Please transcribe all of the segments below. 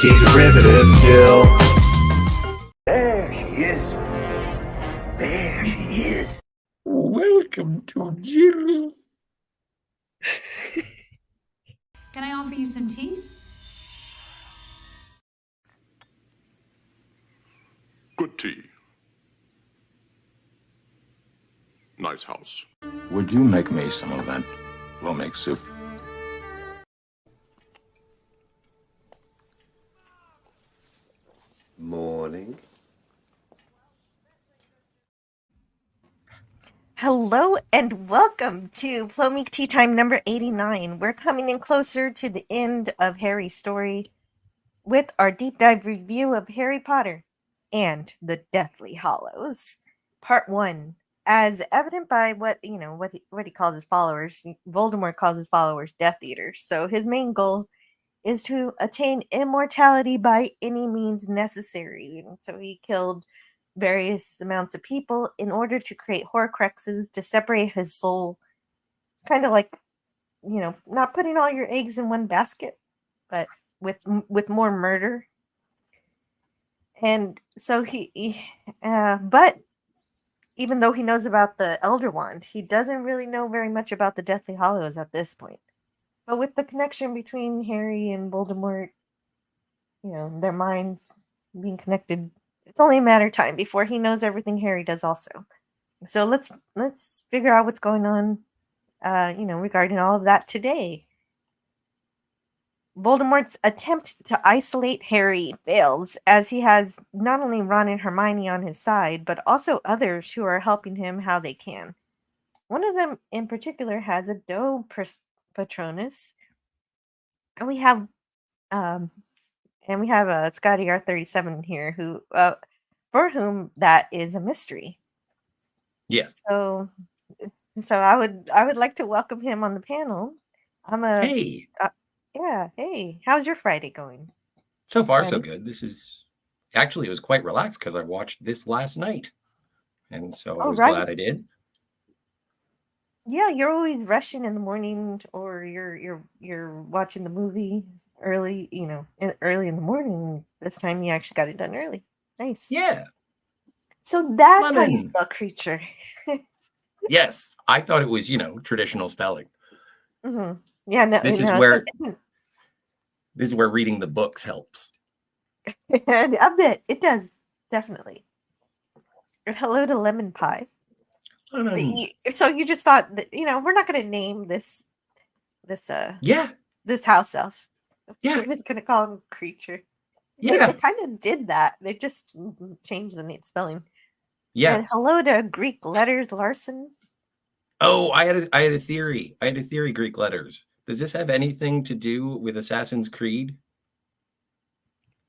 derivative, Jill. There she is. There she is. Welcome to Jill's. Can I offer you some tea? Good tea. Nice house. Would you make me some of that Plomeek soup? Morning. Hello and welcome to Plomeek Teatime number 89. We're coming in closer to the end of Harry's story with our deep dive review of Harry Potter and the Deathly Hallows, Part 1. As evident by what he calls his followers, Voldemort calls his followers Death Eaters. So his main goal is to attain immortality by any means necessary. And so he killed various amounts of people in order to create Horcruxes to separate his soul, kind of like, not putting all your eggs in one basket, but with more murder. And so but even though he knows about the Elder Wand, he doesn't really know very much about the Deathly Hallows at this point. But with the connection between Harry and Voldemort, their minds being connected, it's only a matter of time before he knows everything Harry does also. So let's figure out what's going on, regarding all of that today. Voldemort's attempt to isolate Harry fails, as he has not only Ron and Hermione on his side, but also others who are helping him how they can. One of them in particular has a Doe Patronus, and we have Scotty R37 here, who for whom that is a mystery. Yes. So I would like to welcome him on the panel. Hey. Yeah. Hey, how's your Friday going? So far, so good. It was quite relaxed because I watched this last night, and so I was glad I did. Yeah, you're always rushing in the morning, or you're watching the movie early, early in the morning. This time you actually got it done early. Nice. Yeah. So that's how you spell creature. Yes, I thought it was, traditional spelling. Mm-hmm. Yeah, no. This is where reading the books helps. A bit. It does, definitely. Hello to Lemon Pie. So you just thought that, we're not going to name this house elf. Yeah. We're just going to call him creature. Yeah. They kind of did that. They just changed the spelling. Yeah. And hello to Greek letters Larson. Oh, I had a theory. Greek letters. Does this have anything to do with Assassin's Creed?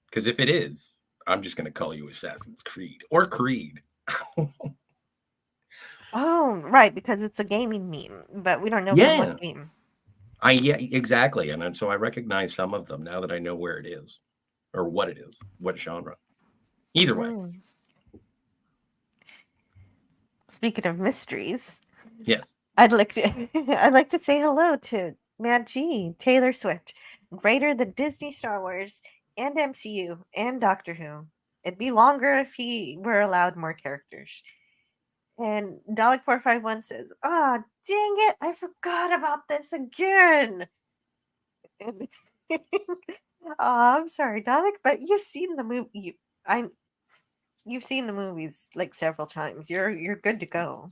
Because if it is, I'm just going to call you Assassin's Creed or Creed. Oh, right, because it's a gaming meme, but we don't know from what game. Yeah, exactly. And so I recognize some of them now that I know where it is or what it is, what genre. Either way. Speaking of mysteries. Yes. I'd like to say hello to Matt G, Taylor Swift, greater than Disney, Star Wars, and MCU, and Doctor Who. It'd be longer if he were allowed more characters. And Dalek451 says, dang it, I forgot about this again. I'm sorry, Dalek, but you've seen the movie. You've seen the movies like several times. You're good to go.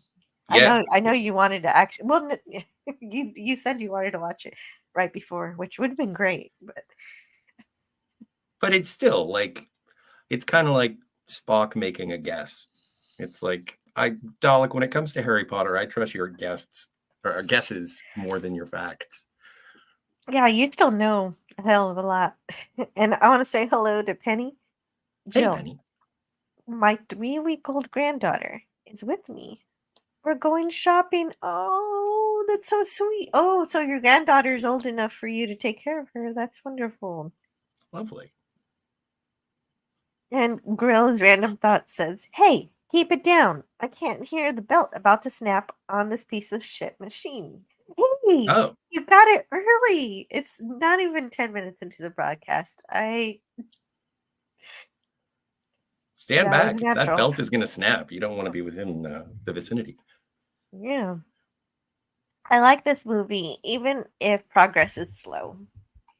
Yeah. I know you wanted to actually. Well, you said you wanted to watch it right before, which would have been great. But it's still it's kind of like Spock making a guess. It's like Dalek. When it comes to Harry Potter, I trust your guesses more than your facts. Yeah, you still know a hell of a lot. And I want to say hello to Penny. Jill, hey, Penny. My 3-week-old granddaughter is with me. We're going shopping. Oh, that's so sweet. Oh, so your granddaughter is old enough for you to take care of her. That's wonderful. Lovely. And Grill's random thought says, hey, keep it down. I can't hear the belt about to snap on this piece of shit machine. Hey, Oh, you got it early. It's not even 10 minutes into the broadcast. stand That was back. If that natural. belt is going to snap, you don't want to be within the vicinity. Yeah. I like this movie, even if progress is slow.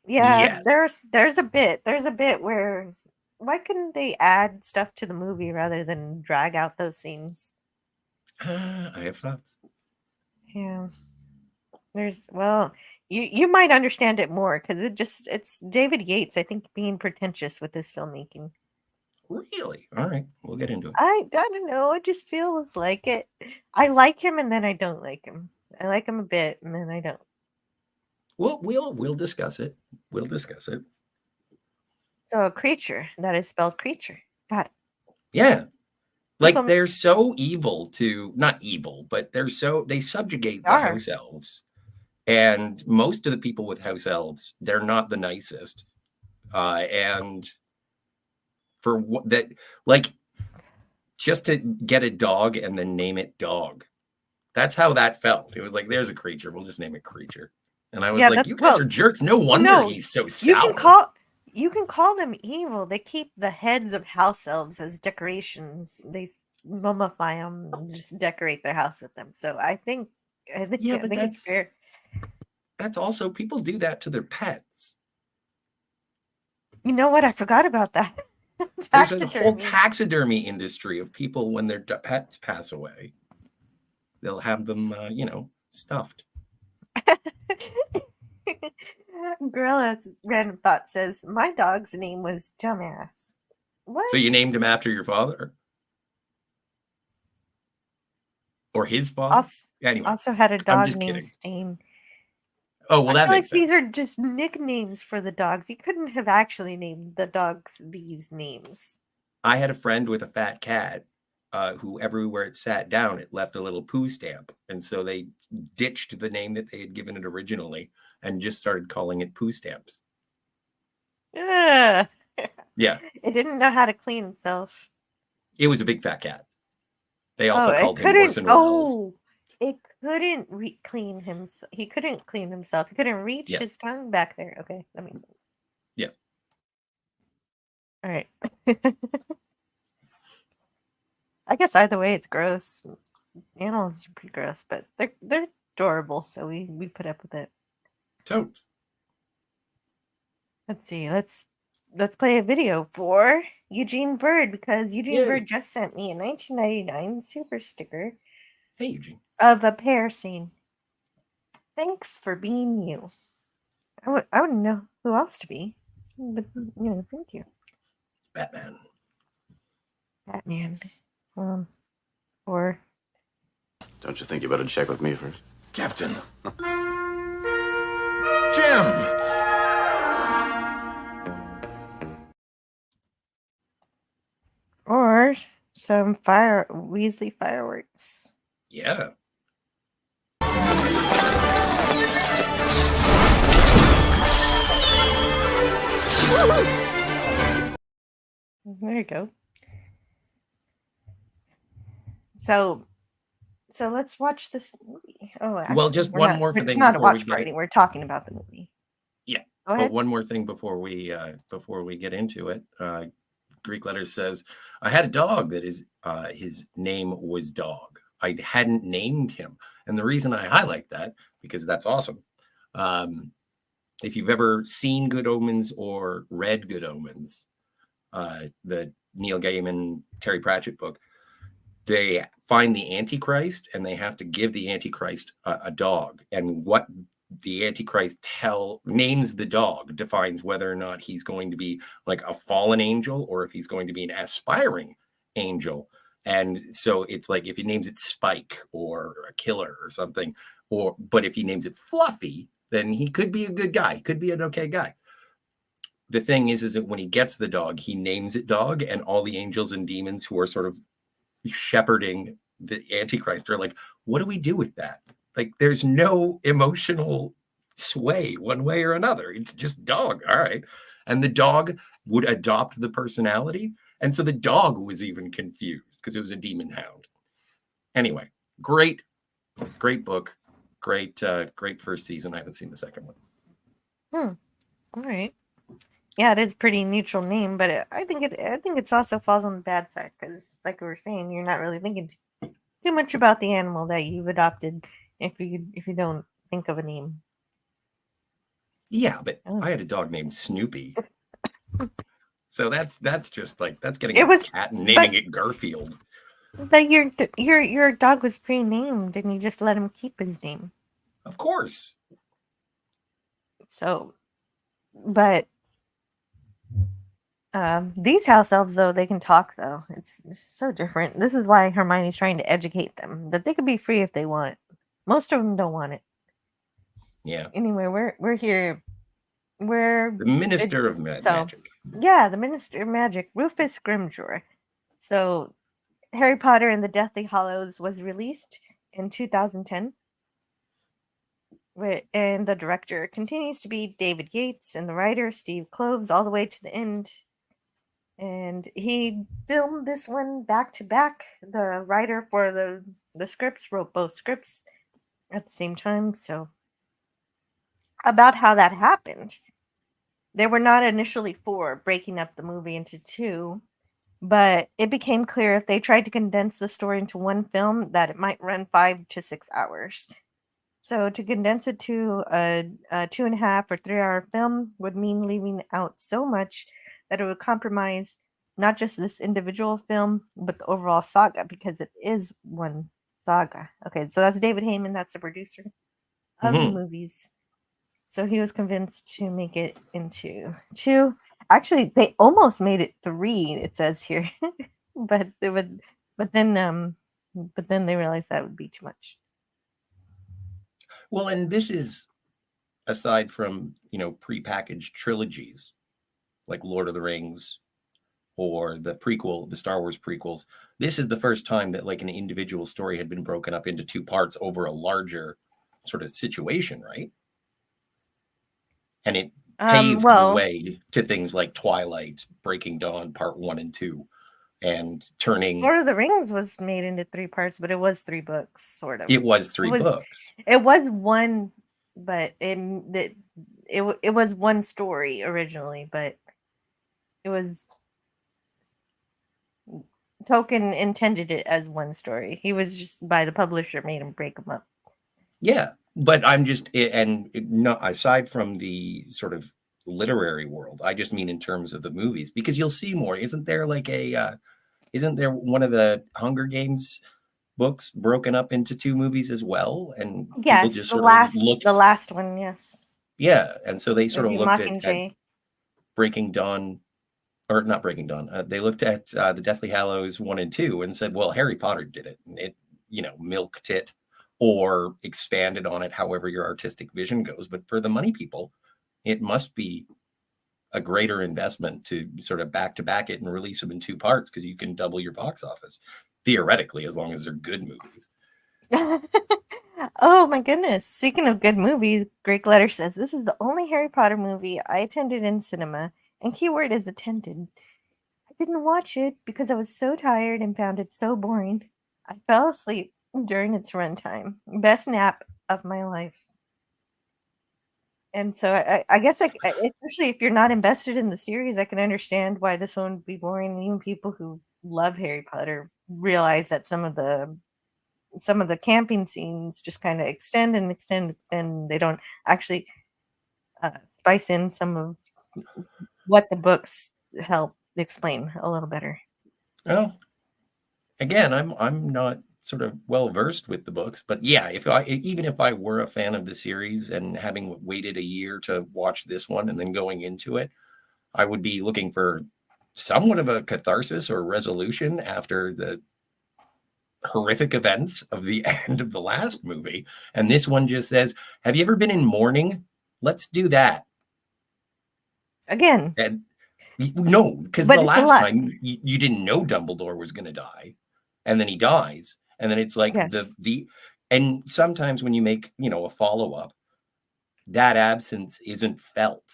Yeah, Yes. there's a bit where why couldn't they add stuff to the movie rather than drag out those scenes? I have thoughts. Yeah. Well, you might understand it more because it's David Yates, I think, being pretentious with his filmmaking. Really? All right. We'll get into it. I don't know, it just feels like it. I like him and then I don't like him. I like him a bit and then I don't. We'll discuss it. We'll discuss it. So a creature that is spelled creature. Got it. Yeah. Like Some they're so evil to not evil, but they subjugate the are. house elves. And most of the people with house elves, they're not the nicest. And for what that, like, just to get a dog and then name it dog. That's how that felt. It was like, there's a creature. We'll just name it creature. And I was Yeah, like, you guys are jerks. No wonder no, he's so you sour. you can call them evil. They keep the heads of house elves as decorations. They mummify them and just decorate their house with them. So Yeah, I but think it's fair. that's also, people do that to their pets. You know what? I forgot about that. There's a whole Taxidermy. taxidermy industry of people when their pets pass away. They'll have them, stuffed. Gorilla's random thought says my dog's name was Dumbass. What? So you named him after your father? Or his father? Anyway, also had a I'm dog just named kidding. Stain. Oh, well, I that feel like makes sense. these are just nicknames for the dogs. You couldn't have actually named the dogs these names. I had a friend with a fat cat who everywhere it sat down, it left a little poo stamp. And so they ditched the name that they had given it originally and just started calling it poo stamps. Ugh. Yeah. It didn't know how to clean itself. It was a big fat cat. They also it called him couldn't. Orson Welles. Oh, it couldn't clean himself. He couldn't clean himself. He couldn't reach Yes. his tongue back there. Okay, that makes sense. Yes. All right. I guess either way, it's gross. Animals are pretty gross, but they're adorable, so we put up with it. Totes. Let's see. Let's play a video for Eugene Bird because Eugene Yay. Bird just sent me a 1999 super sticker Hey, Eugene. of a pear scene. Thanks for being you. I wouldn't know who else to be, but thank you. Batman. Or Don't you think you better check with me first? Captain. Jim! or some Weasley fireworks. Yeah. There you go. So let's watch this movie. Oh, actually, Well, just one more thing. It's not a before we watch get party. We're talking about the movie. Yeah. Go ahead. But one more thing before we get into it. Greek letter says, I had a dog that his name was Dog. I hadn't named him. And the reason I highlight that, because that's awesome. If you've ever seen Good Omens or read Good Omens, the Neil Gaiman, Terry Pratchett book, they find the Antichrist and they have to give the Antichrist a dog. And what the Antichrist names the dog defines whether or not he's going to be like a fallen angel or if he's going to be an aspiring angel. And so it's like if he names it Spike or a killer or something, but if he names it Fluffy, then he could be a good guy. He could be an okay guy. The thing is that when he gets the dog, he names it Dog, and all the angels and demons who are sort of shepherding the Antichrist are like, what do we do with that? Like, there's no emotional sway one way or another. It's just Dog. All right. And the dog would adopt the personality. And so the dog was even confused because it was a demon hound. Anyway, great book, great first season. I haven't seen the second one. All right. Yeah, it is pretty neutral name, but I think it's also falls on the bad side because, like we were saying, you're not really thinking too much about the animal that you've adopted if you don't think of a name. Yeah, but Oh. I had a dog named Snoopy. So that's just like that's getting It a was- cat and naming it Garfield. But your dog was pre-named, and you just let him keep his name. Of course. So, but these house elves, though, they can talk. Though it's so different. This is why Hermione's trying to educate them that they could be free if they want. Most of them don't want it. Yeah. Anyway, we're here. We're The Minister of Magic. Yeah, the Minister of Magic, Rufus Grimjour. So, Harry Potter and the Deathly Hallows was released in 2010. And the director continues to be David Yates, and the writer Steve Kloves, all the way to the end. And he filmed this one back to back. The writer for the scripts wrote both scripts at the same time. So, about how that happened. They were not initially for breaking up the movie into two, but it became clear if they tried to condense the story into one film that it might run 5 to 6 hours. So to condense it to a 2.5 or 3 hour film would mean leaving out so much that it would compromise not just this individual film, but the overall saga, because it is one saga. Okay, so that's David Heyman, that's the producer of the movies. So he was convinced to make it into 2. Actually, they almost made it 3, it says here. but then they realized that would be too much. Well, and this is aside from, prepackaged trilogies like Lord of the Rings or the Star Wars prequels. This is the first time that like an individual story had been broken up into 2 parts over a larger sort of situation, right? And it paved the way to things like Twilight, Breaking Dawn, Part 1 and 2, and turning. Lord of the Rings was made into 3 parts, but it was 3 books, sort of. It was 3 books. It was one, but it was one story originally, but it was Tolkien intended it as one story. He was just by the publisher made him break them up. Yeah. But I'm just, aside from the sort of literary world, I just mean in terms of the movies, because you'll see more. Isn't there one of the Hunger Games books broken up into 2 movies as well? And yes, people just the last one, yes. Yeah, and so they sort of looked at Breaking Dawn, or not Breaking Dawn. They looked at the Deathly Hallows 1 and 2 and said, well, Harry Potter did it, and it, milked it or expanded on it, however your artistic vision goes. But for the money people, it must be a greater investment to sort of back-to-back it and release them in 2 parts, because you can double your box office, theoretically, as long as they're good movies. Oh my goodness. Speaking of good movies, Greek Letter says, this is the only Harry Potter movie I attended in cinema, and keyword is attended. I didn't watch it because I was so tired and found it so boring. I fell asleep during its runtime. Best nap of my life. And so I guess, especially if you're not invested in the series, I can understand why this one would be boring. And even people who love Harry Potter realize that some of the camping scenes just kind of extend. They don't actually spice in some of what the books help explain a little better. Well, again, I'm not sort of well versed with the books, but yeah, even if I were a fan of the series and having waited a year to watch this one and then going into it, I would be looking for somewhat of a catharsis or resolution after the horrific events of the end of the last movie. And this one just says, have you ever been in mourning? Let's do that again. And no, because the last time you didn't know Dumbledore was going to die, and then he dies. And then it's like yes. and sometimes when you make, a follow-up, that absence isn't felt.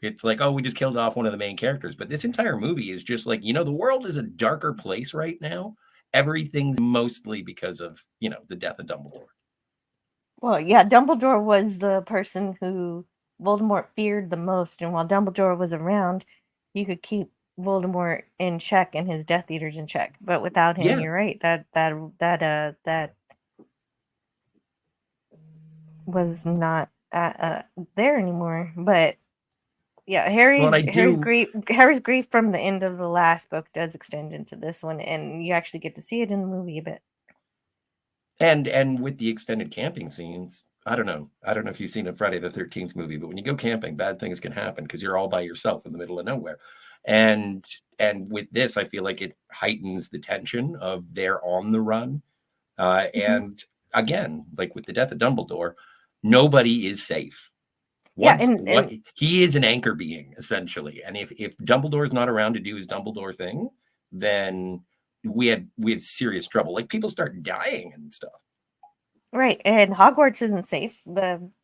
It's like, oh, we just killed off one of the main characters. But this entire movie is just like, the world is a darker place right now. Everything's mostly because of, the death of Dumbledore. Well, yeah, Dumbledore was the person who Voldemort feared the most, and while Dumbledore was around, he could keep Voldemort in check and his Death Eaters in check. But without him, Yeah. you're right. That was not there anymore. But yeah, Well, I do. Harry's grief from the end of the last book does extend into this one, and you actually get to see it in the movie a bit. And with the extended camping scenes, I don't know if you've seen a Friday the 13th movie, but when you go camping, bad things can happen because you're all by yourself in the middle of nowhere. And with this, I feel like it heightens the tension of they're on the run. And again, like with the death of Dumbledore, nobody is safe. Yeah, He is an anchor being essentially, and if Dumbledore's not around to do his Dumbledore thing, then we had serious trouble. Like people start dying and stuff. right, and Hogwarts isn't safe.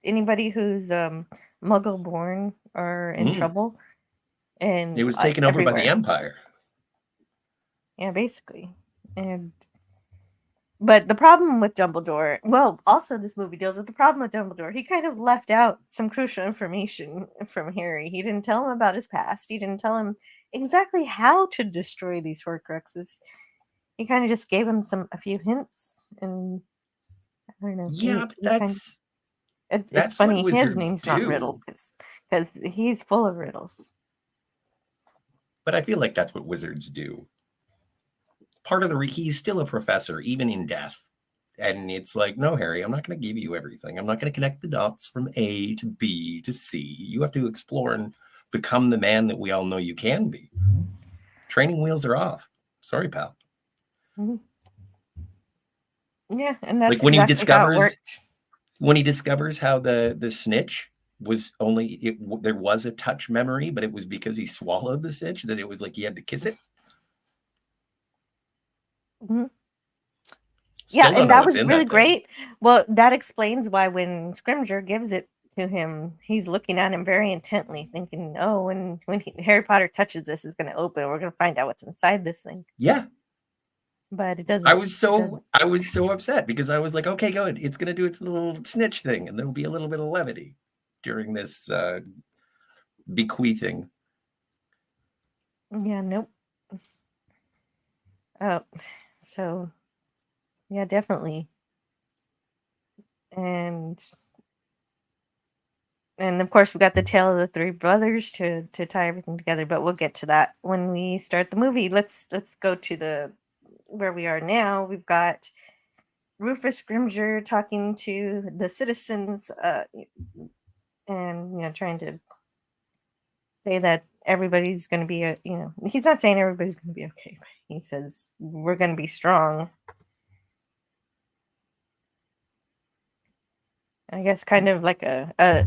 Anybody who's Muggle born are in trouble, and It was taken over by the Empire. Yeah, basically, but the problem with Dumbledore, well, also this movie deals with the problem with Dumbledore. He kind of left out some crucial information from Harry. He didn't tell him about his past. He didn't tell him exactly how to destroy these Horcruxes. He kind of just gave him a few hints, and I don't know. Yeah, but it's funny his name's not Riddle because he's full of riddles. But I feel like that's what wizards do. Part of he's still a professor, even in death. And it's like, no, Harry, I'm not going to give you everything. I'm not going to connect the dots from A to B to C. You have to explore and become the man that we all know you can be. Training wheels are off. Sorry, pal. Mm-hmm. Yeah, and that's like when exactly how it worked. When he discovers how the snitch was there was a touch memory, but it was because he swallowed the snitch that it was like he had to kiss it. Mm-hmm. Yeah, and that was really great. Well, that explains why when Scrimgeour gives it to him, he's looking at him very intently, thinking, "Oh, when Harry Potter touches this, it's going to open. We're going to find out what's inside this thing." Yeah, but it doesn't. I was so upset because I was like, "Okay, good. It's going to do its little snitch thing, and there will be a little bit of levity during this bequeathing." Yeah. Nope. Oh, so. Yeah, definitely. And of course we got the tale of the three brothers to tie everything together, but we'll get to that when we start the movie. Let's go to where we are now. We've got Rufus Scrimgeour talking to the citizens and trying to say that everybody's going to be he's not saying everybody's going to be okay, but he says we're going to be strong. I guess kind of like a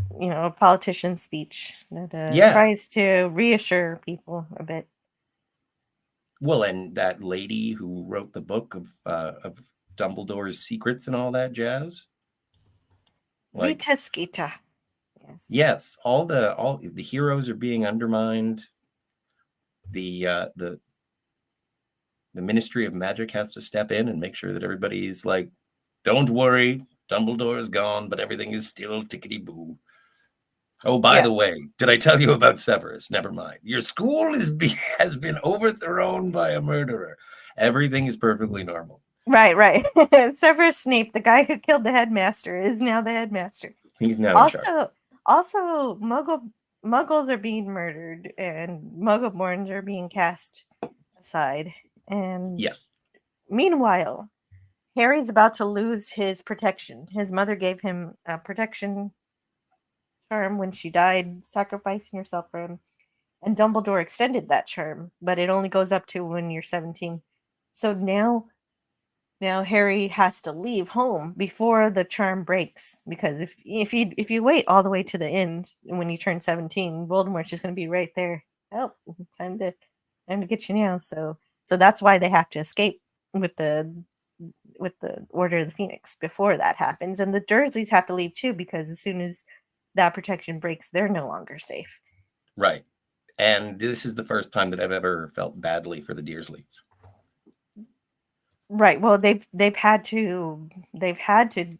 politician speech that tries to reassure people a bit. Well, and that lady who wrote the book of Dumbledore's secrets and all that jazz. Like, Rita Skeeter. Yes, all the heroes are being undermined. The Ministry of Magic has to step in and make sure that everybody's like, don't worry, Dumbledore is gone, but everything is still tickety-boo. Oh, by the way, did I tell you about Severus? Never mind. Your school has been overthrown by a murderer. Everything is perfectly normal. Right. Severus Snape, the guy who killed the headmaster, is now the headmaster. He's now in charge. Also, Muggles are being murdered, and Muggleborns are being cast aside. And meanwhile, Harry's about to lose his protection. His mother gave him a protection charm when she died, sacrificing herself for him. And Dumbledore extended that charm, but it only goes up to when you're 17. So now Harry has to leave home before the charm breaks, because if you wait all the way to the end when you turn 17, Voldemort's just going to be right there. Oh, time to get you now. So that's why they have to escape with the Order of the Phoenix before that happens. And the Dursleys have to leave too, because as soon as that protection breaks, they're no longer safe. Right. And this is the first time that I've ever felt badly for the Dursleys. Right. Well, they've had to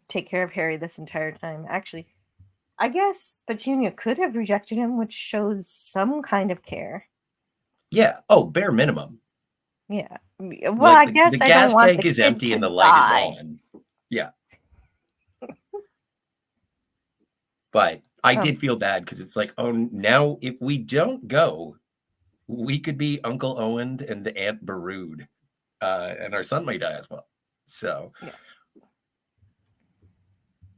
take care of Harry this entire time. Actually, I guess Petunia could have rejected him, which shows some kind of care. Yeah. Oh, bare minimum. Yeah. Well, Like I the guess I don't gas want tank the is kid empty to and the light is die. on. Yeah. But I did feel bad because it's like, oh, now if we don't go, we could be Uncle Owen and Aunt Barood, and our son might die as well. So,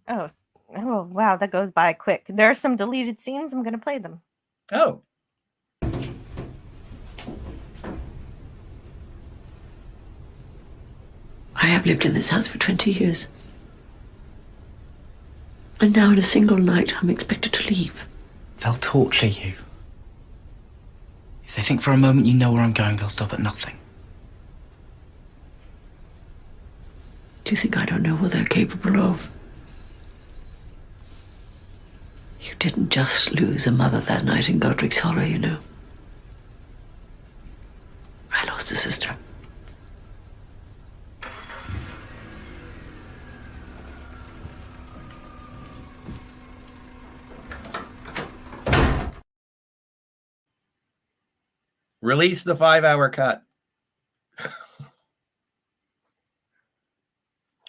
Yeah. Oh, wow, that goes by quick. There are some deleted scenes. I'm going to play them. oh, I have lived in this house for 20 years. And now in a single night, I'm expected to leave. They'll torture you. If they think for a moment you know where I'm going, they'll stop at nothing. Do you think I don't know what they're capable of? You didn't just lose a mother that night in Godric's Hollow, you know. I lost a sister. release the 5-hour cut.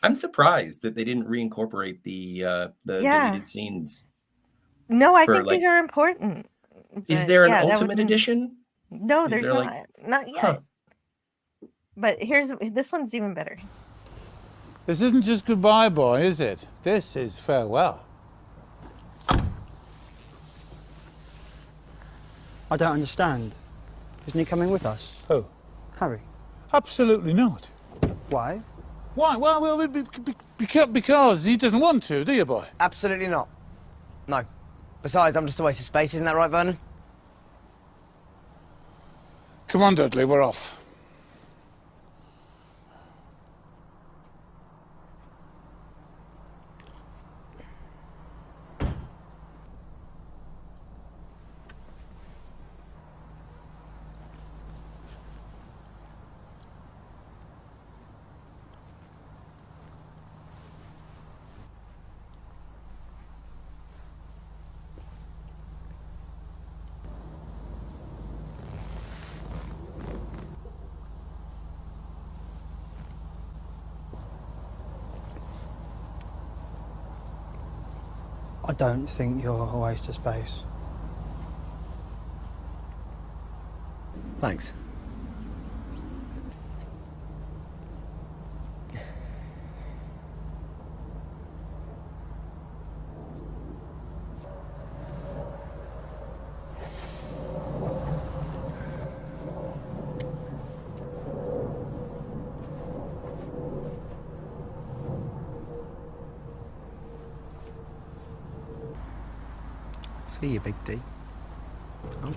I'm surprised that they didn't reincorporate the deleted scenes. No, I think these are important. Is there an Ultimate Edition? No, there's not. Not yet. Huh. But this one's even better. This isn't just goodbye, boy, is it? This is farewell. I don't understand. Isn't he coming with us? Who? Harry. Absolutely not. Why? Why? Well, because he doesn't want to, do you, boy? Absolutely not. No. Besides, I'm just a waste of space, isn't that right, Vernon? Come on, Dudley, we're off. I don't think you're a waste of space. Thanks. See you, Big D. Oh.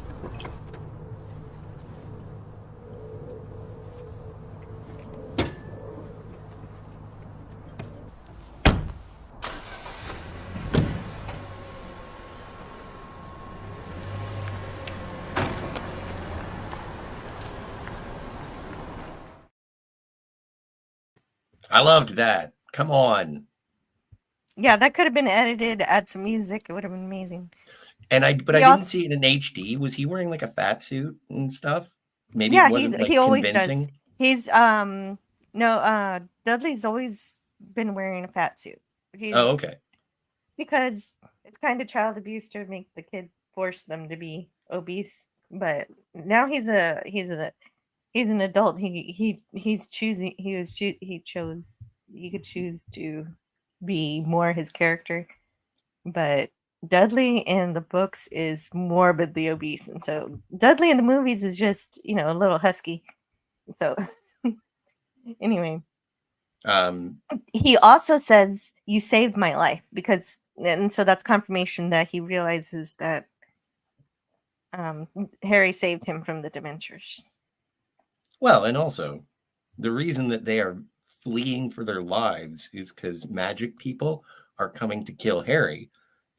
I loved that. Come on. Yeah, that could have been edited, add some music. It would have been amazing. And I didn't see it in HD. Was he wearing like a fat suit and stuff? Maybe it wasn't like he always convincing. does. He's Dudley's always been wearing a fat suit. Oh, okay. Because it's kind of child abuse to make the kid force them to be obese. But now he's an adult. He could choose to be more his character. But Dudley in the books is morbidly obese, and so Dudley in the movies is just, a little husky. So anyway, he also says, "You saved my life," and so that's confirmation that he realizes that Harry saved him from the Dementors. Well, and also the reason that they are fleeing for their lives is because magic people are coming to kill Harry.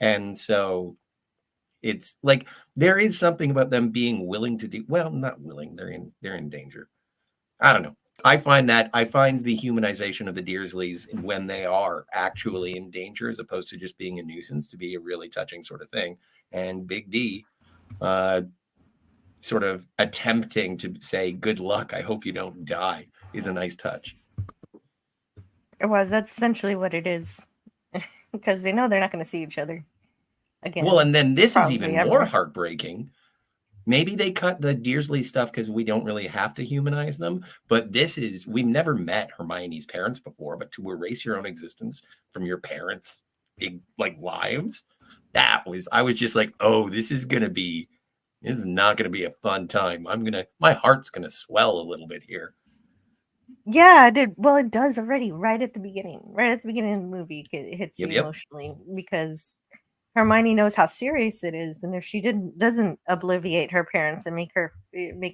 And so it's like there is something about them being willing to do, well, not willing, they're in danger. I don't know. I find the humanization of the Dearsleys when they are actually in danger, as opposed to just being a nuisance, to be a really touching sort of thing. And Big D, sort of attempting to say, "Good luck. I hope you don't die," is a nice touch. It was. That's essentially what it is, because they know they're not going to see each other again. Well, and then this is probably even ever. more heartbreaking. Maybe they cut the Dearsley stuff because we don't really have to humanize them. But we've never met Hermione's parents before, but to erase your own existence from your parents' lives, I was just like, oh, this is not gonna be a fun time. My heart's gonna swell a little bit here. Yeah, it did. Well, it does already right at the beginning. Right at the beginning of the movie, it hits you emotionally because Hermione knows how serious it is, and if she doesn't obliviate her parents and make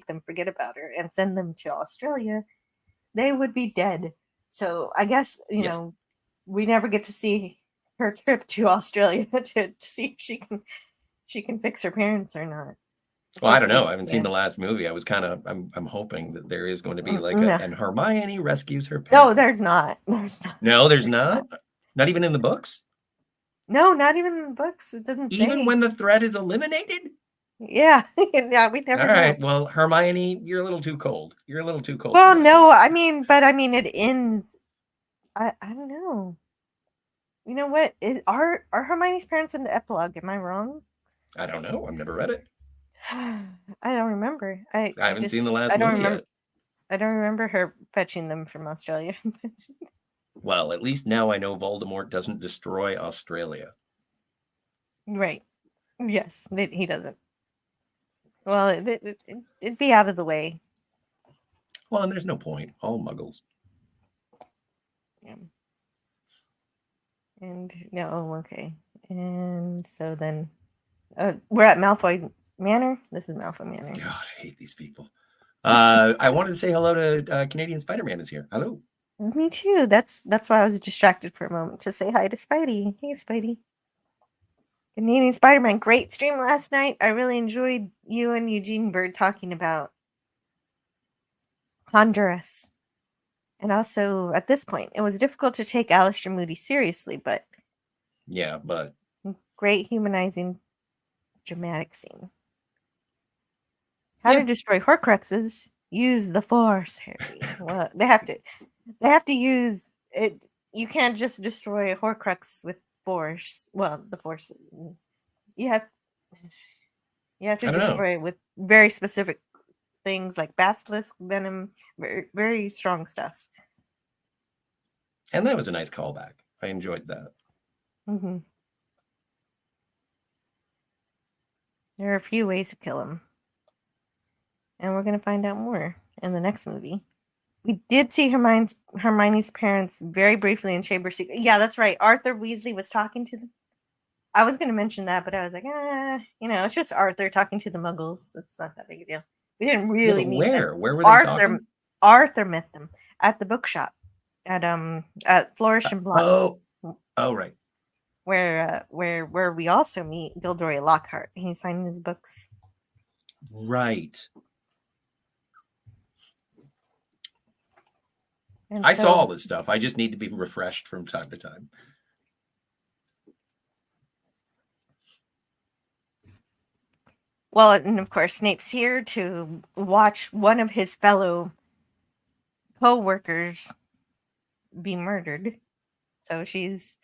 them forget about her and send them to Australia, they would be dead. So I guess we never get to see her trip to Australia to see if she can fix her parents or not. Well, I don't know. I haven't seen the last movie. I'm hoping that there is going to be and Hermione rescues her parents. No, there's not. There's not. No, there's not. Not even in the books. No, not even in the books. It doesn't say. Even when the threat is eliminated? Yeah. Yeah, we never All know. right. Well, Hermione, you're a little too cold. Well, no, it ends. I don't know. You know what? Are Hermione's parents in the epilogue? Am I wrong? I don't know. I've never read it. I don't remember. I haven't seen the last movie yet. I don't remember her fetching them from Australia. Well, at least now I know Voldemort doesn't destroy Australia. Right. Yes, he doesn't. Well, it'd be out of the way. Well, and there's no point. All muggles. Yeah. And no, okay. And so then we're at Malfoy Manor. This is Malfoy Manor. God, I hate these people. I wanted to say hello to Canadian Spider-Man is here. Hello. Me too. That's why I was distracted for a moment to say hi to Spidey. Hey, Spidey. Canadian Spider-Man, great stream last night. I really enjoyed you and Eugene Bird talking about Honduras. And also, at this point, it was difficult to take Alistair Moody seriously, but... Yeah, but... Great humanizing dramatic scene. How to destroy Horcruxes? Use the Force, Harry. Well, they have to use it. You can't just destroy a Horcrux with Force. Well, the Force. You have to destroy it with very specific things like basilisk venom, very, very strong stuff. And that was a nice callback. I enjoyed that. Mm-hmm. There are a few ways to kill him. And we're going to find out more in the next movie. We did see Hermione's parents very briefly in Chamber Secret. Yeah, that's right. Arthur Weasley was talking to them. I was going to mention that, but I was like, it's just Arthur talking to the Muggles. It's not that big a deal. We didn't really meet them. Where were they talking? Arthur met them at the bookshop at Flourish and Blossom. Oh, right. Where we also meet Gilderoy Lockhart. He's signing his books. Right. And I saw all this stuff. I just need to be refreshed from time to time. Well, and of course, Snape's here to watch one of his fellow co-workers be murdered. So she's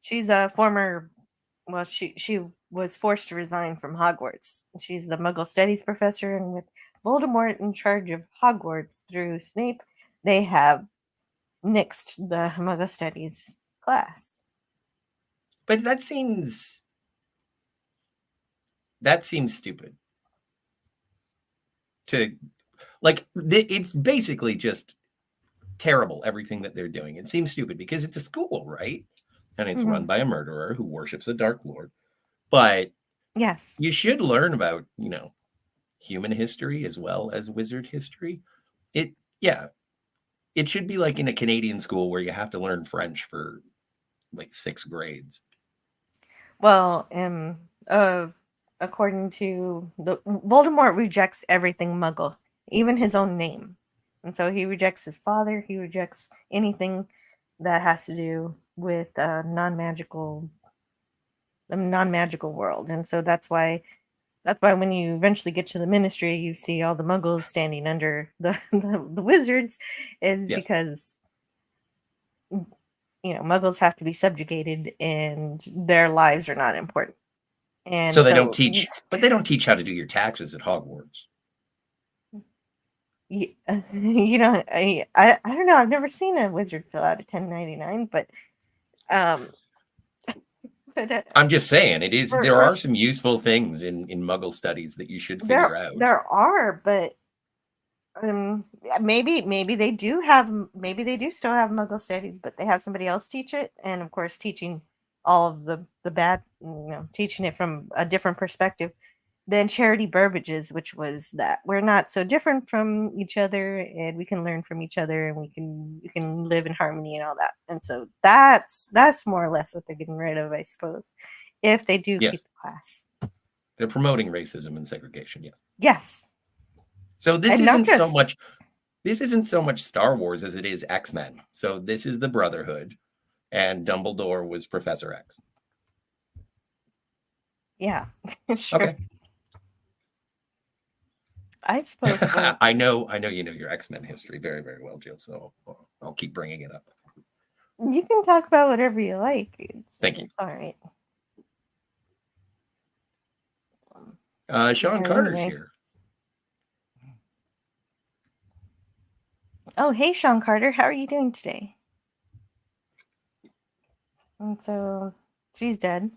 a former, well, she was forced to resign from Hogwarts. She's the Muggle Studies professor, and with Voldemort in charge of Hogwarts through Snape, they have nixed the Muggle Studies class. But that seems stupid. It's basically just terrible, everything that they're doing. It seems stupid because it's a school, right? And it's run by a murderer who worships the Dark Lord. But yes, you should learn about, human history as well as wizard history. It should be like in a Canadian school where you have to learn French for like 6 grades. Well, according to Voldemort rejects everything Muggle, even his own name. And so he rejects his father. He rejects anything that has to do with non-magical world. And so that's why when you eventually get to the ministry, you see all the muggles standing under the wizards, is because muggles have to be subjugated and their lives are not important. And so they don't teach, but they don't teach how to do your taxes at Hogwarts. I don't know. I've never seen a wizard fill out a 1099, but I'm just saying it is. There are some useful things in Muggle studies that you should figure out. There are, but maybe they do still have Muggle studies, but they have somebody else teach it, and of course, teaching all of the bad, teaching it from a different perspective than Charity Burbage's, which was that we're not so different from each other, and we can learn from each other, and we can live in harmony and all that. And so that's more or less what they're getting rid of, I suppose, if they do keep the class. They're promoting racism and segregation. Yes. Yes. So this isn't so much. This isn't so much Star Wars as it is X-Men. So this is the Brotherhood, and Dumbledore was Professor X. Yeah. Sure. Okay. I suppose so. I know you know your X-Men history very, very well, Jill, so I'll keep bringing it up. You can talk about whatever you like. Thank you. All right. Sean Carter's here. Oh, hey, Sean Carter. How are you doing today? And so she's dead.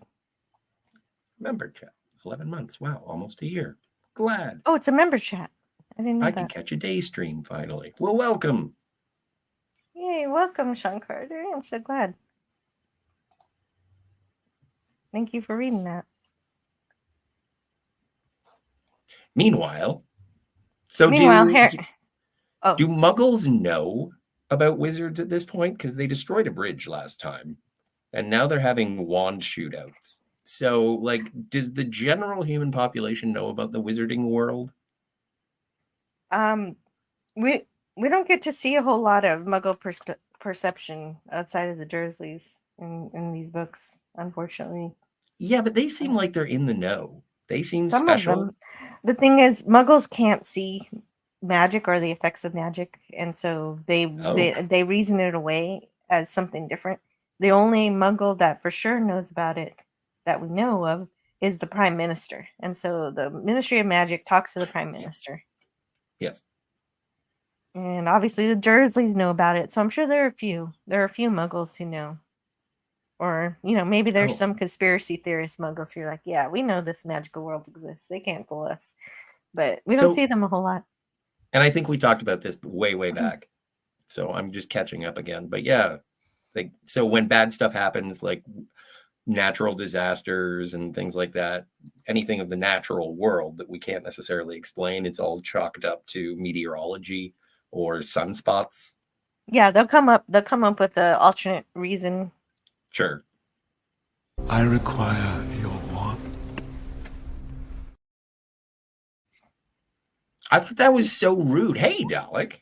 Member chat. 11 months. Wow, almost a year. Glad. Oh, it's a member chat. I didn't know that. I can catch a day stream finally. Well, welcome. Yay, welcome, Sean Carter. I'm so glad. Thank you for reading that. Meanwhile, do Muggles know about wizards at this point? Because they destroyed a bridge last time, and now they're having wand shootouts. So, does the general human population know about the wizarding world? We don't get to see a whole lot of Muggle perception outside of the Dursleys in these books, unfortunately. Yeah, but they seem like they're in the know. They seem Some special. of them. The thing is, Muggles can't see magic or the effects of magic, and so they reason it away as something different. The only Muggle that for sure knows about it, that we know of, is the Prime Minister, and so the Ministry of Magic talks to the Prime Minister. Yes. And obviously the Dursleys know about it, so I'm sure there are a few Muggles who know. Or, maybe there's some conspiracy theorist Muggles who are like, yeah, we know this magical world exists. They can't fool us. But we don't see them a whole lot. And I think we talked about this way, way back. So I'm just catching up again. But yeah, so when bad stuff happens, like natural disasters and things like that, anything of the natural world that we can't necessarily explain, it's all chalked up to meteorology or sunspots. Yeah, they'll come up with an alternate reason. Sure. I require your wand. I thought that was so rude. Hey, Dalek.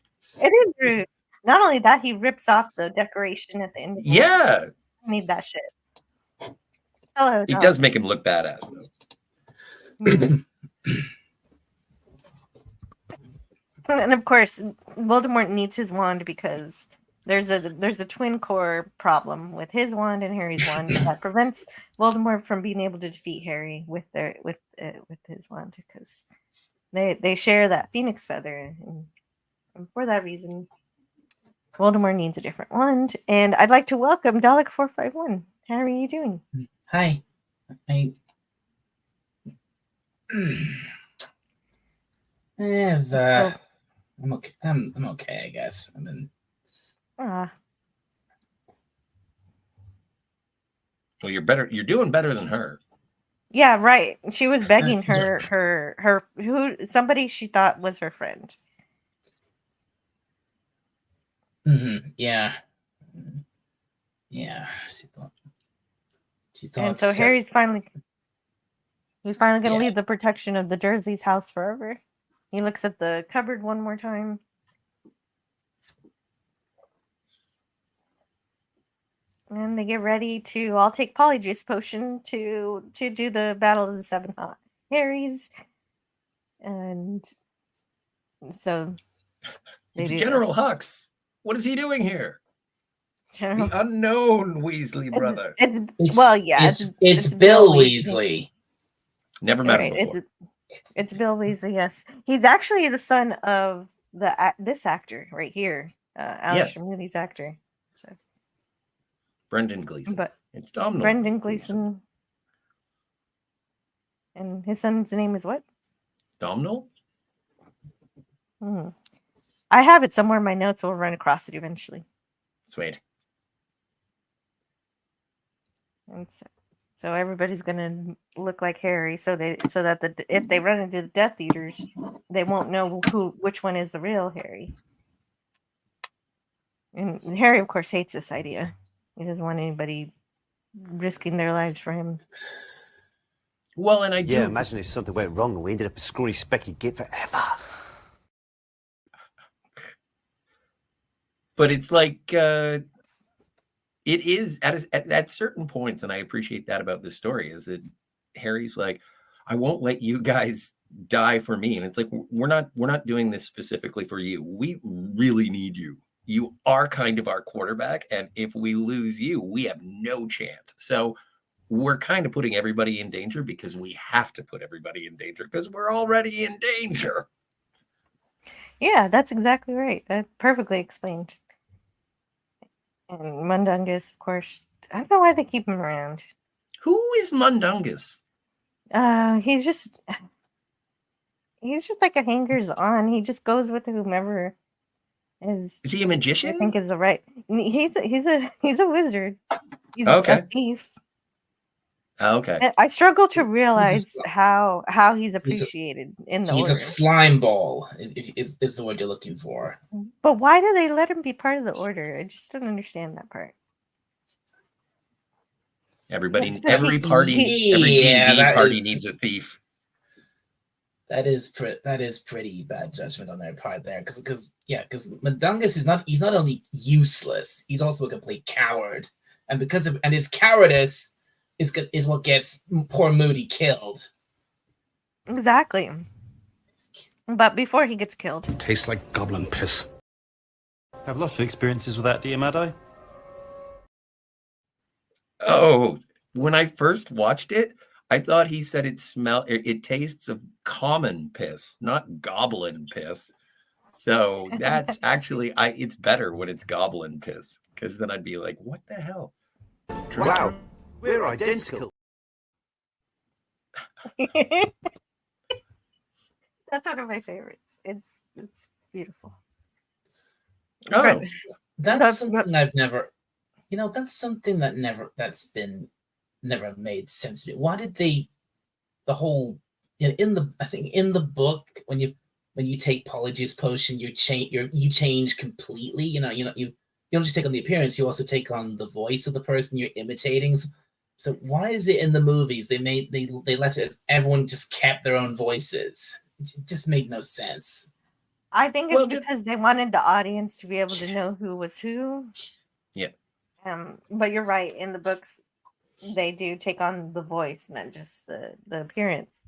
It is rude. Not only that, he rips off the decoration at the end of the Yeah. I need that shit. Hello, He does make him look badass, though. And of course, Voldemort needs his wand because there's a twin core problem with his wand and Harry's wand that prevents Voldemort from being able to defeat Harry with his wand, because they share that phoenix feather, and for that reason, Voldemort needs a different wand. And I'd like to welcome Dalek451. How are you doing? Hi. I have I'm okay. I'm okay, I guess. Ah. Well, you're better. You're doing better than her. Yeah, right. She was begging somebody she thought was her friend. Mm-hmm. Yeah. She thought. And so Harry's finally going to leave the protection of the Dursleys' house forever. He looks at the cupboard one more time. And they get ready to all take Polyjuice Potion to do the Battle of the Seven Harrys. And so they It's do General Hux. What is he doing here? General. The unknown Weasley brother. It's Bill Weasley. Never met him before. It's Bill Weasley. Yes, he's actually the son of this actor right here, Alistair Moody's actor. So Brendan Gleeson. But it's Domhnall Brendan Gleeson. And his son's name is what? Domhnall? I have it somewhere in my notes. We'll run across it eventually. Sweet. And so everybody's gonna look like Harry, so that if they run into the Death Eaters, they won't know which one is the real Harry. And Harry, of course, hates this idea. He doesn't want anybody risking their lives for him. Well, and I do. Yeah, imagine if something went wrong and we ended up a scrawny, specky git forever. But it's like it is at certain points, and I appreciate that about this story, is that Harry's like, I won't let you guys die for me. And it's like, we're not doing this specifically for you. We really need you. You are kind of our quarterback, and if we lose you, we have no chance. So we're kind of putting everybody in danger because we have to put everybody in danger because we're already in danger. Yeah, that's exactly right. That's perfectly explained. And Mundungus, of course, I don't know why they keep him around. Who is Mundungus? He's just like a hangers on. He just goes with whomever is he a magician? I think is the right. He's a wizard. He's okay. a thief. Okay. And I struggle to realize how he's appreciated in the order. He's a slime ball, is the word you're looking for. But why do they let him be part of the order? I just don't understand that part. Every party needs a thief. That is pretty bad judgment on their part there, because Mundungus he's not only useless, he's also a complete coward, and his cowardice is what gets poor Moody killed. Exactly. But before he gets killed. Tastes like goblin piss. Have lots of experiences with that, do you, Maddo? Oh, when I first watched it, I thought he said it tastes of common piss, not goblin piss. So that's actually it's better when it's goblin piss, because then I'd be like, what the hell? Wow. We're identical. That's one of my favorites. It's beautiful. Oh, that's something I've never. That's something that's never made sense to me. Why did they? The whole I think in the book when you take Polyjuice Potion, you change completely. You don't just take on the appearance, you also take on the voice of the person you're imitating. So why is it in the movies they left it as everyone just kept their own voices? It just made no sense. I think it's because they wanted the audience to be able to know who was who. Yeah. But you're right. In the books, they do take on the voice, not just the appearance.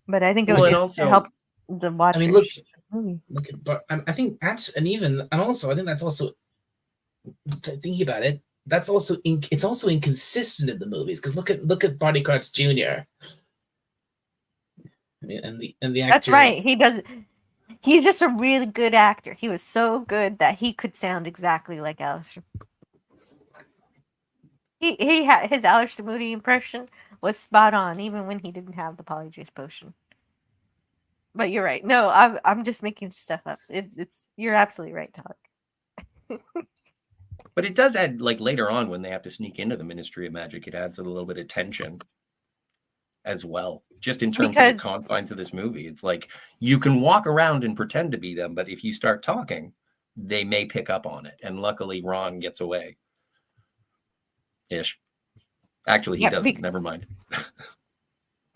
But I think it's to help the watchers. I mean, look at. I think I think that's also thinking about it. That's also it's also inconsistent in the movies, because look at Barty Crouch Jr. I mean, and the actor. That's right. He's just a really good actor. He was so good that he could sound exactly like Alistair. He had his Alistair Moody impression was spot on, even when he didn't have the Polyjuice Potion. But you're right. No, I'm just making stuff up. You're absolutely right, Todd. But it does add, like, later on when they have to sneak into the Ministry of Magic, it adds a little bit of tension as well. Just in terms of the confines of this movie. It's like, you can walk around and pretend to be them, but if you start talking, they may pick up on it. And luckily, Ron gets away. Ish. Actually, he doesn't. Never mind.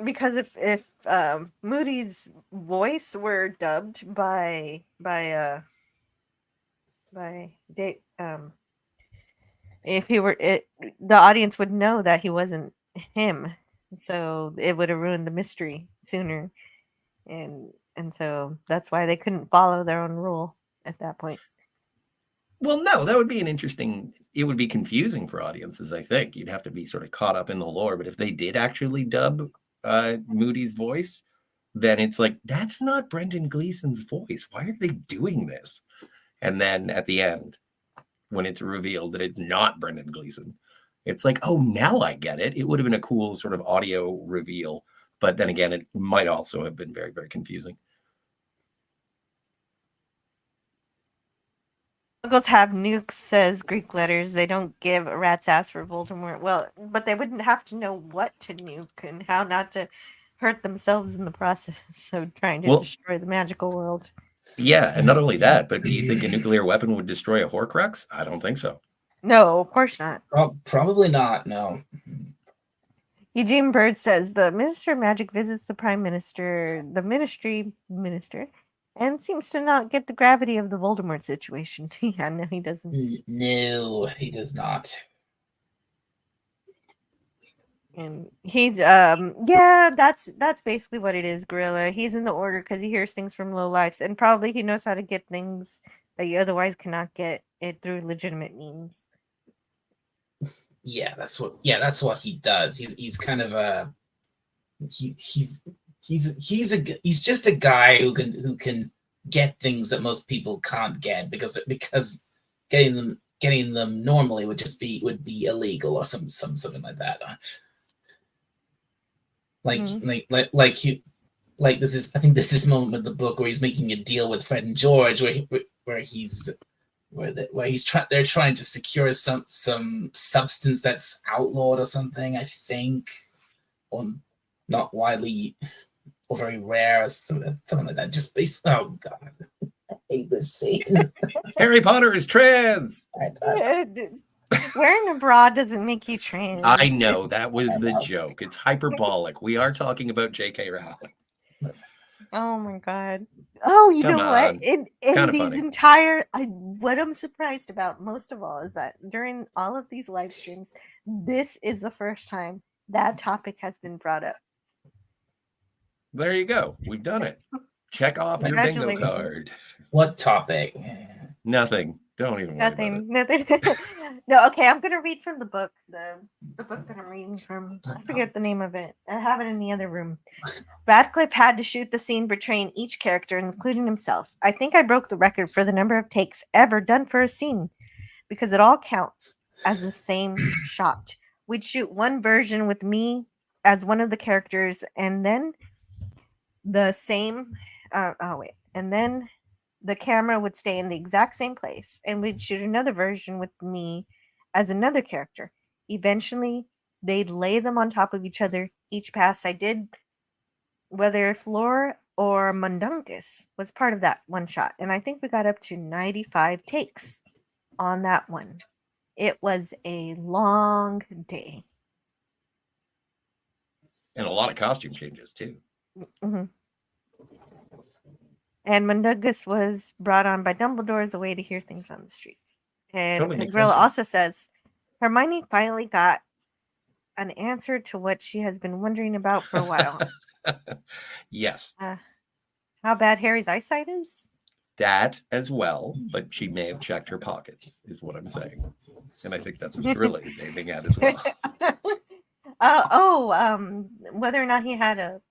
Because if Moody's voice were dubbed by If he were it, the audience would know that he wasn't him, so it would have ruined the mystery sooner, and so that's why they couldn't follow their own rule at that point. Well, no, that would be it would be confusing for audiences, I think. You'd have to be sort of caught up in the lore. But if they did actually dub Moody's voice, then it's like, that's not Brendan Gleeson's voice. Why are they doing this? And then at the end, when it's revealed that it's not Brendan Gleeson, it's like, oh, now I get it. It would have been a cool sort of audio reveal. But then again, it might also have been very, very confusing. Muggles have nukes, says Greek letters. They don't give a rat's ass for Voldemort. Well, but they wouldn't have to know what to nuke and how not to hurt themselves in the process of trying to destroy the magical world. Yeah, and not only that, but do you think a nuclear weapon would destroy a Horcrux? I don't think so. No, of course not. Probably not, no. Eugene Bird says the Minister of Magic visits the Prime Minister, the Ministry Minister, and seems to not get the gravity of the Voldemort situation. Yeah, no, he doesn't. No, he does not. And he's yeah, that's basically what it is, Gorilla. He's in the order because he hears things from low lives, and probably he knows how to get things that you otherwise cannot get it through legitimate means. Yeah, that's what he does. He's kind of a he's just a guy who can get things that most people can't get because getting them normally would be illegal or something like that. Like this is, I think this is moment of the book where he's making a deal with Fred and George where they're trying to secure some substance that's outlawed or something, I think, or not widely or very rare or something like that. Just based, oh god, I hate this scene. Harry Potter is trans. Wearing a bra doesn't make you trans. I know, that was the joke. It's hyperbolic. We are talking about J.K. Rowling. Oh my god. Oh, you know what? In these entire, what I'm surprised about most of all is that during all of these live streams, this is the first time that topic has been brought up. There you go. We've done it. Check off your bingo card. What topic? Nothing. Don't even worry about it. Nothing. No, okay, I'm going to read from the book. The book that I'm reading from. I forget the name of it. I have it in the other room. Radcliffe had to shoot the scene portraying each character, including himself. I think I broke the record for the number of takes ever done for a scene because it all counts as the same shot. We'd shoot one version with me as one of the characters, and then the same. And then the camera would stay in the exact same place, and we'd shoot another version with me as another character. Eventually, they'd lay them on top of each other. Each pass I did, whether Fleur or Mundungus was part of that one shot, and I think we got up to 95 takes on that one. It was a long day. And a lot of costume changes, too. Mm-hmm. And Mundungus was brought on by Dumbledore as a way to hear things on the streets. And Grilla also says, Hermione finally got an answer to what she has been wondering about for a while. Yes. How bad Harry's eyesight is? That as well, but she may have checked her pockets, is what I'm saying. And I think that's what Grilla is aiming at as well. Whether or not he had a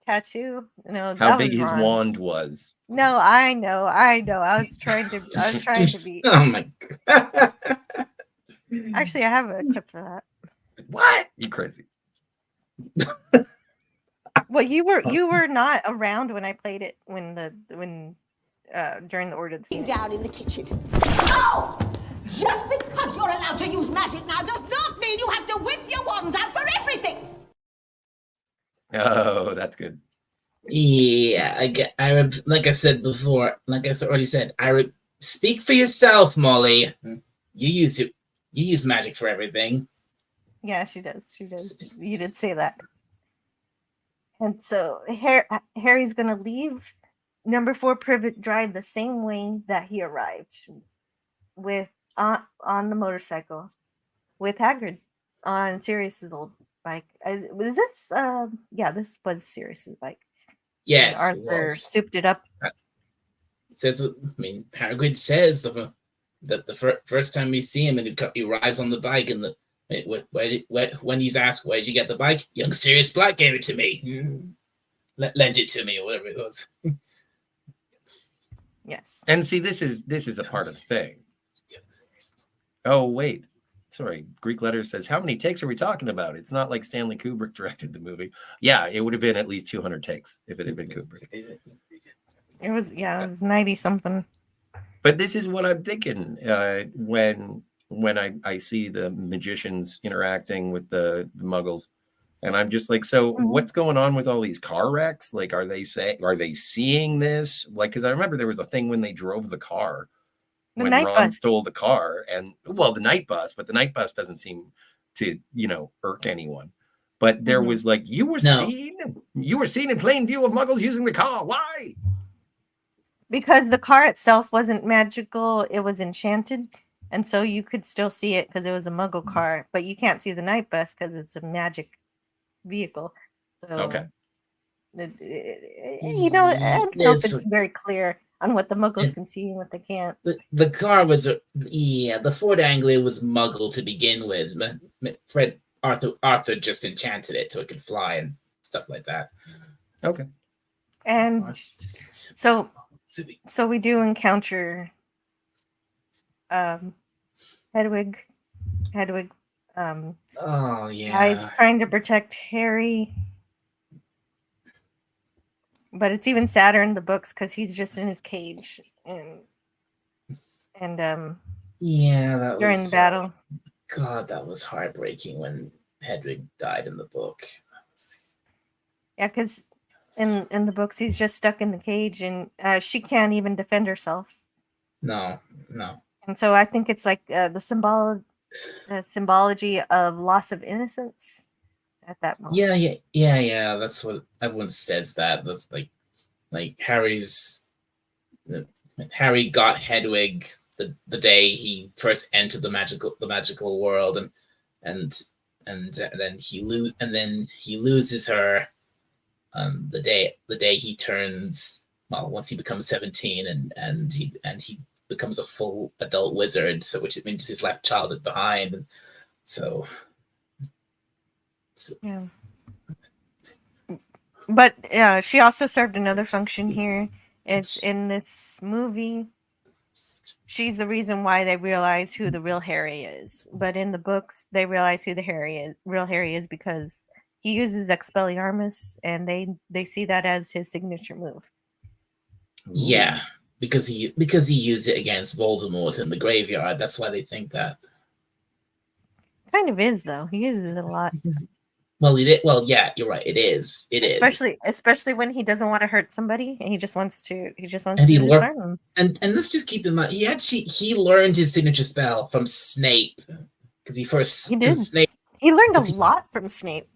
tattoo. No, how big his wand was. No, I know. I was trying to be. Oh my god. Actually, I have a clip for that. What? You crazy. Well, you were not around when I played it during the Order of the Phoenix. Down in the kitchen. Oh! Just because you're allowed to use magic now does not mean you have to whip your wands out for everything. Oh, that's good. Yeah, like I said before, like I already said, speak for yourself, Molly. You use magic for everything. Yeah, she does. You did say that. And so Harry's gonna leave number 4 Privet Drive the same way that he arrived, with on the motorcycle with Hagrid on Sirius's old bike. Was this? Yeah, this was Sirius's bike. Yes, and it Arthur was. souped it up. It says, I mean, Hagrid says that the first time we see him, and he rides on the bike, and when he's asked, "Where'd you get the bike?" Young Sirius Black gave it to me. Lend it to me, or whatever it was. Yes. And see, this is a part of the thing. Oh, wait. Sorry. Greek Letter says, how many takes are we talking about? It's not like Stanley Kubrick directed the movie. Yeah, it would have been at least 200 takes if it had been Kubrick. It was 90 something. But this is what I'm thinking when I see the magicians interacting with the muggles. And I'm just like, so what's going on with all these car wrecks? Like, are they seeing this? Like, because I remember there was a thing when they drove the car, when Ron stole the car, and the night bus, but the night bus doesn't seem to, irk anyone. But there was like, you were seen in plain view of muggles using the car. Why? Because the car itself wasn't magical, it was enchanted. And so you could still see it because it was a muggle car, but you can't see the night bus because it's a magic vehicle. So okay, I don't know if it's very clear on what the muggles can see and what they can't. The car was the Ford Anglia was muggle to begin with. Arthur just enchanted it so it could fly and stuff like that. Okay. And so we do encounter Hedwig He's trying to protect Harry, but it's even sadder in the books because he's just in his cage and that during the battle. God, that was heartbreaking when Hedwig died in the book. Yeah, because in the books he's just stuck in the cage and she can't even defend herself. No. And so I think it's like the symbology of loss of innocence at that moment. Yeah. That's what everyone says. That's like Harry got Hedwig the day he first entered the magical world, and then he loses her the day he turns, once he becomes 17 and he becomes a full adult wizard, so which means he's left childhood behind, and so yeah. But she also served another function here. It's in this movie. She's the reason why they realize who the real Harry is. But in the books, they realize who the real Harry is because he uses Expelliarmus, and they see that as his signature move. Yeah, because he used it against Voldemort in the graveyard. That's why they think that. Kind of is, though. He uses it a lot. Well, yeah, you're right. It is. Especially when he doesn't want to hurt somebody, and he just wants to disarm them. And let's just keep in mind, he learned his signature spell from Snape because he did. He learned a lot from Snape.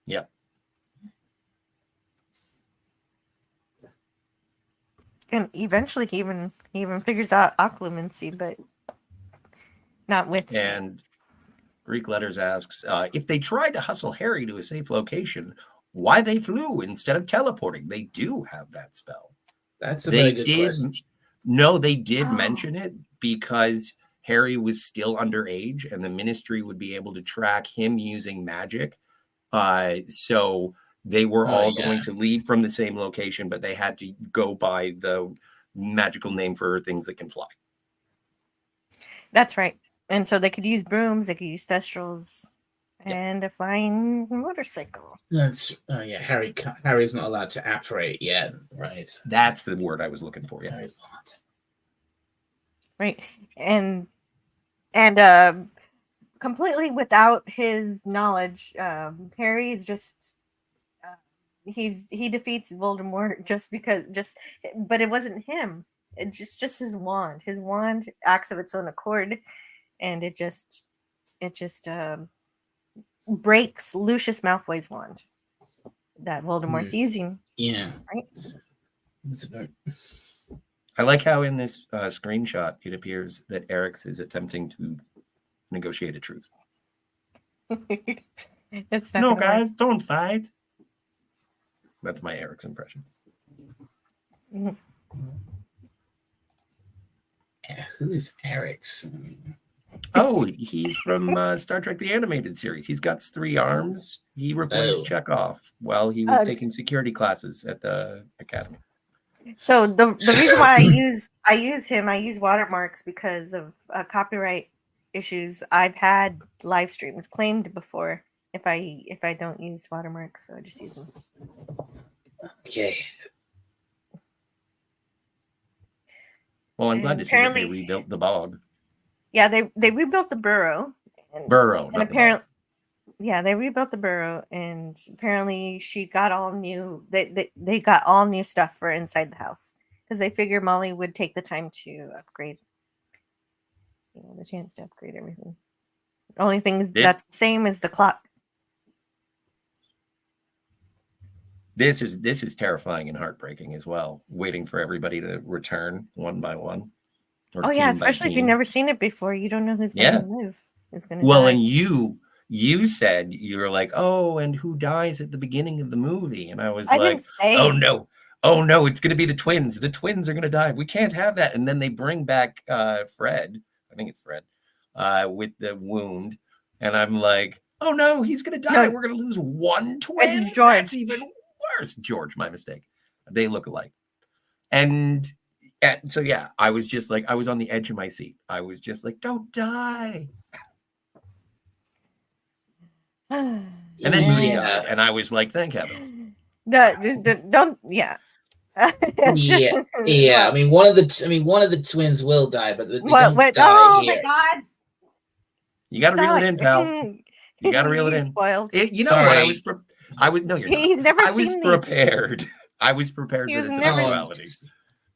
Yeah. And eventually, he even figures out occlumency, but not with Snape. And Greek Letters asks, if they tried to hustle Harry to a safe location, why they flew instead of teleporting? They do have that spell. That's a very good question. No, they did mention it because Harry was still underage and the Ministry would be able to track him using magic. So they were all going to leave from the same location, but they had to go by the magical name for things that can fly. That's right. And so they could use brooms, they could use thestrals, and a flying motorcycle. Harry's not allowed to apparate yet, right? That's the word I was looking for. Yes. Harry's not. Right. And completely without his knowledge, Harry is just he defeats Voldemort but it wasn't him. It just his wand. His wand acts of its own accord, and it just breaks Lucius Malfoy's wand that Voldemort's using. Yeah. Right. I like how in this screenshot it appears that Eric's is attempting to negotiate a truce. It's not No, gonna work. guys, don't fight. That's my Eric's impression. Mhm. Who is Eric's? Oh, he's from Star Trek: The Animated Series. He's got 3 arms. He replaced Chekhov while he was taking security classes at the academy. So the reason why I use watermarks because of copyright issues. I've had live streams claimed before if I don't use watermarks, so I just use them. Okay. Well, I'm glad to see that they Apparently- rebuilt the bog. Yeah, they rebuilt the burrow. Burrow, And not the apparently, yeah, they rebuilt the burrow, and apparently she got all new. They got all new stuff for inside the house because they figured Molly would take the time to upgrade. You know, the chance to upgrade everything. The only thing that's the same is the clock. This is terrifying and heartbreaking as well. Waiting for everybody to return one by one. Or Oh yeah, team by especially if you've team. never seen it before, you don't know who's Yeah. going to live. Who's going to Well, die. and you said you're like, oh, and who dies at the beginning of the movie? And I was I like, didn't say. oh no, it's gonna be the twins. The twins are gonna die. We can't have that. And then they bring back Fred. I think it's Fred, with the wound. And I'm like, oh no, he's gonna die. No. We're gonna lose one twin. It's George. That's even worse. George, my mistake. They look alike. And so yeah, I was just like, I was on the edge of my seat. I was just like, don't die. And then Moody died, and I was like, thank heavens. Don't. Yeah. It's Yeah, just- yeah. I mean, one of the twins will die, but they don't What? die Oh here. my God! You got to reel it in, pal. You got to reel it He's in. spoiled. You know what? I would no, you're He's not. never I was seen these. prepared. I was prepared He for was this never- eventuality.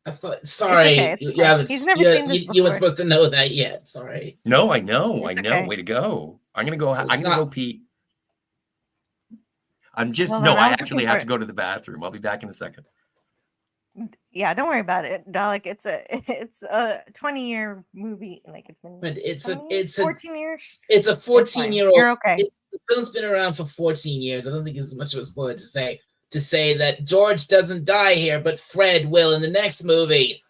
I thought. Sorry, okay, you haven't. He's never seen this You weren't before. supposed to know that yet. Sorry. No, I know. It's I know. okay. Way to go. I'm gonna go. I'm gonna not- go pee. I'm just Well, no. then I I was actually looking have for- to go to the bathroom. I'll be back in a second. Yeah, don't worry about it, Dalek. It's a 20-year movie. Like it's been. But it's a 20 years? 14 years. It's a It's fine. 14-year-old. You're okay. The film's been around for 14 years. I don't think it's much of a spoiler to say that George doesn't die here, but Fred will in the next movie.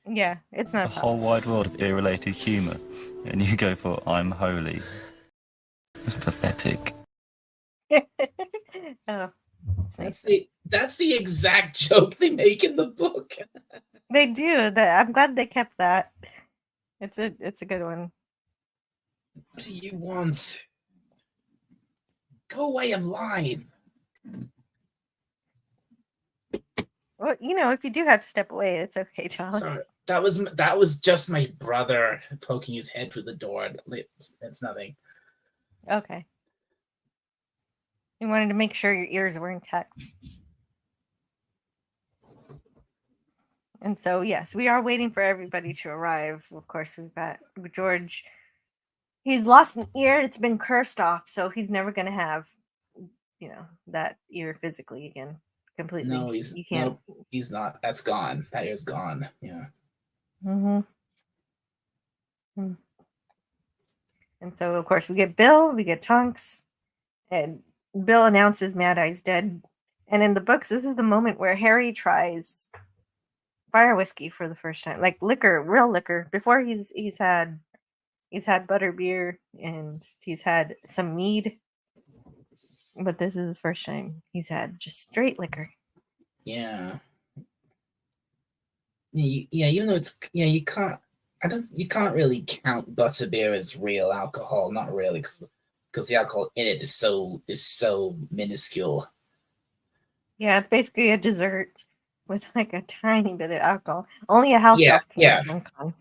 Yeah, it's The not. whole wide world of ear-related humour, and you go for "I'm holy." It's pathetic. Oh, it's nice. That's the exact joke they make in the book. They do. I'm glad they kept that. It's a good one. What do you want? Go away, I'm live. Well, you know, if you do have to step away, it's okay, Dalek. Sorry, that was just my brother poking his head through the door. It's nothing. Okay. You wanted to make sure your ears were intact. And so, yes, we are waiting for everybody to arrive. Of course, we've got George. He's lost an ear. It's been cursed off, so he's never going to have, you know, that ear physically again. Completely. No, You can't. he's not. That's gone. That ear's gone. Yeah. Mm-hmm. And so, of course, we get Bill, we get Tonks, and Bill announces Mad Eye's dead. And in the books, this is the moment where Harry tries fire whiskey for the first time, like liquor, real liquor. Before he's had butterbeer and he's had some mead, but this is the first time he's had just straight liquor. Yeah. Yeah. Even though you can't. You can't really count butterbeer as real alcohol. Not really, because the alcohol in it is so minuscule. Yeah, it's basically a dessert with like a tiny bit of alcohol. Only a house elf can drink on.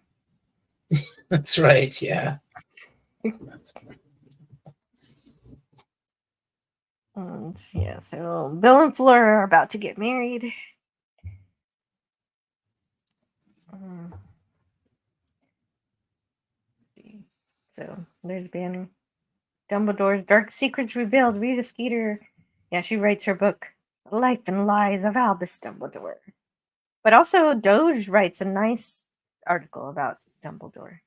That's right. Yeah. And yeah, so Bill and Fleur are about to get married. So there's Banner. Dumbledore's dark secrets revealed. Rita Skeeter. Yeah, she writes her book, Life and Lies of Albus Dumbledore. But also, Doge writes a nice article about Dumbledore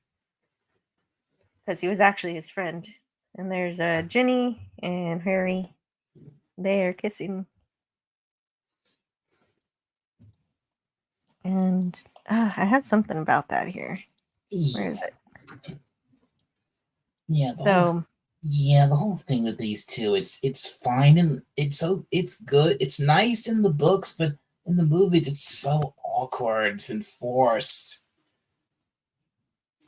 because he was actually his friend. And there's Ginny and Harry. They are kissing. And I had something about that here. Where is it? Yeah. The whole thing with these two, it's fine and it's good. It's nice in the books, but in the movies, it's so awkward and forced.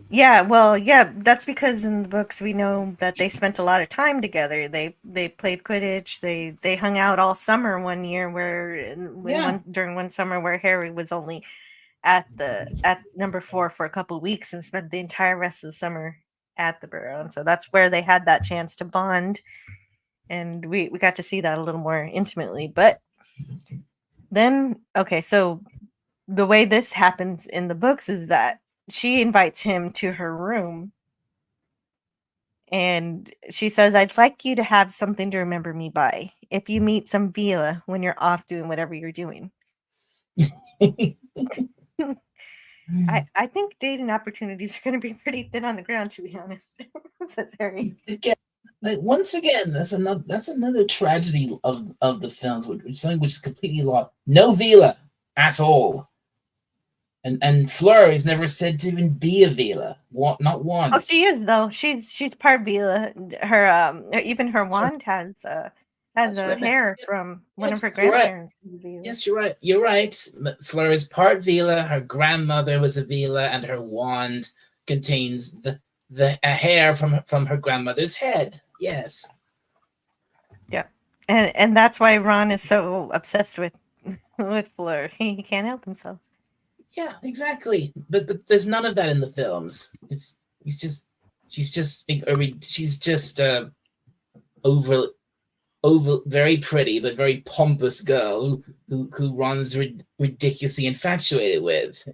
Yeah, well, yeah, that's because in the books we know that they spent a lot of time together. They played Quidditch. They hung out all summer one year during one summer where Harry was only at number 4 for a couple weeks and spent the entire rest of the summer at the Burrow. And so that's where they had that chance to bond. And we got to see that a little more intimately. But then, okay, so the way this happens in the books is that she invites him to her room and she says, I'd like you to have something to remember me by if you meet some Vila when you're off doing whatever you're doing. I think dating opportunities are going to be pretty thin on the ground, to be honest, says Harry. Again, once again, that's another tragedy of the films, something which is completely lost. No Vila at all. And Fleur is never said to even be a Vila. Not once. Oh, she is though. She's part Vila. Her even her wand has hair from one of her grandparents. Right. Yes, you're right. You're right. Fleur is part Vila. Her grandmother was a Vila, and her wand contains the hair from her grandmother's head. Yes. Yeah, and that's why Ron is so obsessed with Fleur. He can't help himself. Yeah, exactly. But there's none of that in the films. She's just over very pretty but very pompous girl who Ron's ridiculously infatuated with.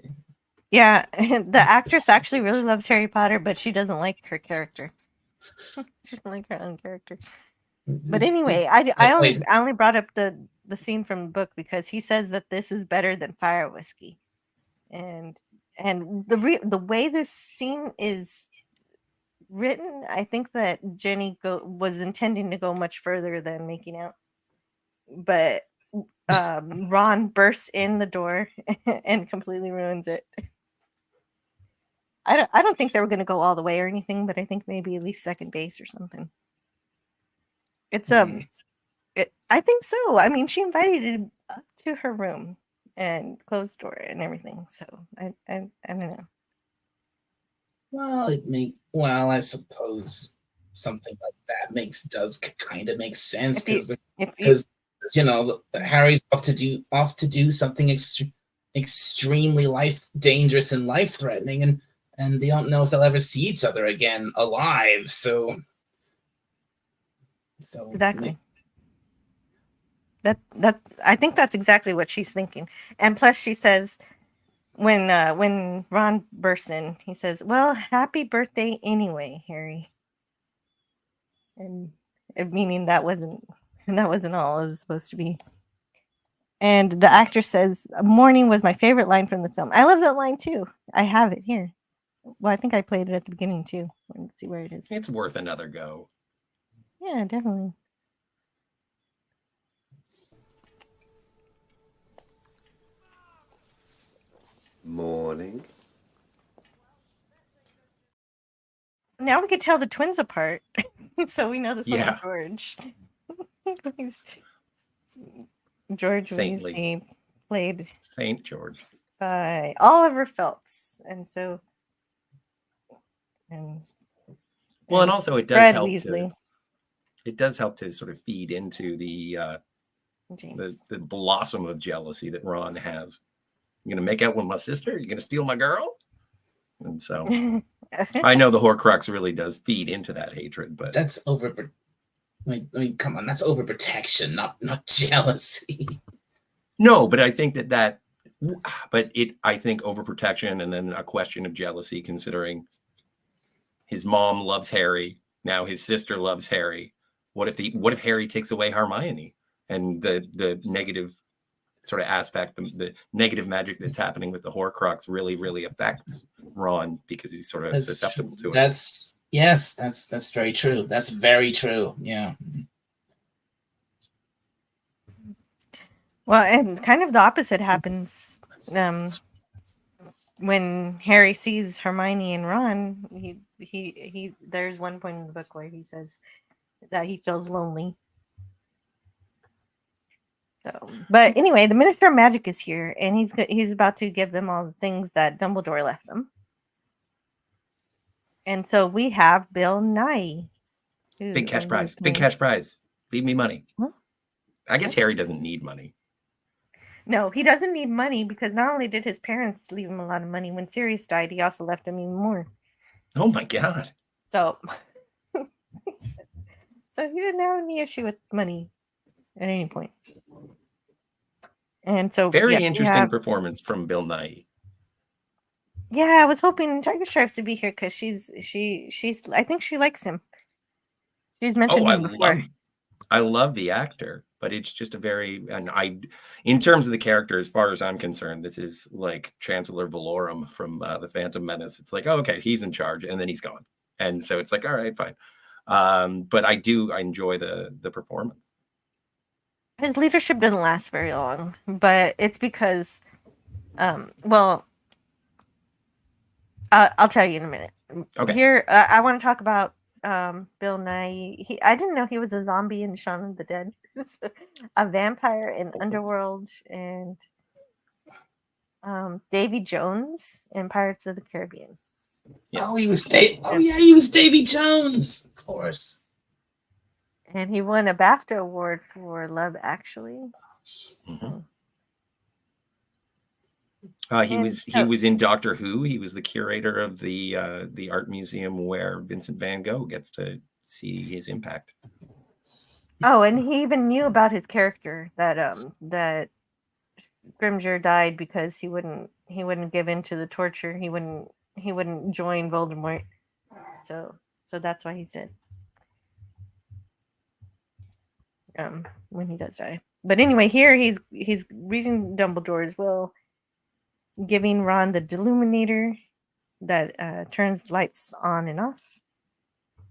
Yeah, the actress actually really loves Harry Potter, but she doesn't like her character. She doesn't like her own character. But anyway, I only brought up the scene from the book because he says that this is better than Fire Whiskey. And the way this scene is written, I think that Jenny was intending to go much further than making out. But Ron bursts in the door and completely ruins it. I don't think they were going to go all the way or anything, but I think maybe at least second base or something. It's I think so. I mean, she invited him up to her room and closed door and everything. So I don't know. Well, I suppose something like that does kind of make sense because Harry's off to do something extremely dangerous and life threatening, and they don't know if they'll ever see each other again alive. So exactly. That I think that's exactly what she's thinking. And plus she says when Ron bursts in, he says, "Well, happy birthday anyway, Harry." And meaning that wasn't all it was supposed to be. And the actress says, "Morning was my favorite line from the film." I love that line too. I have it here. Well, I think I played it at the beginning too. Let's see where it is. It's worth another go. Yeah, definitely. Morning. Now we can tell the twins apart. So we know this one's George. George Weasley played Saint George by Oliver Phelps. And so and also it does Fred help Weasley. It does help to sort of feed into the blossom of jealousy that Ron has. You're gonna make out with my sister? You're gonna steal my girl? And so I know the Horcrux really does feed into that hatred, but that's over. I mean, come on, that's overprotection, not jealousy. No, but I think I think overprotection and then a question of jealousy, considering his mom loves Harry, now his sister loves Harry. What if Harry takes away Hermione and the negative sort of aspect, the negative magic that's happening with the Horcrux really affects Ron because he's sort of susceptible to it. That's very true. That's very true. Yeah. Well, and kind of the opposite happens when Harry sees Hermione and Ron. He there's one point in the book where he says that he feels lonely. So, but anyway, the Minister of Magic is here, and he's about to give them all the things that Dumbledore left them. And so we have Bill Nye. Big cash prize. Big cash prize. Leave me money. Huh? I guess Harry doesn't need money. No, he doesn't need money because not only did his parents leave him a lot of money, when Sirius died, he also left him even more. Oh my God. So, so he didn't have any issue with money at any point. And so very interesting performance from Bill Nye. Yeah, I was hoping Tiger Stripes to be here because she's I think she likes him. She's mentioned him before. I love the actor, but it's just in terms of the character, as far as I'm concerned, this is like Chancellor Valorum from the Phantom Menace. It's like, oh, okay, he's in charge, and then he's gone, and so it's like, all right, fine. But I enjoy the performance. His leadership doesn't last very long, but it's because, well, I'll tell you in a minute. Okay. Here, I want to talk about Bill Nye. I didn't know he was a zombie in Shaun of the Dead, a vampire in Underworld, and Davy Jones in Pirates of the Caribbean. Yeah. Oh, he was he was Davy Jones, of course. And he won a BAFTA award for Love Actually. Mm-hmm. He was in Doctor Who. He was the curator of the art museum where Vincent Van Gogh gets to see his impact. Oh, and he even knew about his character that Scrimgeour died because he wouldn't give in to the torture. He wouldn't join Voldemort. So that's why he's dead. When he does die. But anyway, here he's reading Dumbledore's will, giving Ron the Deluminator that turns lights on and off.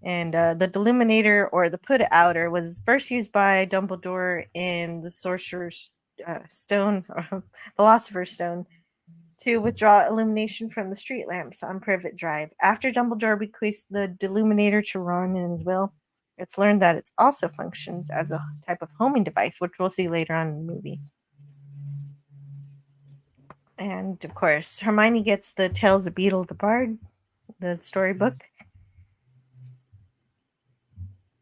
And the Deluminator, or the Put Outer, was first used by Dumbledore in the Sorcerer's Stone, or Philosopher's Stone, to withdraw illumination from the street lamps on Privet Drive. After Dumbledore bequeaths the Deluminator to Ron in his will, it's learned that it also functions as a type of homing device, which we'll see later on in the movie. And of course, Hermione gets the Tales of Beetle the Bard, the storybook,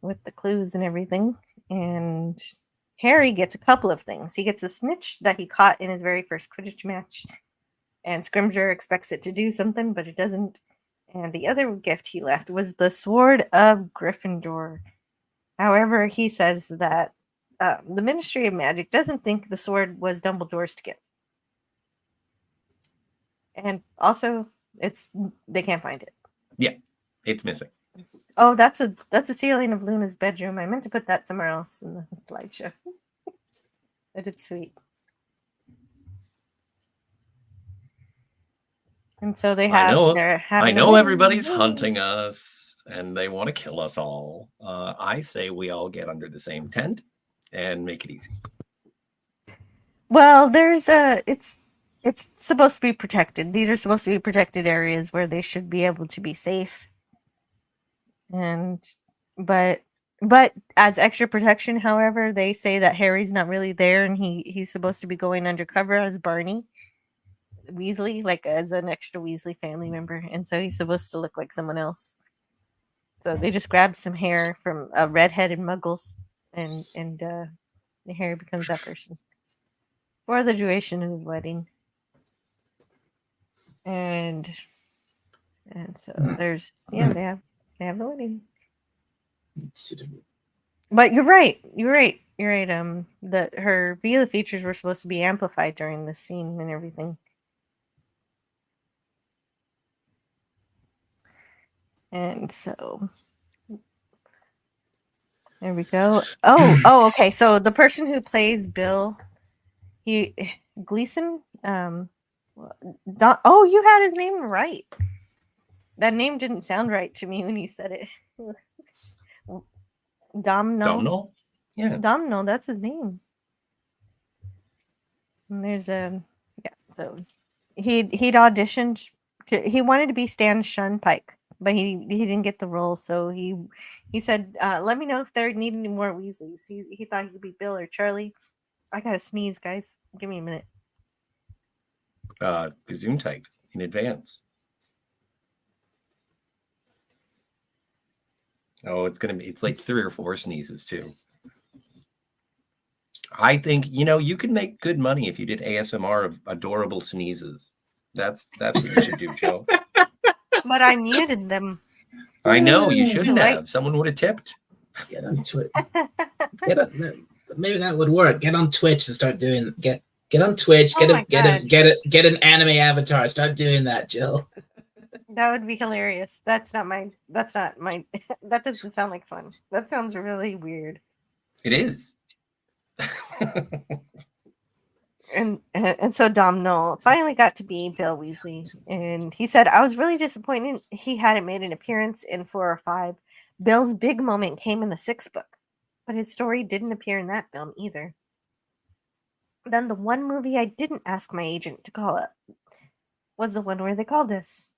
with the clues and everything. And Harry gets a couple of things. He gets a snitch that he caught in his very first Quidditch match, and Scrimgeour expects it to do something, but it doesn't. And the other gift he left was the Sword of Gryffindor. However, he says that the Ministry of Magic doesn't think the sword was Dumbledore's to give. And also, they can't find it. Yeah, it's missing. Oh, that's the ceiling of Luna's bedroom. I meant to put that somewhere else in the slideshow. But it's sweet. And so they have. I know everybody's hunting us, and they want to kill us all. I say we all get under the same tent and make it easy. Well, it's supposed to be protected. These are supposed to be protected areas where they should be able to be safe. But as extra protection, however, they say that Harry's not really there, and he's supposed to be going undercover as Barney Weasley, like as an extra Weasley family member, and so he's supposed to look like someone else. So they just grabbed some hair from a redheaded Muggles, and Harry becomes that person for the duration of the wedding. And so there's they have the wedding. But you're right. Her Vila features were supposed to be amplified during this scene and everything. And so there we go. Oh, okay. So the person who plays Bill He Gleason. Oh, you had his name right. That name didn't sound right to me when you said it. Domhnall? Yeah. Domhnall, that's his name. And there's so he'd auditioned he wanted to be Stan Shunpike, but he didn't get the role, so he said, let me know if they need any more Weasleys. He thought he could be Bill or Charlie. I gotta sneeze, guys. Give me a minute. Gesundheit in advance. Oh, it's like 3 or 4 sneezes too. I think, you could make good money if you did ASMR of adorable sneezes. That's what you should do, Joe. But I muted them. I know, you shouldn't have. Someone would have tipped. Get on Twitch. Maybe that would work. Get on Twitch and start doing get on Twitch, get an anime avatar. Start doing that, Jill. That would be hilarious. That doesn't sound like fun. That sounds really weird. It is. And so Domhnall finally got to be Bill Weasley, and he said, I was really disappointed he hadn't made an appearance in 4 or 5. Bill's big moment came in the 6th book, but his story didn't appear in that film either. Then the one movie I didn't ask my agent to call up was the one where they called us.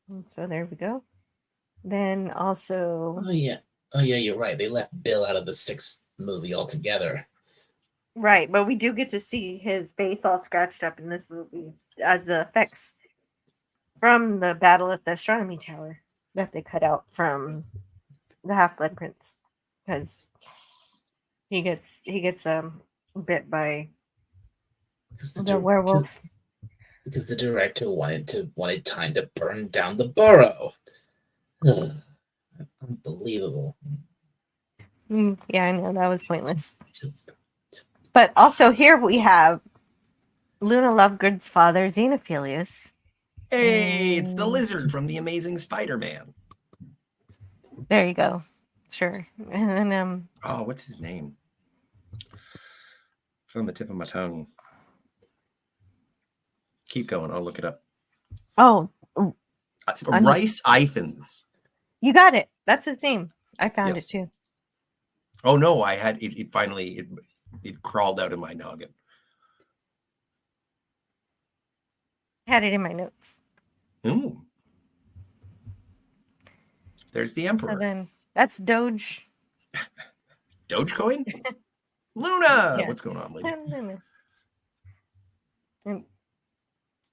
And so there we go. Then also... Oh, yeah, you're right. They left Bill out of the 6th movie altogether. Right, but we do get to see his face all scratched up in this movie as the effects from the battle at the astronomy tower that they cut out from the Half-Blood Prince, because he gets bit by the werewolf. Because the director wanted time to burn down the burrow. Unbelievable. Yeah, I know, that was pointless. But also here we have Luna Lovegood's father, Xenophilius. Hey, it's the lizard from The Amazing Spider-Man. There you go. Sure. And then oh, what's his name? It's on the tip of my tongue. Keep going. I'll look it up. Oh, Rice Ifans. You got it. That's his name. I found it too. Oh no, I had it finally it crawled out of my noggin. Had it in my notes. Ooh. There's the Emperor. So then that's Doge. Dogecoin? Luna! Yes. What's going on, lady? Luna. And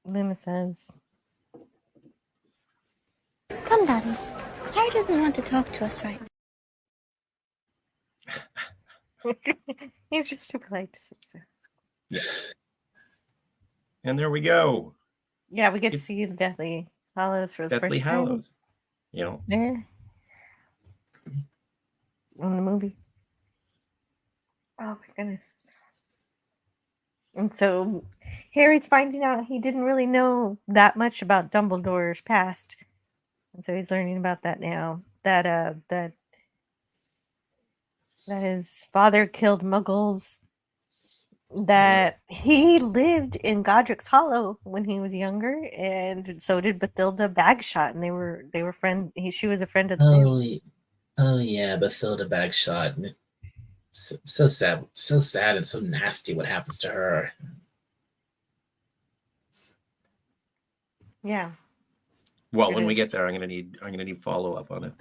Luna says, Come, Daddy. Harry doesn't want to talk to us right now. he's just too polite to say so. Yeah. And there we go. Yeah, we get to see the Deathly Hallows for the Deathly first time. Hallows. There. On the movie. Oh my goodness. And so Harry's finding out he didn't really know that much about Dumbledore's past. And so he's learning about that now. That his father killed Muggles. That he lived in Godric's Hollow when he was younger, and so did Bathilda Bagshot, and they were friends. She was a friend of the family. Oh yeah, Bathilda Bagshot. So sad and so nasty what happens to her. Yeah. Well, when we get there, I'm gonna need follow up on it.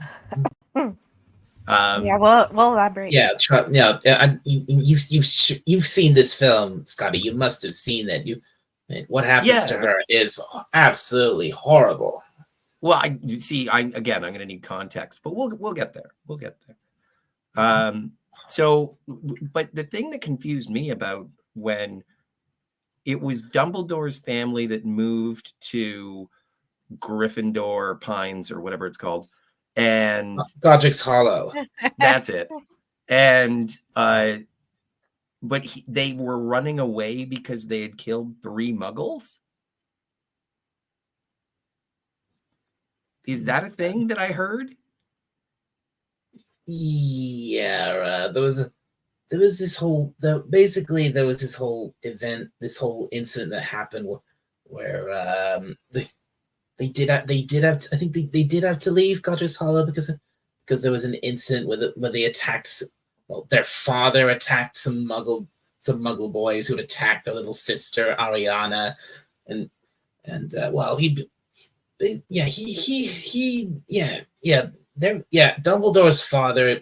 Yeah, we'll elaborate. Yeah, you've seen this film, Scotty. You must have seen that. What happens to her is absolutely horrible. Well, I'm going to need context, but we'll get there. We'll get there. So, but the thing that confused me about when it was Dumbledore's family that moved to Gryffindor Pines or whatever it's called, and Godric's Hollow. That's it. And but they were running away because they had killed 3 Muggles. Is that a thing that I heard? Yeah, there there was this whole basically there was this whole event, this whole incident that happened where they did have to, I think they did have to leave Godric's Hollow because there was an incident where they attacked, well, their father attacked some muggle boys who had attacked their little sister Ariana, and Dumbledore's father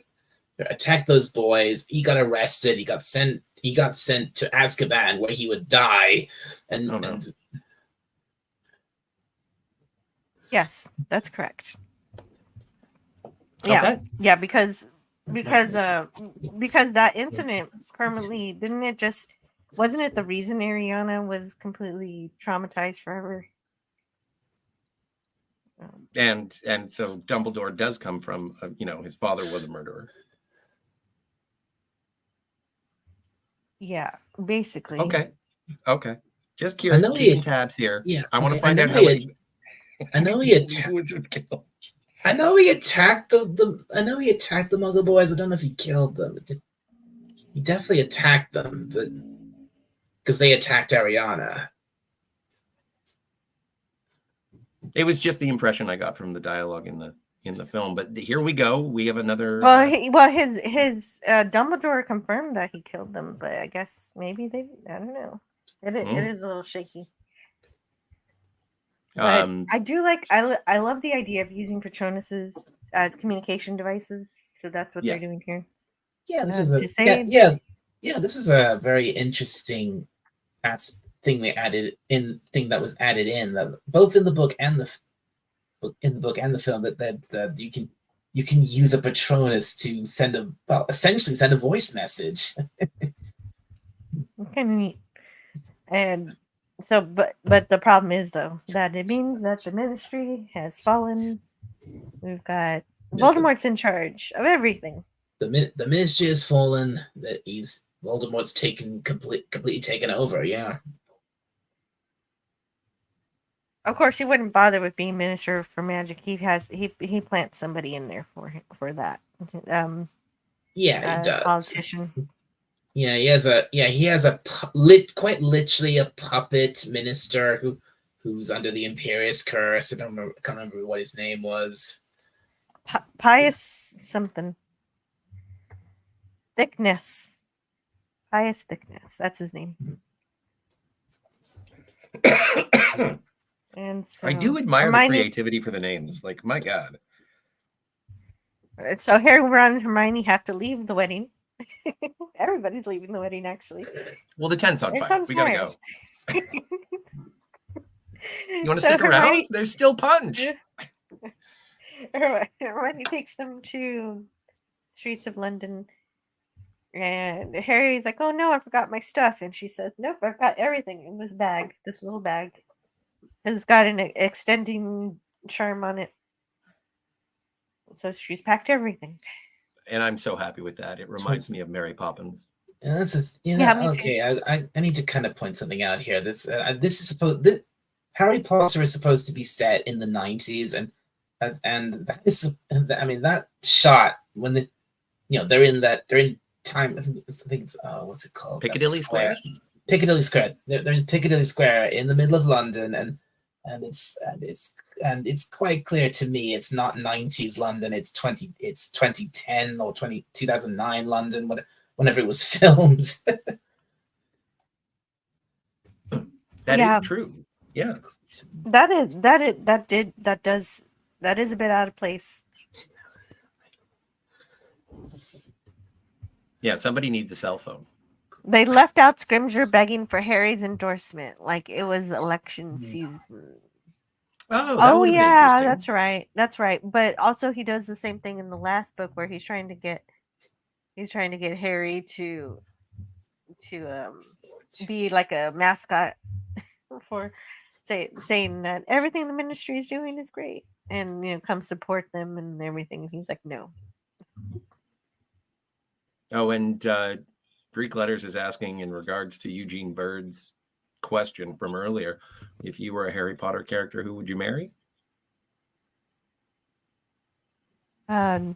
attacked those boys. He got arrested. He got sent to Azkaban, where he would die. And yes, that's correct. Yeah, Okay. yeah, because that incident permanently wasn't it the reason Ariana was completely traumatized forever? And so Dumbledore does come from, his father was a murderer. Yeah, basically. Okay. Just curious, keeping tabs here. Yeah, I want to okay, find out how many. I know he attacked the Muggle boys. I don't know if he killed them. He definitely attacked them, but because they attacked Ariana. It was just the impression I got from the dialogue in the film. But here we go. We have another. His Dumbledore confirmed that he killed them, but I guess maybe I don't know. It is a little shaky. But I love the idea of using Patronuses as communication devices. So that's what they're doing here. Yeah, this is this is a very interesting thing that was added in that both in the book and the film that you can use a Patronus to essentially send a voice message. Kind of neat. And so, but the problem is though that it means that the Ministry has fallen. We've got Voldemort's in charge of everything. The Ministry has fallen. That Voldemort's completely taken over. Yeah. Of course, he wouldn't bother with being Minister for Magic. He plants somebody in there for that. He does. Politician. Yeah, he has quite literally a puppet minister who's under the Imperious curse. I can't remember what his name was. Pious something. Thickness. Pious Thickness. That's his name. And so I do admire the creativity for the names. Like, my God. So Harry, Ron, and Hermione have to leave the wedding. Everybody's leaving the wedding, actually. Well, the tent's on fire. We gotta go. You want to So stick around? Hermione- There's still punch. Hermione takes them to streets of London, and Harry's like, "Oh no, I forgot my stuff," and she says, "Nope, I've got everything in this bag, this little bag. It's got an extending charm on it." So she's packed everything. And I'm so happy with that. It reminds me of Mary Poppins. And that's me too. I need to kind of point something out here. This is Harry Potter is supposed to be set in the 90s, and that is, I mean, that shot when they're in time. I think it's what's it called? Piccadilly Square. Piccadilly Square. They're in Piccadilly Square in the middle of London, and it's quite clear to me it's not 90s London. It's 2010 or 2009 London. Whenever it was filmed. That is true. Yeah. That is a bit out of place. Yeah, somebody needs a cell phone. They left out Scrimgeour begging for Harry's endorsement, like it was election season. Oh yeah, that's right. But also, he does the same thing in the last book where he's trying to get Harry to be like a mascot for saying that everything the Ministry is doing is great, and come support them and everything. And he's like, no. Oh, and Greek Letters is asking in regards to Eugene Bird's question from earlier, if you were a Harry Potter character, who would you marry? A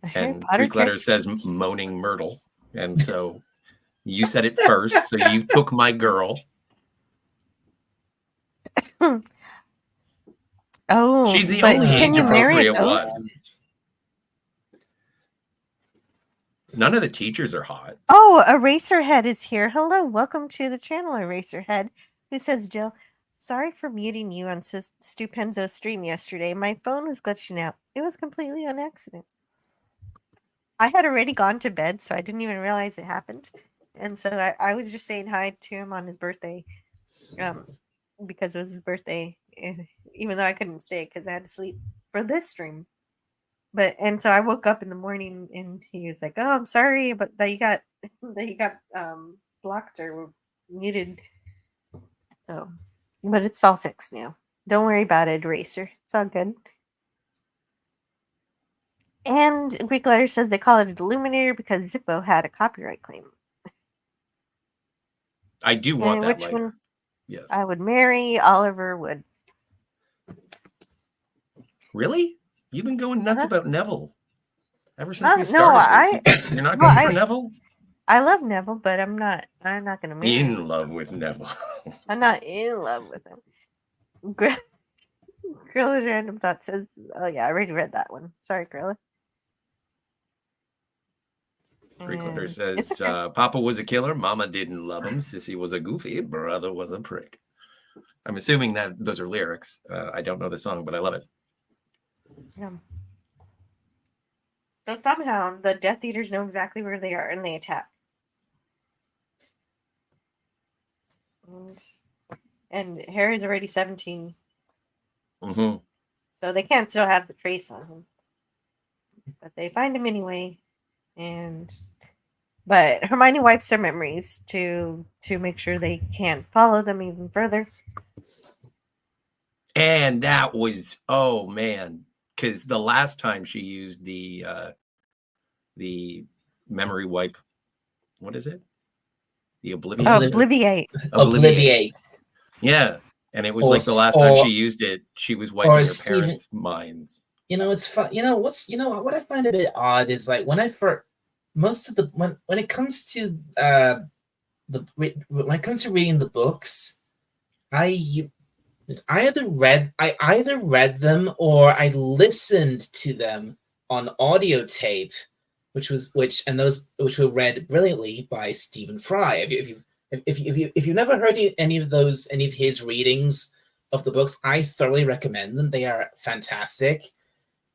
Harry And Potter Greek Letters says Moaning Myrtle. And so you said it first, so you took my girl. Oh, she's the but only can you marry a age-appropriate ghost? one. None of the teachers are hot. Oh, Eraserhead is here. Hello, welcome to the channel, Eraserhead. Who says, Jill, sorry for muting you on Stupenzo's stream yesterday. My phone was glitching out. It was completely on accident. I had already gone to bed, so I didn't even realize it happened. And so I was just saying hi to him on his birthday, because it was his birthday, even though I couldn't stay because I had to sleep for this stream. And so I woke up in the morning and he was like, "Oh, I'm sorry, but that you got blocked or muted." So, but it's all fixed now. Don't worry about it, Eraser. It's all good. And Greek Letter says they call it a Illuminator because Zippo had a copyright claim. I do want that Which later. one? Yes. I would marry Oliver Wood. Really? You've been going nuts about Neville ever since we No, started. You're not going for Neville? I love Neville, but I'm not going to marry him. In love with Neville. I'm not in love with him. Gorilla's Random Thought says, "Oh yeah, I already read that one. Sorry, Gorilla." Greek Letter says, Papa was a killer, Mama didn't love him, Sissy was a goofy, brother was a prick. I'm assuming that those are lyrics. I don't know the song, but I love it. Yeah. So somehow the Death Eaters know exactly where they are and they attack. And Harry's already 17. Mm-hmm. So they can't still have the trace on him. But they find him anyway. But Hermione wipes their memories to make sure they can't follow them even further. And that was, oh man, because the last time she used the memory wipe, what is it? The Obliviate. Yeah, and it was like the last time she used it, she was wiping her parents' minds. It's fun. What I find a bit odd is like when it comes to reading the books, I either read them or I listened to them on audio tape, which were read brilliantly by Stephen Fry. If you've never heard any of his readings of the books, I thoroughly recommend them. They are fantastic.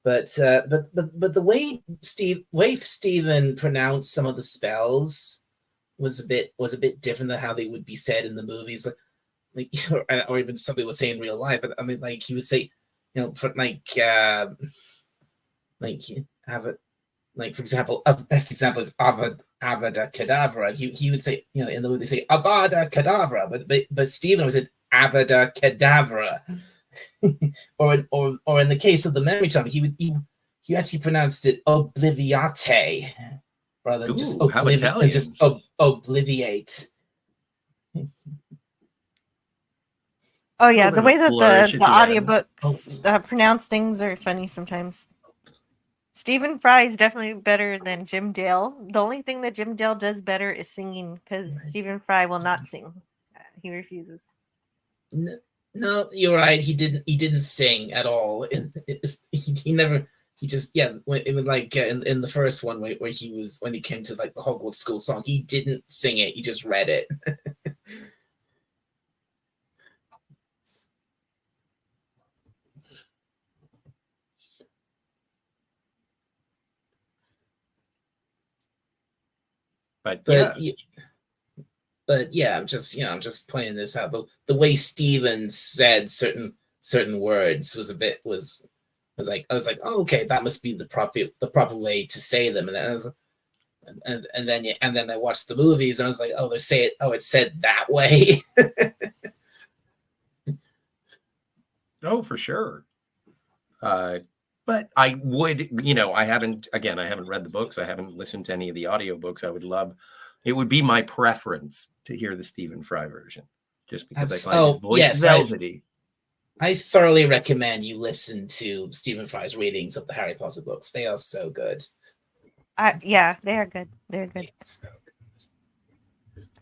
But the way Stephen pronounced some of the spells was a bit different than how they would be said in the movies, or even somebody would say in real life. But I mean, like he would say, for for example, the best example is Avada Kedavra. He would say, in the movie they say Avada Kedavra, but Stephen was said Avada Kedavra. or in the case of the memory tome, he actually pronounced it Obliviate rather than just Obliviate. Oh yeah, the way that the audiobooks pronounce things are funny sometimes. Stephen Fry is definitely better than Jim Dale. The only thing that Jim Dale does better is singing, because Stephen Fry will not sing. He refuses. No, you're right. He didn't sing at all. He never. He just Even like in the first one where when he came to like the Hogwarts school song, he didn't sing it. He just read it. But I'm just pointing this out. The way Stephen said certain words was like I was like, oh, okay, that must be the proper way to say them. And then I watched the movies and I was like, oh, it's said that way. Oh, for sure. But I would, I haven't read the books. I haven't listened to any of the audiobooks. It would be my preference to hear the Stephen Fry version, just because I find his voice velvety. I thoroughly recommend you listen to Stephen Fry's readings of the Harry Potter books. They are so good. Yeah, they are good. They're good. It's so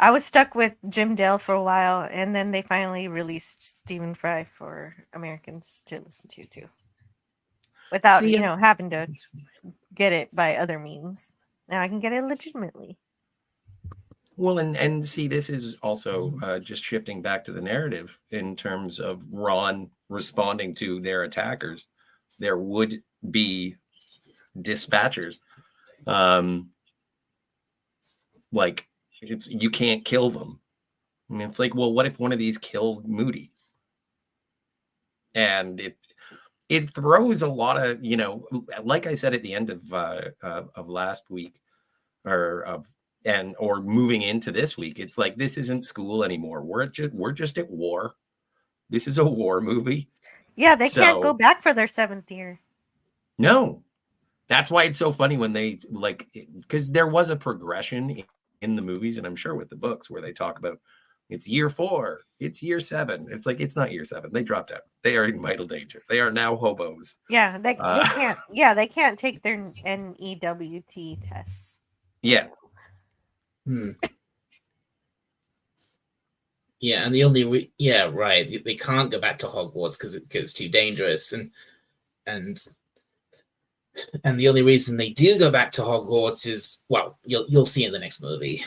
I was stuck with Jim Dale for a while, and then they finally released Stephen Fry for Americans to listen to too, without See, having to get it by other means. Now I can get it legitimately. well, and see, this is also just shifting back to the narrative in terms of Ron responding to their attackers. There would be dispatchers, like you can't kill them. And it's like, well, what if one of these killed Moody? And it throws a lot of, like I said at the end of last week, or moving into this week, it's like, this isn't school anymore. We're just at war. This is a war movie. Yeah, they can't go back for their 7th year. No, that's why it's so funny when they because there was a progression in the movies, and I'm sure with the books, where they talk about it's year 4, it's year 7. It's like, it's not year 7. They dropped out. They are in vital danger. They are now hobos. Yeah, they can't. Yeah, they can't take their NEWT tests. Yeah. Yeah, and the only right. They can't go back to Hogwarts because it's too dangerous, and the only reason they do go back to Hogwarts is, well, you'll see in the next movie.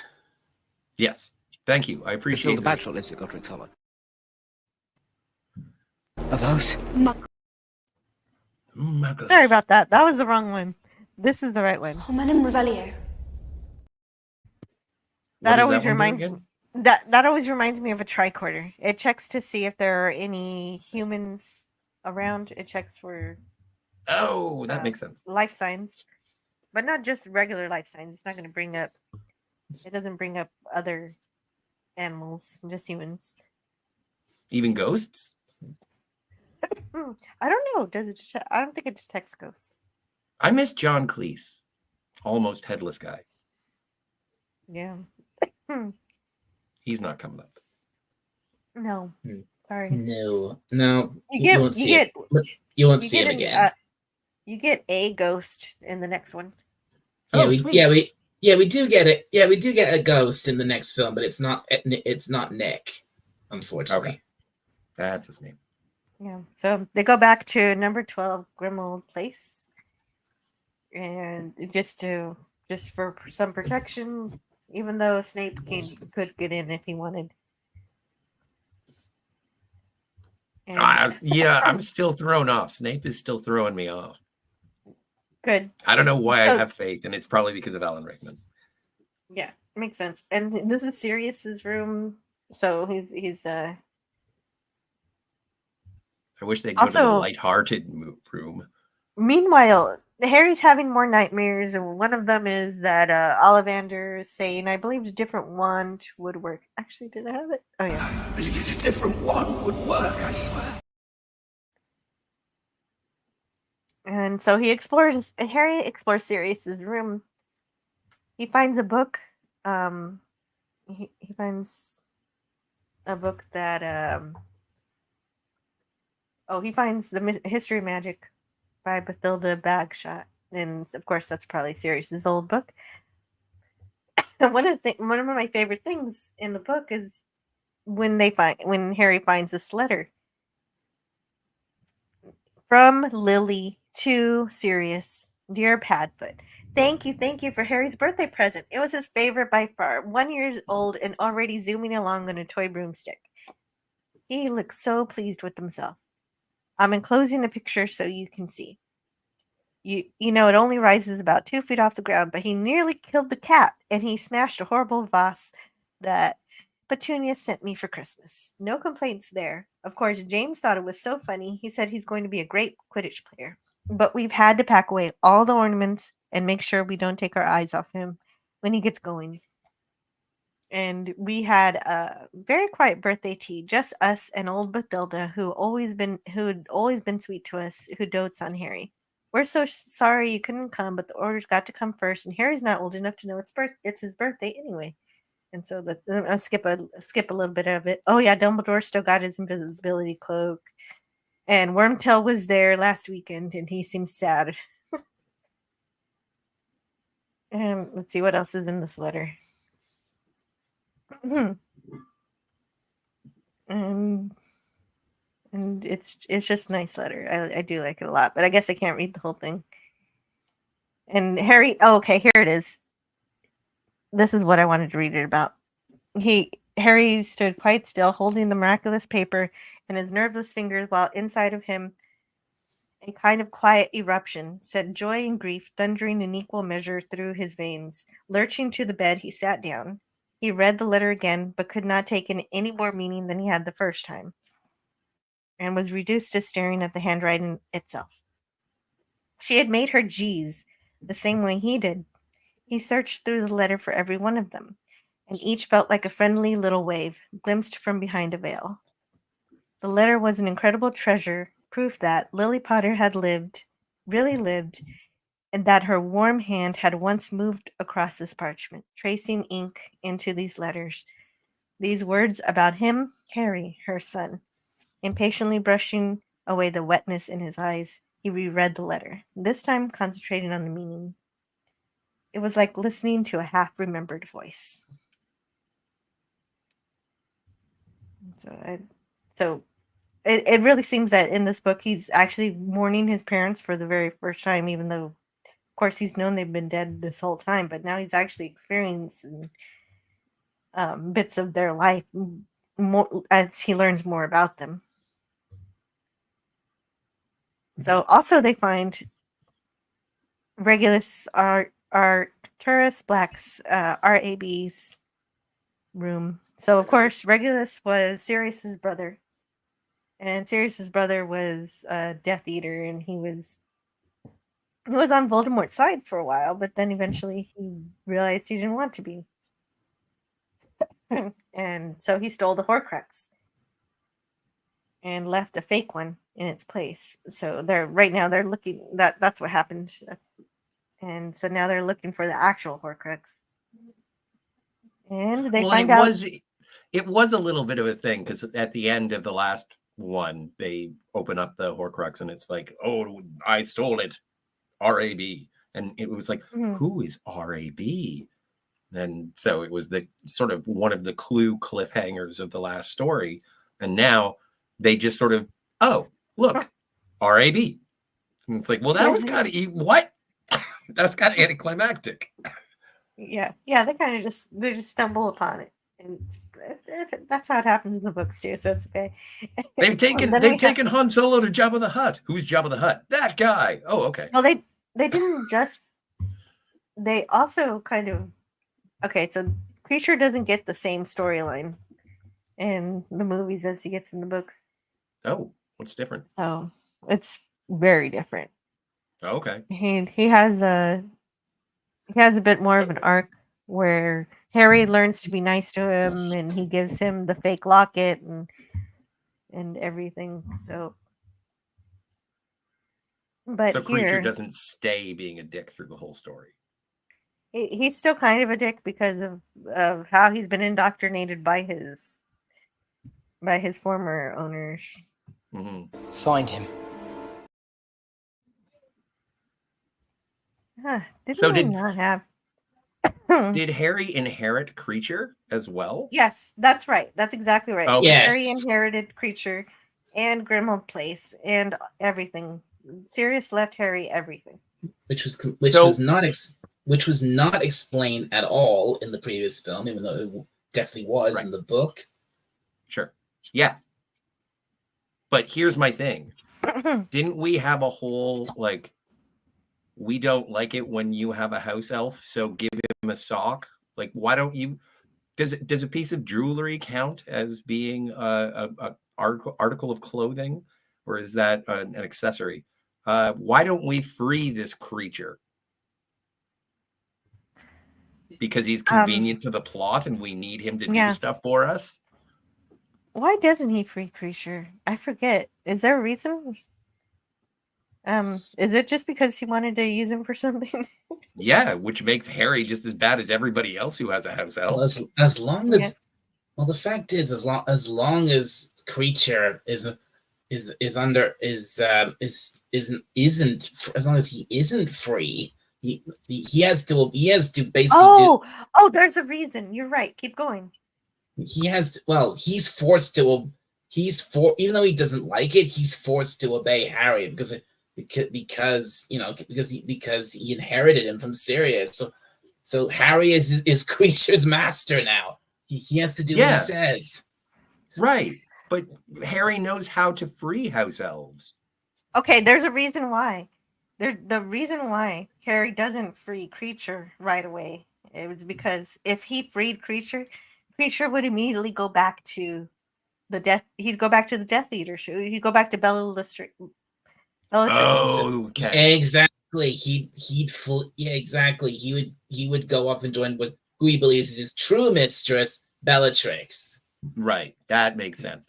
Yes, thank you. I appreciate the Bagshot lives at Godric's Hollow. Are those? Sorry about that. That was the wrong one. This is the right one. Homenum Revelio. That always reminds me. That always reminds me of a tricorder. It checks to see if there are any humans around. It checks for. Oh, that makes sense. Life signs, but not just regular life signs. It's not going to bring up. It doesn't bring up other animals, just humans. Even ghosts? I don't know. Does it? I don't think it detects ghosts. I miss John Cleese, almost headless guy. Yeah. He's not coming up. No. Sorry. No. You won't see it. You won't see him again. You get a ghost in the next one. We do get it. Yeah, we do get a ghost in the next film, but it's not Nick, unfortunately. Okay. That's his name. Yeah. So they go back to number 12 Grimmauld Place, and just for some protection, even though Snape could get in if he wanted. And I'm still thrown off. Snape is still throwing me off. Good. I don't know why I have faith, and it's probably because of Alan Rickman. Yeah, makes sense. And this is Sirius's room, so he's I wish they'd go to the lighthearted room. Meanwhile, Harry's having more nightmares, and one of them is that Ollivander is saying, I believe a different wand would work. Actually, did I have it? Oh, yeah. A different wand would work, I swear. And so Harry explores Sirius's room. He finds a book. He finds a book that, he finds the History of Magic by Bathilda Bagshot, and of course that's probably Sirius's old book. One of my favorite things in the book is when Harry finds this letter from Lily to Sirius. Dear Padfoot, thank you for Harry's birthday present. It was his favorite by far. 1 year old and already zooming along on a toy broomstick. He looks so pleased with himself. I'm enclosing a picture so you can see. You know, it only rises about 2 feet off the ground, but he nearly killed the cat, and he smashed a horrible vase that Petunia sent me for Christmas. No complaints there. Of course, James thought it was so funny. He said he's going to be a great Quidditch player. But we've had to pack away all the ornaments and make sure we don't take our eyes off him when he gets going. And we had a very quiet birthday tea, just us and old Bathilda, who'd always been sweet to us, who dotes on Harry. We're so sorry you couldn't come, but the orders got to come first, and Harry's not old enough to know it's his birthday anyway. And so I'll skip a little bit of it. Oh yeah, Dumbledore still got his invisibility cloak, and Wormtail was there last weekend, and he seemed sad. Let's see what else is in this letter. And it's just a nice letter. I do like it a lot, but I guess I can't read the whole thing. And Harry, oh, okay, here it is. This is what I wanted to read it about. Harry stood quite still, holding the miraculous paper in his nerveless fingers, while inside of him a kind of quiet eruption sent joy and grief thundering in equal measure through his veins. Lurching to the bed, he sat down. He read the letter again, but could not take in any more meaning than he had the first time, and was reduced to staring at the handwriting itself. She had made her G's the same way he did. He searched through the letter for every one of them, and each felt like a friendly little wave glimpsed from behind a veil. The letter was an incredible treasure, proof that Lily Potter had lived, really lived, and that her warm hand had once moved across this parchment, tracing ink into these letters, these words about him, Harry, her son. Impatiently brushing away the wetness in his eyes, he reread the letter, this time concentrating on the meaning. It was like listening to a half-remembered voice. So it really seems that in this book he's actually mourning his parents for the very first time, even though, of course, he's known they've been dead this whole time, but now he's actually experiencing bits of their life more, as he learns more about them. So also they find Regulus Arcturus Black's RAB's room. So of course Regulus was Sirius's brother, and Sirius's brother was a Death Eater, and he was on Voldemort's side for a while, but then eventually he realized he didn't want to be. And so he stole the Horcrux and left a fake one in its place. So they're looking, that's what happened. And so now they're looking for the actual Horcrux. And they find out it was a little bit of a thing, because at the end of the last one, they open up the Horcrux and it's like, oh, I stole it, RAB. And it was like, who is RAB? And so it was the sort of one of the clue cliffhangers of the last story. And now they just sort of, oh, look, RAB. And it's like, well, that was kind of, what? That's kind of anticlimactic. Yeah, they kind of just stumble upon it. And that's how it happens in the books too, so it's okay. They've taken Han Solo to Jabba the Hutt. Who's Jabba the Hutt? That guy. Oh, okay. Well, they didn't just, they also kind of, okay, so Creature doesn't get the same storyline in the movies as he gets in the books. Oh, what's different? So it's very different. Oh, okay. He has a bit more of an arc where Harry learns to be nice to him, and he gives him the fake locket and everything. So, but so Creature doesn't stay being a dick through the whole story. He's still kind of a dick because of how he's been indoctrinated by his former owners. Mm-hmm. Find him. Did Harry inherit Creature as well? Yes, that's right. That's exactly right. Okay. Yes. Harry inherited Creature and Grimmauld Place and everything. Sirius left Harry everything. Which was not explained at all in the previous film, even though it definitely was in the book. Sure. Yeah. But here's my thing. Didn't we have a whole, like, we don't like it when you have a house elf, so give him a sock? Like, why don't you... Does a piece of jewelry count as being a article of clothing? Or is that an accessory? Why don't we free this Creature? Because he's convenient to the plot and we need him to do stuff for us? Why doesn't he free Creature? I forget. Is there a reason? Is it just because he wanted to use him for something? Yeah, which makes Harry just as bad as everybody else who has a house elf. Well, as long as, well, the fact is, as long as Creature isn't as long as he isn't free, he has to basically Oh, there's a reason. You're right. Keep going. He's forced to even though he doesn't like it, he's forced to obey Harry because he inherited him from Sirius. So Harry is Creature's master now. He has to do what he says. Right. But Harry knows how to free house elves. Okay, there's a reason why. There's the reason why Harry doesn't free Creature right away. It was because if he freed Creature would immediately go back to the Death. He'd go back to the Death Eater. He'd go back to Bellatrix. Oh, okay. Exactly. Exactly. He would go off and join who he believes is his true mistress, Bellatrix. Right. That makes sense.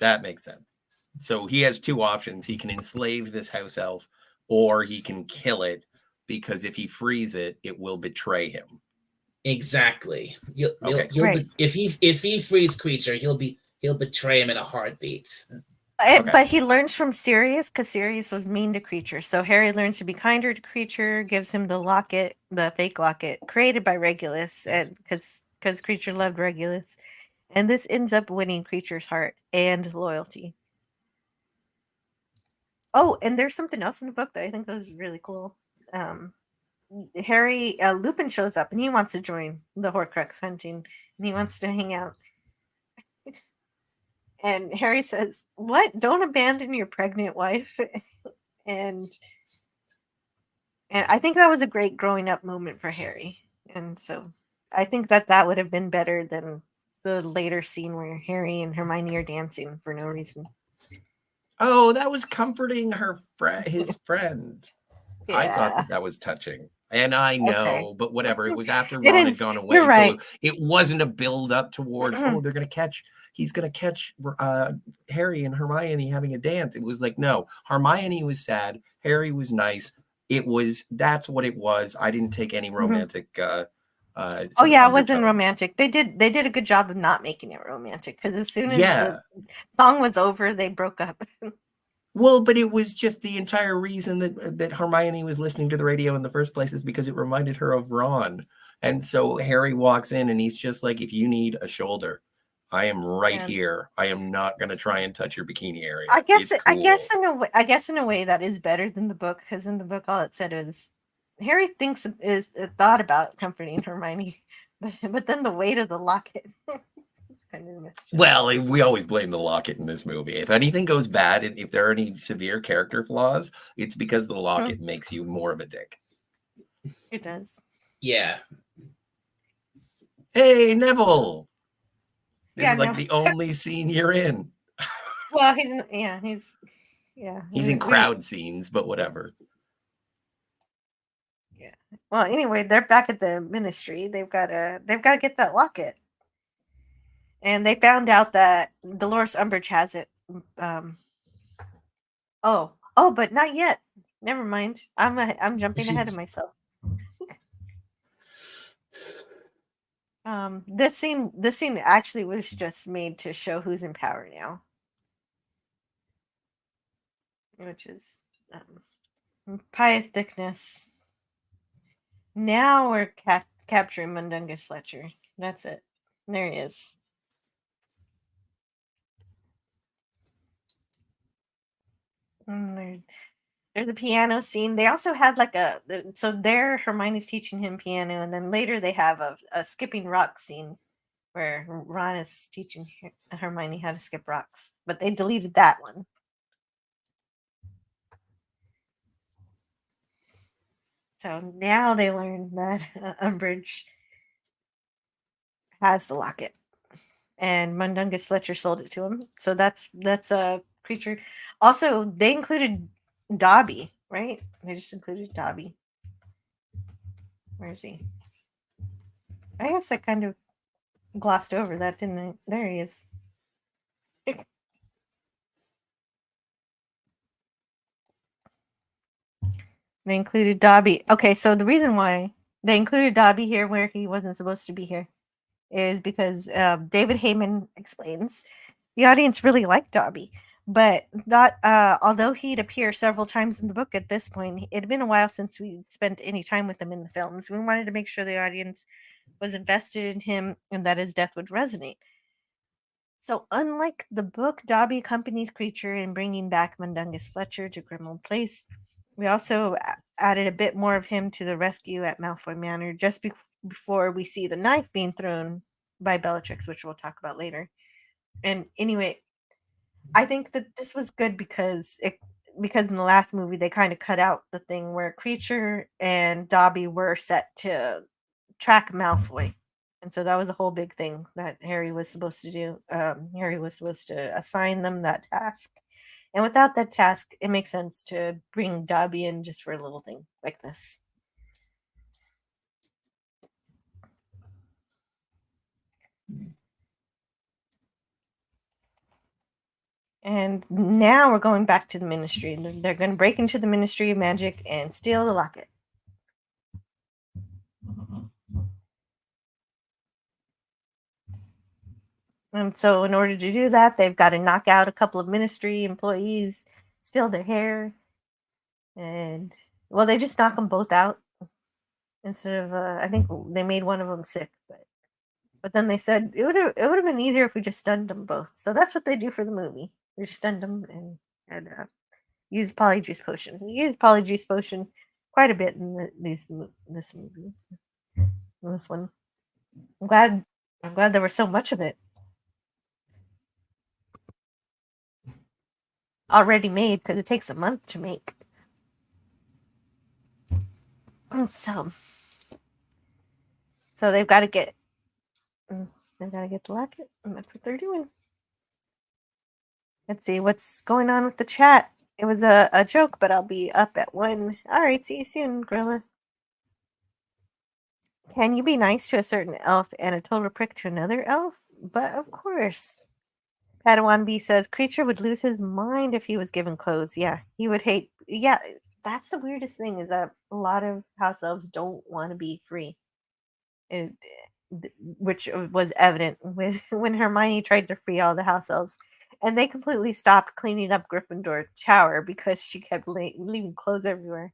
So he has two options. He can enslave this house elf, or he can kill it, because if he frees it, it will betray him. Exactly. Right. If he frees Creature, he'll betray him in a heartbeat. But he learns from Sirius, because Sirius was mean to Creature. So Harry learns to be kinder to Creature, gives him the locket, the fake locket, created by Regulus, and because Creature loved Regulus. And this ends up winning Creature's heart and loyalty. Oh, and there's something else in the book that I think was really cool. Lupin shows up and he wants to join the Horcrux hunting and he wants to hang out. And Harry says, "What? Don't abandon your pregnant wife." and I think that was a great growing up moment for Harry. And so I think that would have been better than the later scene where Harry and Hermione are dancing for no reason. Oh, that was comforting his friend. Yeah. I thought that was touching. And I know, Okay. but whatever. It was after Ron had gone away. You're right. So it wasn't a build up towards, he's going to catch Harry and Hermione having a dance. It was like, no, Hermione was sad. Harry was nice. That's what it was. I didn't take any romantic it wasn't romantic. They did a good job of not making it romantic, because as soon as the song was over, they broke up. Well, but it was just the entire reason that Hermione was listening to the radio in the first place is because it reminded her of Ron. And so Harry walks in and he's just like, if you need a shoulder, I am right here. I am not going to try and touch your bikini area. I guess in a way that is better than the book, because in the book all it said is Harry is thought about comforting Hermione, but then the weight of the locket. It's kind of messed up. Well, we always blame the locket in this movie. If anything goes bad, and if there are any severe character flaws, it's because the locket makes you more of a dick. It does. Yeah. Hey, Neville. This is like the only scene you're in. Well, he's in crowd scenes, but whatever. Yeah. Well, anyway, they're back at the Ministry. They've got to get that locket, and they found out that Dolores Umbridge has it. But not yet. Never mind. I'm jumping ahead of myself. This scene actually was just made to show who's in power now, which is Pious Thickness. Now we're capturing Mundungus Fletcher. That's it. There he is. And there's a piano scene. They also had so there Hermione's teaching him piano, and then later they have a skipping rock scene where Ron is teaching Hermione how to skip rocks, but they deleted that one. So now they learn that Umbridge has the locket, and Mundungus Fletcher sold it to him. So that's a creature. Also, they included Dobby, right? They just included Dobby. Where is he? I guess I kind of glossed over that, didn't I? There he is. They included Dobby. Okay, so the reason why they included Dobby here where he wasn't supposed to be here is because David Heyman explains the audience really liked Dobby, But not although he'd appear several times in the book at this point, it had been a while since we spent any time with him in the films. We wanted to make sure the audience was invested in him and that his death would resonate. So, unlike the book, Dobby accompanies Creature in bringing back Mundungus Fletcher to Grimmauld Place. We also added a bit more of him to the rescue at Malfoy Manor just before we see the knife being thrown by Bellatrix, which we'll talk about later. And anyway, I think that this was good because in the last movie they kind of cut out the thing where Creature and Dobby were set to track Malfoy. And so that was a whole big thing that Harry was supposed to do. Harry was supposed to assign them that task. And without that task, it makes sense to bring Dobby in just for a little thing like this. And now we're going back to the Ministry. They're going to break into the Ministry of Magic and steal the locket. And so in order to do that, they've got to knock out a couple of Ministry employees, steal their hair, and, well, they just knock them both out instead of, I think they made one of them sick, but then they said it would have been easier if we just stunned them both. So that's what they do for the movie. They stunned them and use Polyjuice Potion. We use Polyjuice Potion quite a bit in this movie. In this one. I'm glad there was so much of it already made because it takes a month to make. And so they've got to get the locket, and that's what they're doing. Let's see what's going on with the chat. It was a joke, but I'll be up at 1. All right, see you soon, Grilla. Can you be nice to a certain elf and a total prick to another elf? But of course. Padawan B says, Creature would lose his mind if he was given clothes. Yeah, he would hate. Yeah, that's the weirdest thing is that a lot of house elves don't want to be free. Which was evident when Hermione tried to free all the house elves. And they completely stopped cleaning up Gryffindor Tower because she kept leaving clothes everywhere.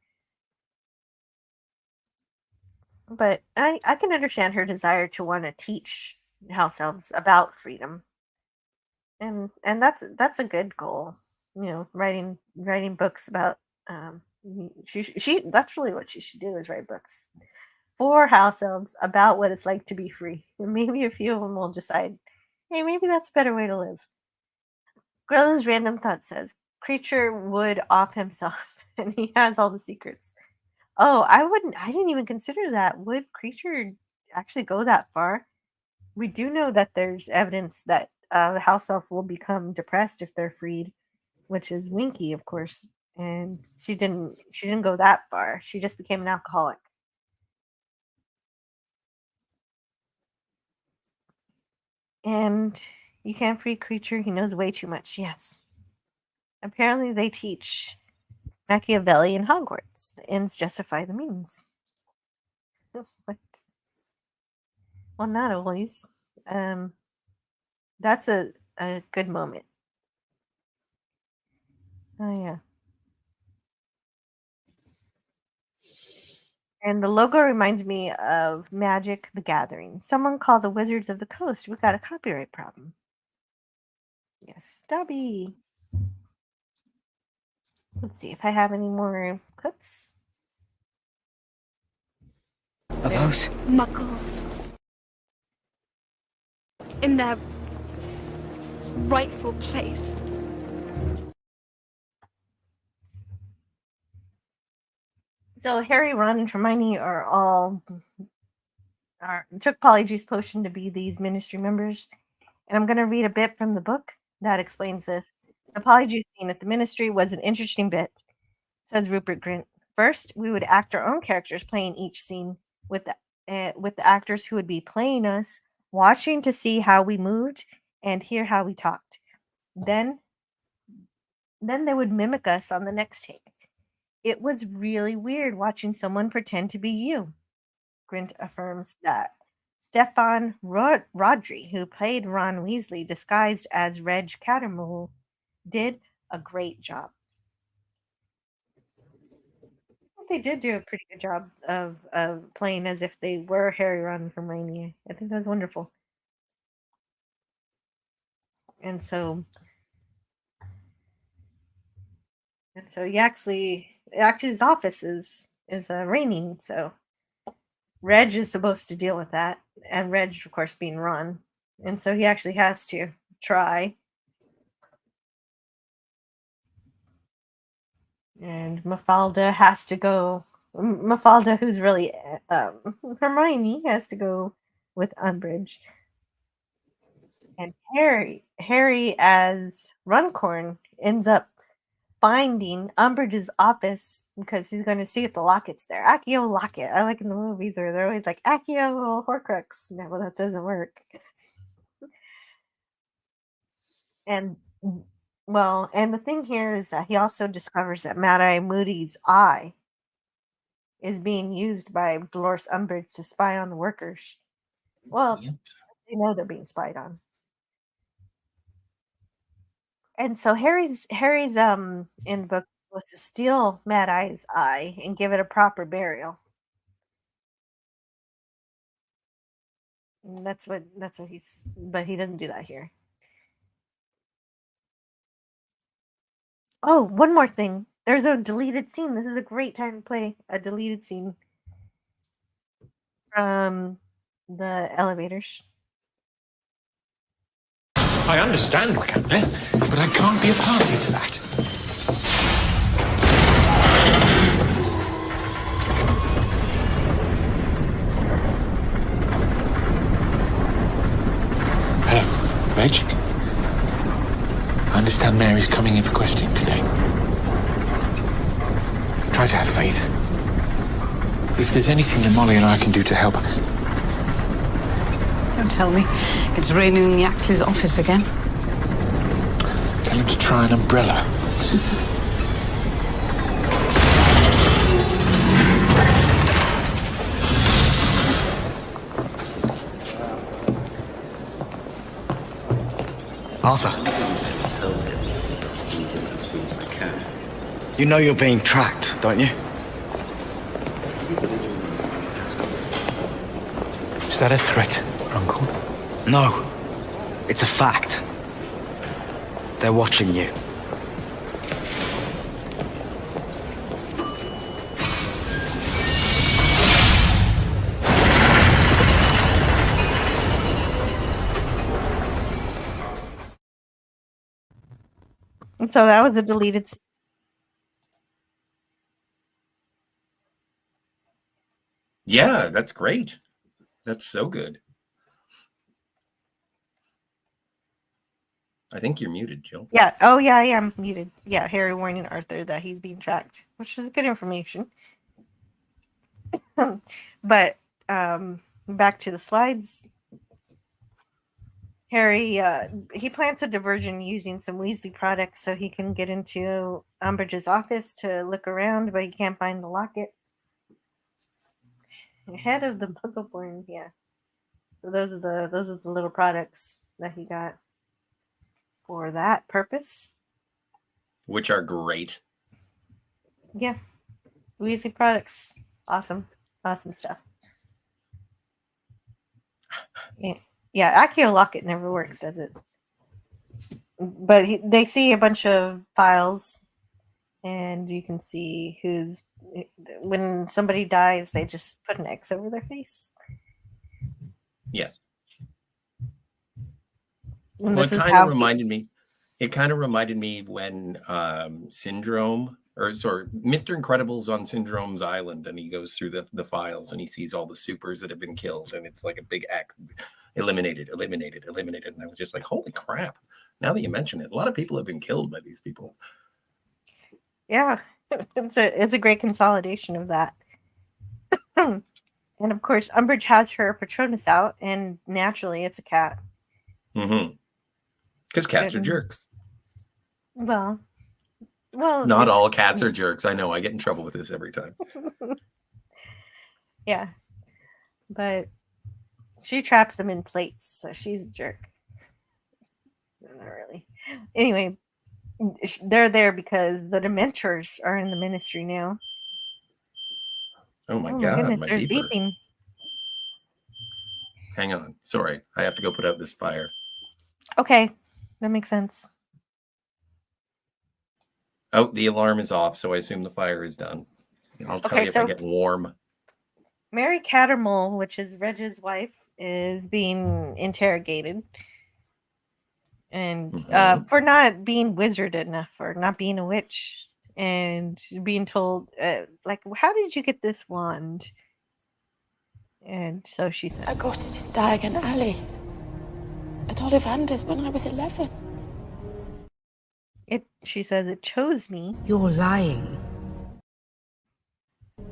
But I can understand her desire to want to teach house elves about freedom. And that's a good goal. You know, writing books about she that's really what she should do is write books for house elves about what it's like to be free. And maybe a few of them will decide, hey, maybe that's a better way to live. Grilla's random thought says, Creature would off himself and he has all the secrets. Oh, I didn't even consider that. Would Creature actually go that far? We do know that there's evidence that the house elf will become depressed if they're freed, which is Winky, of course. And she didn't go that far. She just became an alcoholic. And you can't free Creature. He knows way too much. Yes. Apparently they teach Machiavelli in Hogwarts. The ends justify the means. What? Well, not always. That's a good moment. Oh, yeah. And the logo reminds me of Magic the Gathering. Someone called the Wizards of the Coast. We got a copyright problem. Yes, Dobby. Let's see if I have any more clips. Are those Muggles. In their rightful place. So Harry, Ron, and Hermione took Polyjuice Potion to be these Ministry members. And I'm going to read a bit from the book that explains this. The Polyjuice scene at the Ministry was an interesting bit, says Rupert Grint. First, we would act our own characters playing each scene with the actors who would be playing us, watching to see how we moved and hear how we talked. Then they would mimic us on the next take. It was really weird watching someone pretend to be you. Grint affirms that. Stefan Rodri, who played Ron Weasley disguised as Reg Cattermole, did a great job. They did do a pretty good job of playing as if they were Harry, Ron, and Hermione. I think that was wonderful. And so Yaxley's office is raining, so Reg is supposed to deal with that, and Reg, of course, being Ron, and so he actually has to try. And Mafalda has to go. Mafalda, who's really Hermione, has to go with Umbridge. And Harry as Runcorn ends up finding Umbridge's office because he's going to see if the locket's there. Accio locket. I like in the movies where they're always like Accio Horcrux. No, well, that doesn't work. And and the thing here is that he also discovers that Mad-Eye Moody's eye is being used by Dolores Umbridge to spy on the workers. Well, they know they're being spied on. And so Harry's in the book was to steal Mad-Eye's eye and give it a proper burial. And that's what but he doesn't do that here. Oh, one more thing. There's a deleted scene. This is a great time to play a deleted scene from the elevators. I understand what happened there, but I can't be a party to that. Hello, Reg. I understand Mary's coming in for questioning today. Try to have faith. If there's anything that Molly and I can do to help... Don't tell me. It's raining in Yaxley's office again. Tell him to try an umbrella. Arthur. You know you're being tracked, don't you? Is that a threat, Uncle? No. It's a fact. They're watching you. And so that was a deleted scene. Yeah, that's great. That's so good. I think you're muted, Jill. Yeah. Oh, yeah, I am muted. Yeah, Harry warning Arthur that he's being tracked, which is good information. But back to the slides. Harry, he plants a diversion using some Weasley products so he can get into Umbridge's office to look around, but he can't find the locket. Head of the Muggleborn, yeah. So those are the little products that he got for that purpose. Which are great. Yeah. Weasley products. Awesome. Awesome stuff. Yeah, Accio Locket never works, does it? But they see a bunch of files, and you can see when somebody dies, they just put an X over their face. Yes. And Well, this it is kind how of reminded me. It kind of reminded me when Mr. Incredible's on Syndrome's island, and he goes through the files and he sees all the supers that have been killed, and it's like a big X, eliminated. And I was just like, holy crap! Now that you mention it, a lot of people have been killed by these people. Yeah, it's a great consolidation of that. And of course, Umbridge has her Patronus out, and naturally, it's a cat. Mm-hmm. Because cats are jerks. Well, not all cats are jerks. I know. I get in trouble with this every time. Yeah, but she traps them in plates, so she's a jerk. Not really. Anyway, They're there because the Dementors are in the Ministry now. Oh my Oh my god, goodness, my there's beeper. beeping. Hang on. Sorry, I have to go put out this fire. Okay, that makes sense. Oh, the alarm is off, so I assume the fire is done. I'll tell Okay, you if I so- get warm. Mary Cattermole, which is Reg's wife, is being interrogated. And for not being wizard enough, or not being a witch, and being told, like, how did you get this wand? And so she said, I got it in Diagon Alley at Ollivanders when I was 11. She says it chose me. You're lying.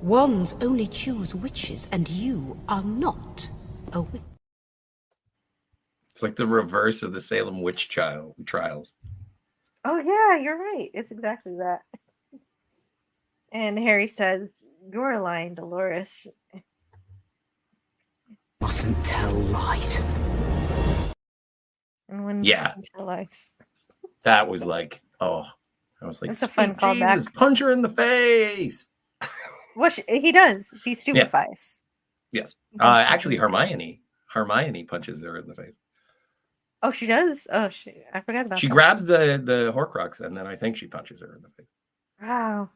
Wands only choose witches, and you are not a witch. It's like the reverse of the Salem witch trials. Oh yeah, you're right. It's exactly that. And Harry says, "You're lying, Dolores." Mustn't tell lies. And when Yeah. tell lies. That was like, oh, I was like, That's a fun "Sweet callback." Jesus, punch her in the face. Well, he does. He stupefies. Yes. Actually, Hermione punches her in the face. Oh, she does. Oh, I forgot about She that. grabs the Horcrux, and then I think she punches her in the face. Wow.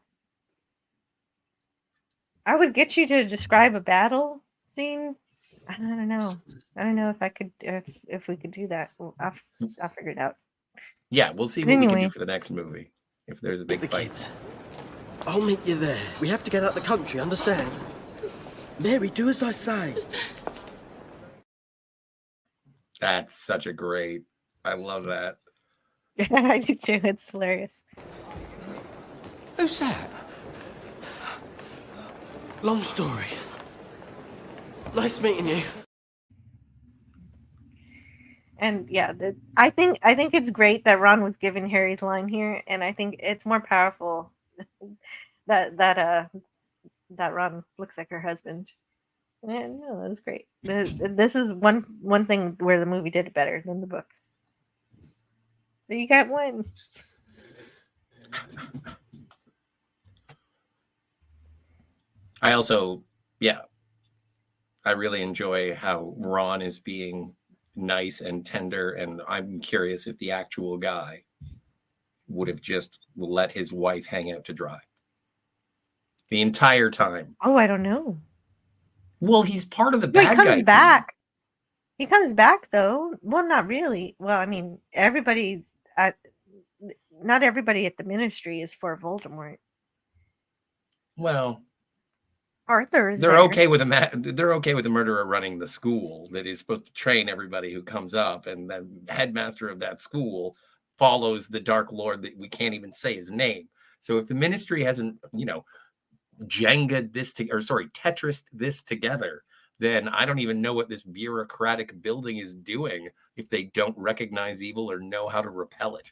I would get you to describe a battle scene. I don't know. I don't know if I could, if we could do that. I'll figure it out. Yeah, we'll see But what we can anyway. do for the next movie if there's a big fight. I'll meet you there. We have to get out the country, understand? Mary, do as I say. That's such a great. I love that. I do too. It's hilarious. Who's that? Long story. Nice meeting you. And yeah, I think it's great that Ron was given Harry's line here, and I think it's more powerful that Ron looks like her husband. And no, it was great. This is one thing where the movie did it better than the book. So you got one. I also, I really enjoy how Ron is being nice and tender, and I'm curious if the actual guy would have just let his wife hang out to dry the entire time. Oh, I don't know. Well, he's part of the Well, bad he guy comes team. back. He comes back though. Well, not really. Well, I mean, not everybody at the Ministry is for Voldemort. Well, Arthur is they're there. okay with they're okay with the murderer running the school that is supposed to train everybody who comes up, and the headmaster of that school follows the Dark Lord that we can't even say his name. So if the Ministry hasn't, Tetris this together, then I don't even know what this bureaucratic building is doing if they don't recognize evil or know how to repel it.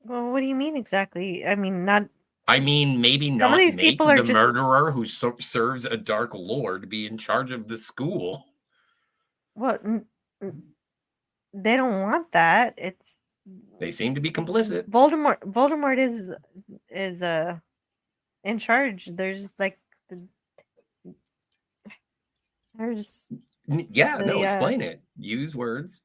Well, what do you mean exactly? I mean, not. I mean, maybe Some not of these make people are the just- murderer who serves a Dark Lord be in charge of the school. Well, they don't want that. They seem to be complicit. Voldemort is in charge. There's like Explain it. Use words.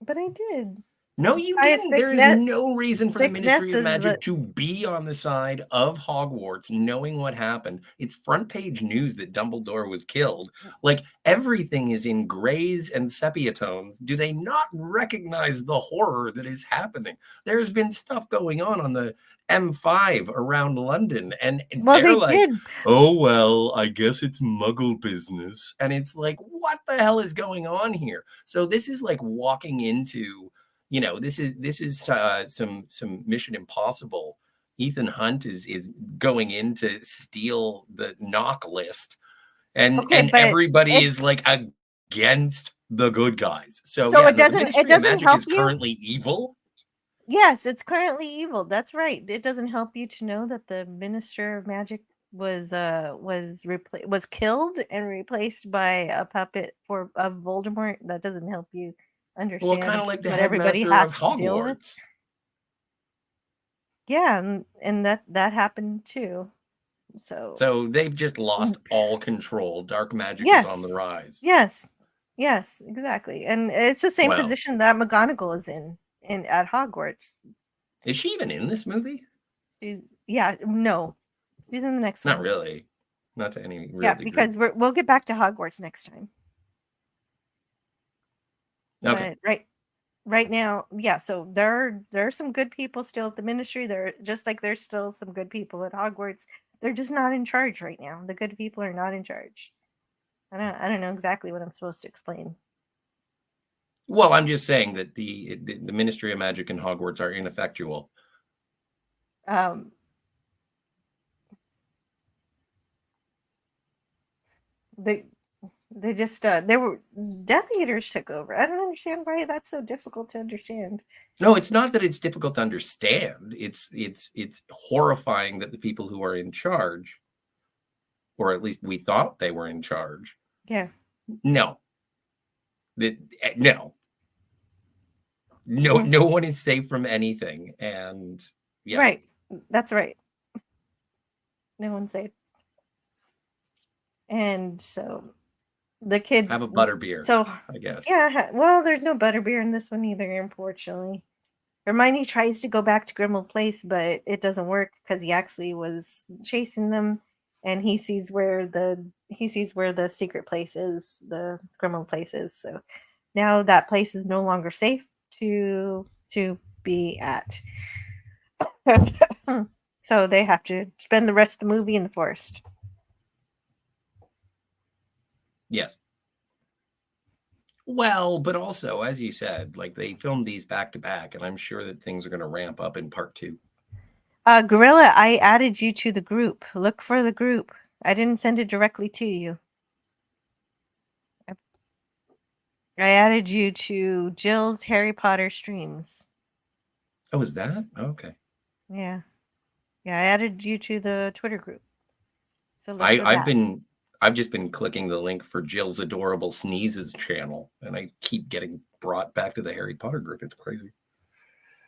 But I did. No, you didn't. There is no reason for the Ministry of Magic to be on the side of Hogwarts, knowing what happened. It's front page news that Dumbledore was killed. Like, everything is in grays and sepia tones. Do they not recognize the horror that is happening? There's been stuff going on the M5 around London, and they're like, oh, well, I guess it's Muggle business. And it's like, what the hell is going on here? So this is like walking into... this is some Mission Impossible. Ethan Hunt is going in to steal the knock list, and everybody is like against the good guys. So it doesn't. The Ministry It doesn't of Magic help is you. currently evil. Yes, it's currently evil. That's right. It doesn't help you to know that the Minister of Magic was killed and replaced by a puppet of Voldemort. That doesn't help you understand kind of like the what everybody headmaster of has to deal with. Hogwarts. Yeah, and that happened too. So they've just lost all control. Dark magic is on the Yes, rise. yes, exactly, and it's the same Well, position that McGonagall is in at Hogwarts. is she even in this movie? No, she's in the next one. Not really. Not to any real Yeah, degree. because we'll get back to Hogwarts next time. Okay. But right now, yeah. So there are some good people still at the Ministry. There, just like there's still some good people at Hogwarts. They're just not in charge right now. The good people are not in charge. I don't know exactly what I'm supposed to explain. Well, I'm just saying that the Ministry of Magic and Hogwarts are ineffectual. They just they were Death Eaters took over. I don't understand why that's so difficult to understand. No, it's not that it's difficult to understand. It's horrifying that the people who are in charge, or at least we thought they were in charge. Yeah. No. No one is safe from anything. And yeah. Right. That's right. No one's safe. And so the kids have a butterbeer. So I guess. Yeah, well, there's no butterbeer in this one either, unfortunately. Hermione tries to go back to Grimmauld Place, but it doesn't work because he actually was chasing them, and he sees where the secret place is, the Grimmauld Place is. So now that place is no longer safe to be at. So they have to spend the rest of the movie in the forest. Yes. Well, but also, as you said, like they filmed these back to back, and I'm sure that things are going to ramp up in part 2. Gorilla, I added you to the group. Look for the group. I didn't send it directly to you. I added you to Jill's Harry Potter streams. Oh, is that? Okay. Yeah. Yeah, I added you to the Twitter group. So look for that. I've just been clicking the link for Jill's Adorable Sneezes channel, and I keep getting brought back to the Harry Potter group. It's crazy.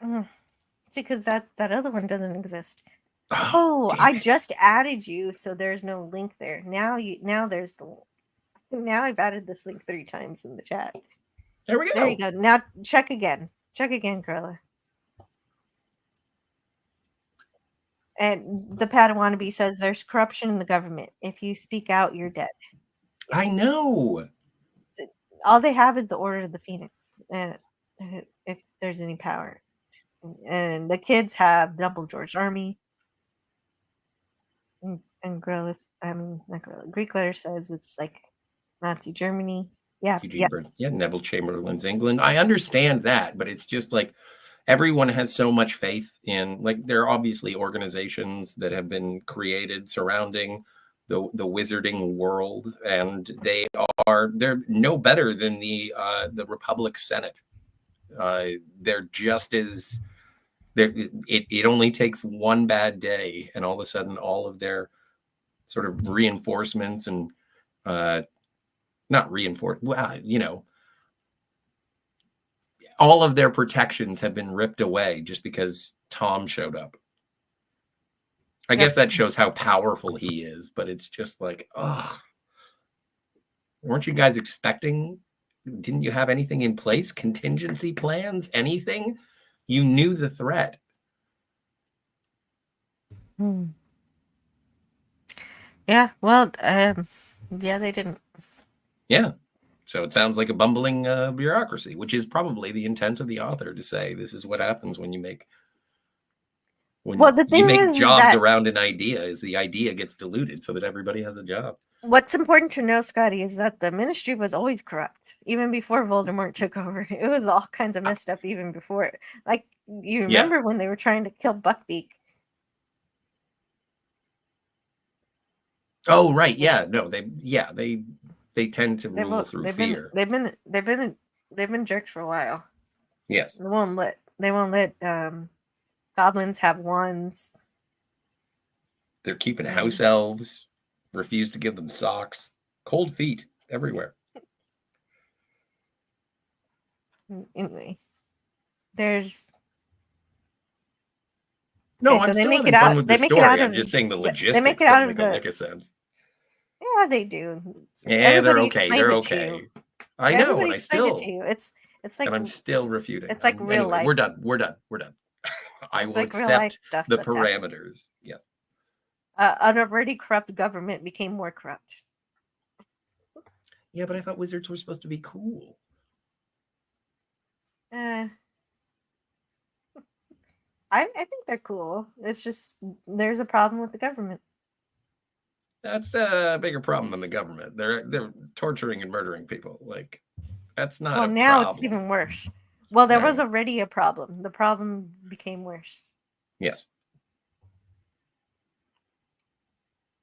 See, because that other one doesn't exist. Oh, I just added you, so there's no link there. Now there's the link. Now I've added this link 3 times in the chat. There we go. There you go. Now check again. Check again, Carla. And the Padawannabe says there's corruption in the government. If you speak out, you're dead. I know. All they have is the Order of the Phoenix, if there's any power. And the kids have Dumbledore's army. And Greek letter says it's like Nazi Germany. Yeah. Neville Chamberlain's England. I understand that, but it's just like everyone has so much faith in, like, there are obviously organizations that have been created surrounding the wizarding world, and they're no better than the Republic Senate. They're just as it only takes one bad day, and all of a sudden all of their sort of reinforcements and not reinforced, all of their protections have been ripped away just because Tom showed up. I guess that shows how powerful he is, but it's just like, weren't you guys expecting? Didn't you have anything in place? Contingency plans? Anything? You knew the threat. Yeah, well, yeah, they didn't. Yeah. So it sounds like a bumbling bureaucracy, which is probably the intent of the author to say this is what happens when you make jobs around an idea, is the idea gets diluted so that everybody has a job. What's important to know, Scotty, is that the Ministry was always corrupt, even before Voldemort took over. It was all kinds of messed up even before it. Like, you remember when they were trying to kill Buckbeak? Oh, right. Yeah. No, they tend to rule through fear. They've been jerks for a while. Yes. They won't let goblins have wands. They're keeping house elves, refuse to give them socks, cold feet everywhere. Anyway, there's No, okay, so I'm they still make having it fun out. with They the make it out story. I'm of. just saying the They make logistics it don't out of make a the. lick of sense. Yeah, they do. Yeah, they're Everybody okay. explained They're it to you. okay. I know, Everybody and I explained it to still you. It's like and I'm still refuting. it's like real Anyway, life. we're done. We're done. We're done. I It's will like real life accept stuff the that's happening. parameters. Yes. An already corrupt government became more corrupt. Yeah, but I thought wizards were supposed to be cool. I think they're cool. It's just there's a problem with the government. That's a bigger problem than the government. They're torturing and murdering people. Like that's not Well, a now problem. it's even worse. Well, there was Right. already a problem. The problem became worse. Yes.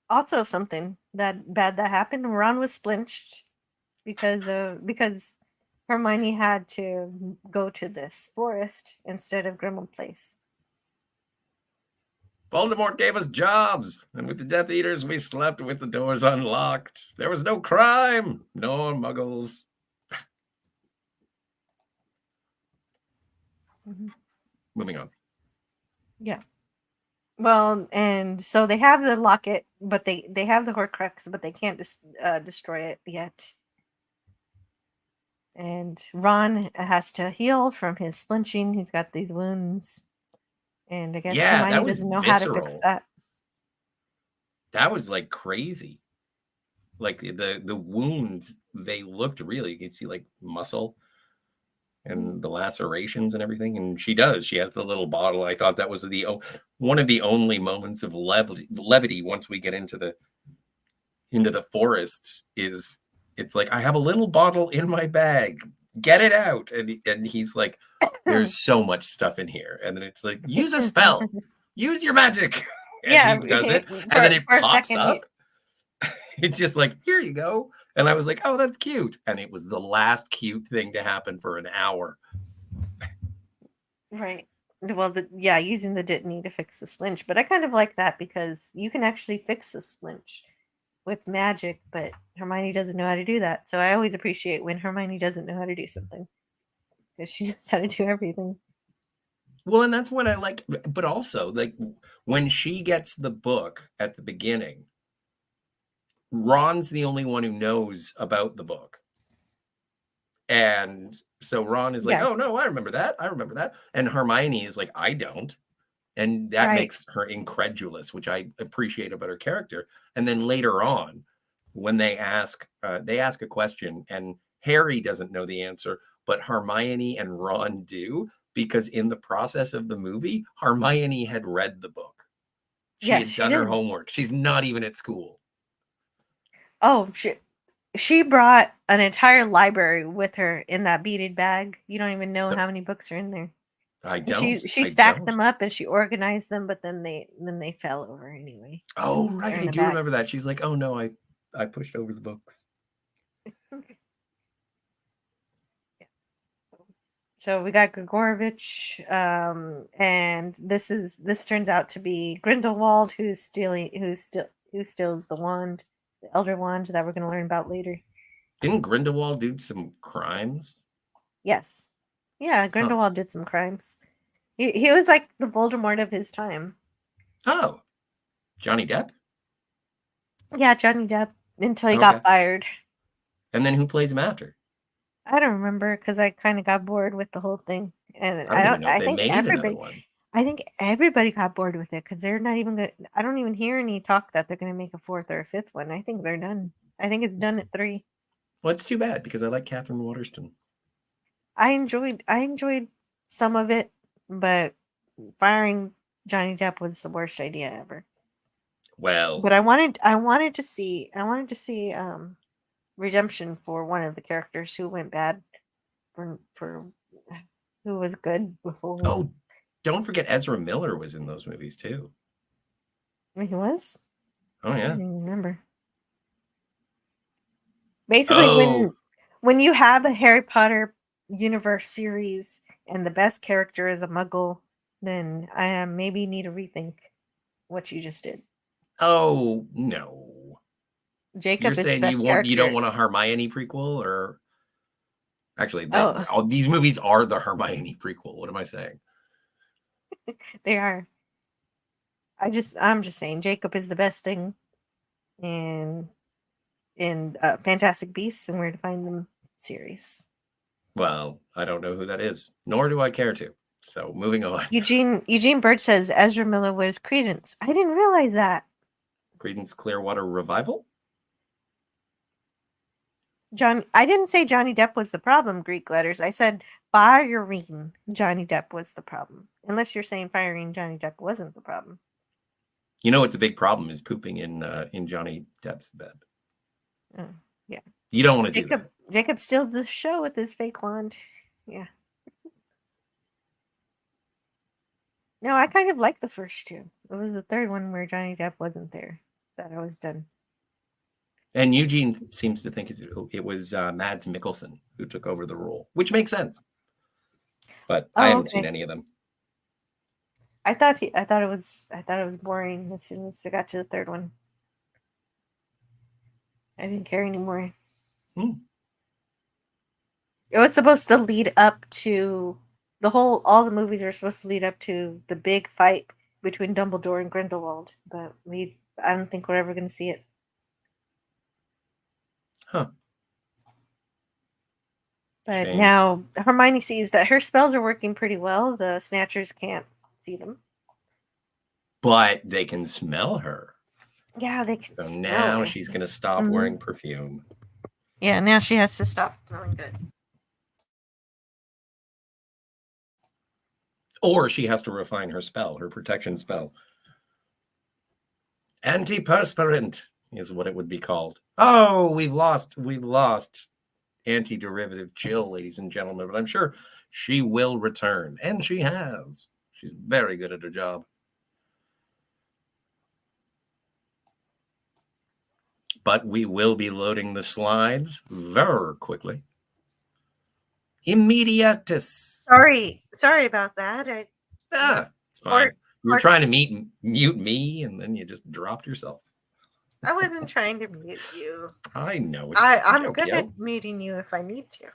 Also, something that bad that happened. Ron was splinched because Hermione had to go to this forest instead of Grimmauld Place. Voldemort gave us jobs, and with the Death Eaters, we slept with the doors unlocked. There was no crime, no muggles. Moving on. Yeah. Well, and so they have the locket, but they have the Horcrux, but they can't destroy it yet. And Ron has to heal from his splinching. He's got these wounds, and I guess Yeah, Hermione that was doesn't know how to fix visceral. that. That was like crazy. Like the wounds, they looked real. You could see like muscle and the lacerations and everything. And she does. She has the little bottle. I thought that was one of the only moments of levity once we get into the forest. Is it's like I have a little bottle in my bag. Get it out. And he's like, there's so much stuff in here. And then it's like, use a spell. Use your magic. And Yeah, he does it. for- And then it for a pops second, up. It's just like, here you go. And I was like, oh, that's cute. And it was the last cute thing to happen for an hour. Right. Well, using the Dittany to fix the splinch, but I kind of like that because you can actually fix the splinch with magic, but Hermione doesn't know how to do that. So I always appreciate when Hermione doesn't know how to do something because she knows how to do everything. Well, and that's what I like. But also, like, when she gets the book at the beginning, Ron's the only one who knows about the book. And so Ron is like, Yes. oh, no, I remember that. I remember that. And Hermione is like, I don't. And that Right. makes her incredulous, which I appreciate about her character. And then later on, when they ask a question and Harry doesn't know the answer, but Hermione and Ron do, because in the process of the movie, Hermione had read the book. She Yes, had she done her did. homework. She's not even at school. Oh, she brought an entire library with her in that beaded bag. You don't even know how many books are in there. I And don't. she I stacked don't. them up and she organized them, but then they fell over anyway. Oh, They're right. in I a do bag. remember that. She's like, oh, no, I pushed over the books. So we got Grigorovich, and this turns out to be Grindelwald, who steals the wand, the Elder Wand that we're going to learn about later. Didn't Grindelwald do some crimes? Yes, yeah, Grindelwald did some crimes. He was like the Voldemort of his time. Oh, Johnny Depp? Yeah, Johnny Depp until he Okay. got fired. And then who plays him after? I don't remember because I kind of got bored with the whole thing, and I don't even know if I they think made another everybody. one. I think everybody got bored with it because they're not even good. I don't even hear any talk that they're going to make a fourth or a fifth one. I think they're done. I think it's done at 3. Well, it's too bad because I like Catherine Waterston. I enjoyed some of it, but firing Johnny Depp was the worst idea ever. Well, But I wanted to see redemption for one of the characters who went bad for who was good before. oh, don't forget Ezra Miller was in those movies too. He was? Oh, I yeah. don't even remember. Basically, Oh, when you have a Harry Potter universe series and the best character is a Muggle, then I maybe need to rethink what you just did. oh, no. Jacob You're is the saying best you character. don't want a Hermione prequel or Actually, Oh. all these movies are the Hermione prequel. What am I saying? They are. I'm just saying Jacob is the best thing in Fantastic Beasts and Where to Find Them series. Well, I don't know who that is, nor do I care to. So moving on. Eugene Bird says Ezra Miller was Credence. I didn't realize that. Creedence Clearwater Revival? I didn't say Johnny Depp was the problem, Greek letters. I said firing Johnny Depp was the problem. Unless you're saying firing Johnny Depp wasn't the problem. You know what's a big problem is pooping in Johnny Depp's bed. Oh, yeah. You don't want to do that. Jacob steals the show with his fake wand. Yeah. No, I kind of like the first two. It was the third one where Johnny Depp wasn't there that I was done. And Eugene seems to think it was Mads Mikkelsen who took over the role, which makes sense. But I haven't seen any of them. I thought it was boring as soon as I got to the third one. I didn't care anymore. It was supposed to lead up to all the movies are supposed to lead up to the big fight between Dumbledore and Grindelwald, but I don't think we're ever going to see it. Huh. But Shame. now Hermione sees that her spells are working pretty well. The Snatchers can't see them. But they can smell her. Yeah, they can So smell now her. she's going to stop wearing perfume. Yeah, now she has to stop smelling good. Or she has to refine her spell, her protection spell. Antiperspirant is what it would be called. Oh, we've lost antiderivative Jill, ladies and gentlemen, but I'm sure she will return. And she has. She's very good at her job. But we will be loading the slides very quickly. Immediatus. Sorry about that. It's fine. You were trying to mute me, and then you just dropped yourself. I wasn't trying to mute you. I know. I'm good at muting you if I need to.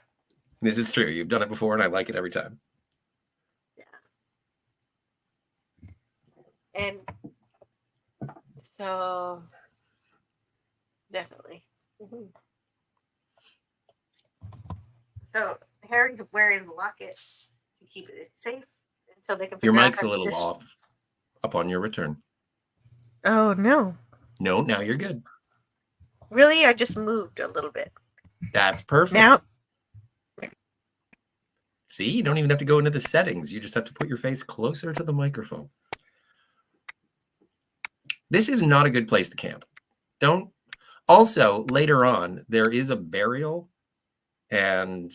This is true. You've done it before, and I like it every time. Yeah. And so, definitely. Mm-hmm. So, Harry's wearing the locket to keep it safe until they can figure Your out mic's how a to little off upon your return. Oh, no. No, now you're good. Really? I just moved a little bit. That's perfect. Now. See, you don't even have to go into the settings. You just have to put your face closer to the microphone. This is not a good place to camp. Don't. Also, later on, there is a burial, and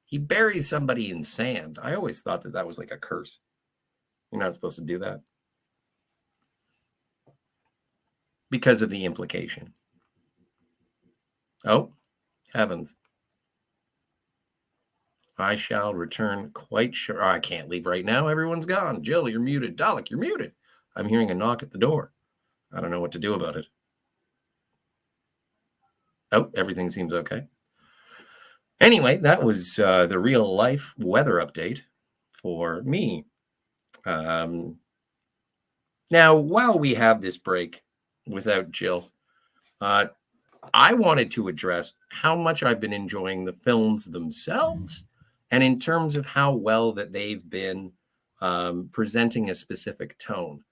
he buries somebody in sand. I always thought that was like a curse. You're not supposed to do that. Because of the implication. Oh, heavens. I shall return quite sure. Oh, I can't leave right now. Everyone's gone. Jill, you're muted. Dalek, you're muted. I'm hearing a knock at the door. I don't know what to do about it. Oh, everything seems okay. Anyway, that was the real life weather update for me. Now, while we have this break without Jill, I wanted to address how much I've been enjoying the films themselves, and in terms of how well that they've been presenting a specific tone.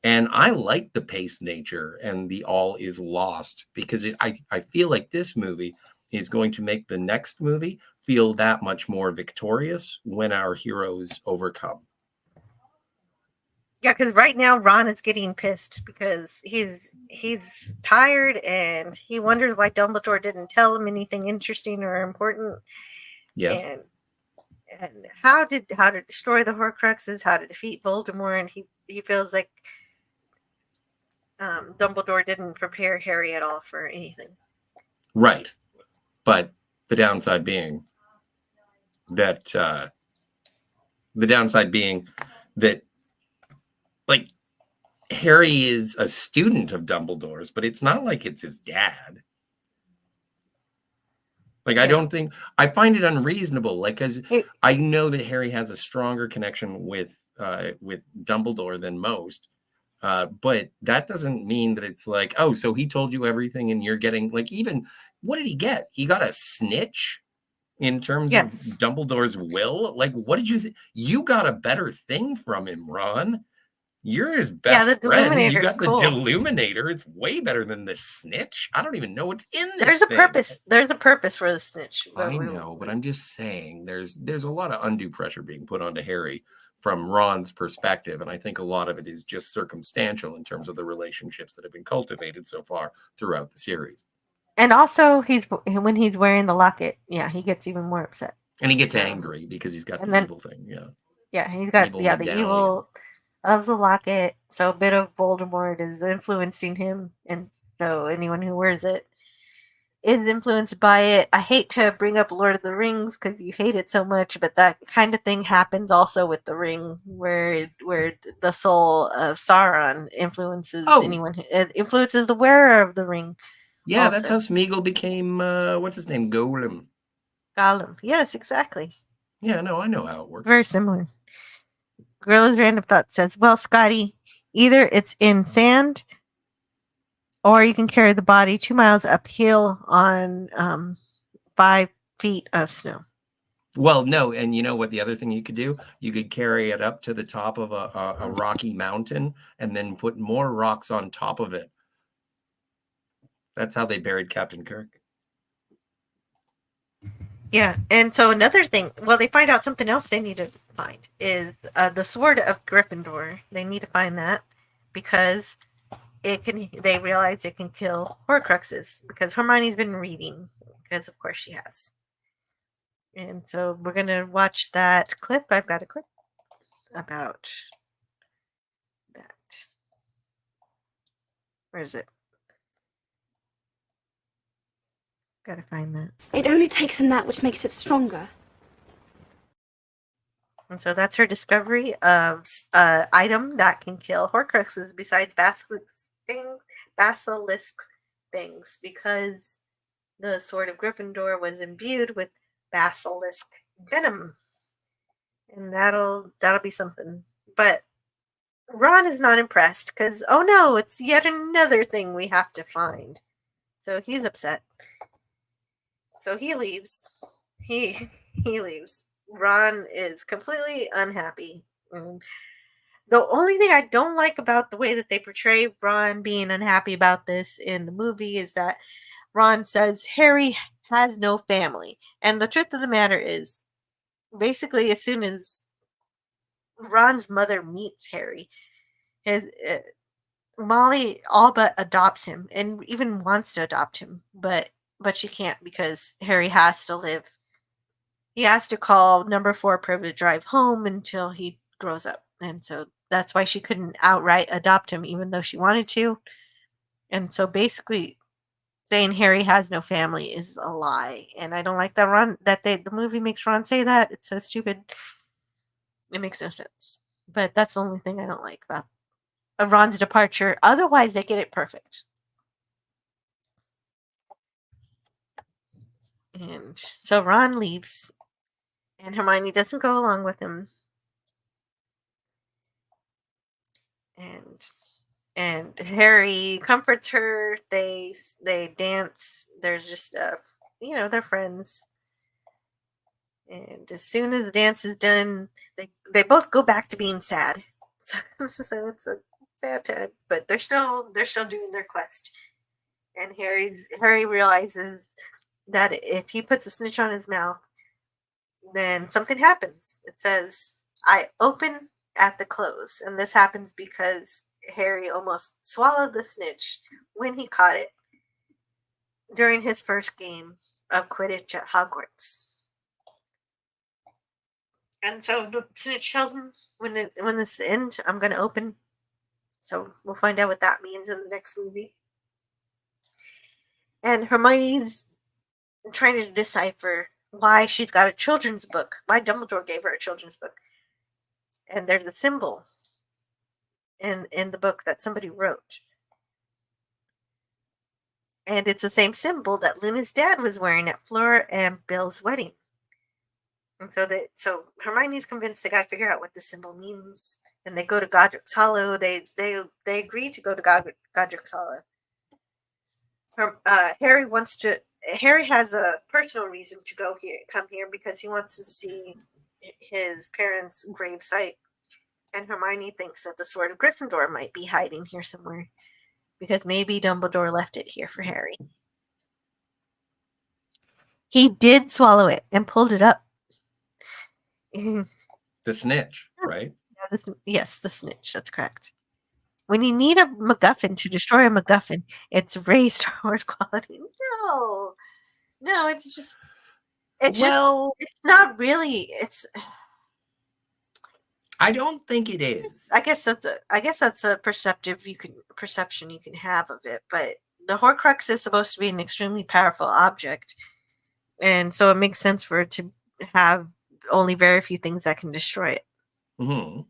And I like the paced nature and the all is lost, because I feel like this movie is going to make the next movie feel that much more victorious when our heroes overcome. Yeah, because right now Ron is getting pissed because he's tired and he wonders why Dumbledore didn't tell him anything interesting or important. Yes. And how to destroy the Horcruxes, how to defeat Voldemort, and he feels like Dumbledore didn't prepare Harry at all for anything. Right. But the downside being that like Harry is a student of Dumbledore's, but it's not like it's his dad. Like, I don't think I find it unreasonable. Like, because I know that Harry has a stronger connection with Dumbledore than most. But that doesn't mean that it's like, oh, so he told you everything and you're getting like, even what did he get? He got a snitch in terms of Dumbledore's will. Like, what did you think? You got a better thing from him, Ron. You're his best friend. You got the Deluminator. It's way better than this snitch. I don't even know what's in this. There's a purpose. There's a purpose for the snitch. I know, but I'm just saying there's a lot of undue pressure being put onto Harry from Ron's perspective, and I think a lot of it is just circumstantial in terms of the relationships that have been cultivated so far throughout the series. And also, when he's wearing the locket, he gets even more upset. And he gets angry because he's got the evil thing. Yeah, he's got the evil of the locket. So a bit of Voldemort is influencing him, and so anyone who wears it is influenced by it. I hate to bring up Lord of the Rings because you hate it so much, but that kind of thing happens also with the ring, where the soul of Sauron influences anyone. It influences the wearer of the ring. Yeah, also. That's how Smeagol became what's his name, Gollum. Gollum, yes, exactly. Yeah, no, I know how it works. Very similar. Gorilla's Random Thought says, well, Scotty, either it's in sand or you can carry the body 2 miles uphill on 5 feet of snow. Well, no, and you know what the other thing you could do? You could carry it up to the top of a rocky mountain and then put more rocks on top of it. That's how they buried Captain Kirk. Yeah, and so another thing, well, they find out something else they need to find is the sword of Gryffindor. They need to find that because they realize it can kill Horcruxes because Hermione's been reading, because of course she has. And so we're going to watch that clip. I've got a clip about that. Where is it? Gotta find that. It only takes in that which makes it stronger. And so that's her discovery of an item that can kill Horcruxes besides basilisk things, because the sword of Gryffindor was imbued with basilisk venom, and that'll be something. But Ron is not impressed because, oh no, it's yet another thing we have to find. So he's upset. So he leaves. He leaves. Ron is completely unhappy. The only thing I don't like about the way that they portray Ron being unhappy about this in the movie is that Ron says Harry has no family. And the truth of the matter is, basically, as soon as Ron's mother meets Harry, Molly all but adopts him and even wants to adopt him, but she can't because Harry has to live. He has to call number 4 privilege drive home until he grows up. And so that's why she couldn't outright adopt him, even though she wanted to. And so basically saying Harry has no family is a lie. And I don't like that the movie makes Ron say that. It's so stupid. It makes no sense. But that's the only thing I don't like about Ron's departure. Otherwise, they get it perfect. And so Ron leaves, and Hermione doesn't go along with him. And Harry comforts her. They dance. There's just they're friends. And as soon as the dance is done, they both go back to being sad. So it's a sad time, but they're still doing their quest. And Harry realizes that if he puts a snitch on his mouth, then something happens. It says, I open at the close. And this happens because Harry almost swallowed the snitch when he caught it during his first game of Quidditch at Hogwarts. And so the snitch tells him, when this ends, I'm going to open. So we'll find out what that means in the next movie. And Hermione's trying to decipher why she's got a children's book. Why Dumbledore gave her a children's book. And there's a symbol in the book that somebody wrote. And it's the same symbol that Luna's dad was wearing at Fleur and Bill's wedding. And so Hermione's convinced they got to figure out what this symbol means. And they go to Godric's Hollow. They agree to go to Godric's Hollow. Harry has a personal reason to come here because he wants to see his parents' grave site. And Hermione thinks that the Sword of Gryffindor might be hiding here somewhere because maybe Dumbledore left it here for Harry. He did swallow it and pulled it up. The snitch, right? Yes, the snitch. That's correct. When you need a MacGuffin to destroy a MacGuffin, it's Ray Star Wars quality. No, it's just. It's not really. It's. I don't think it is. I guess that's a perception you can have of it. But the Horcrux is supposed to be an extremely powerful object, and so it makes sense for it to have only very few things that can destroy it. Mm-hmm.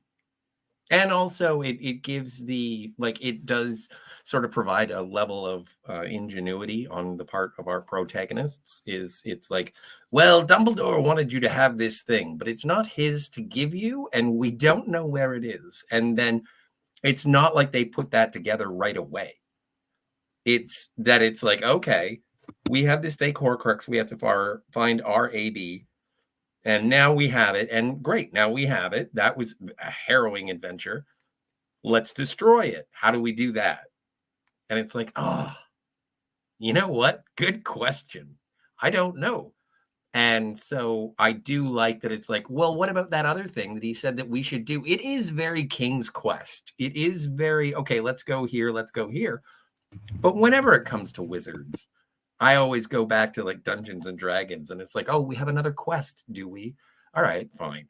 And also it gives it does sort of provide a level of ingenuity on the part of our protagonists. It's like, well, Dumbledore wanted you to have this thing, but it's not his to give you, and we don't know where it is. And then it's not like they put that together right away. It's like, okay, we have this fake Horcrux, we have to find our AB. And now we have it, and great, now we have it. That was a harrowing adventure. Let's destroy it. How do we do that? And it's like, you know what? Good question. I don't know. And so I do like that it's like, well, what about that other thing that he said that we should do? It is very King's Quest. It is very, okay, let's go here, let's go here. But whenever it comes to wizards, I always go back to like Dungeons and Dragons, and it's like, oh, we have another quest, do we? All right, fine.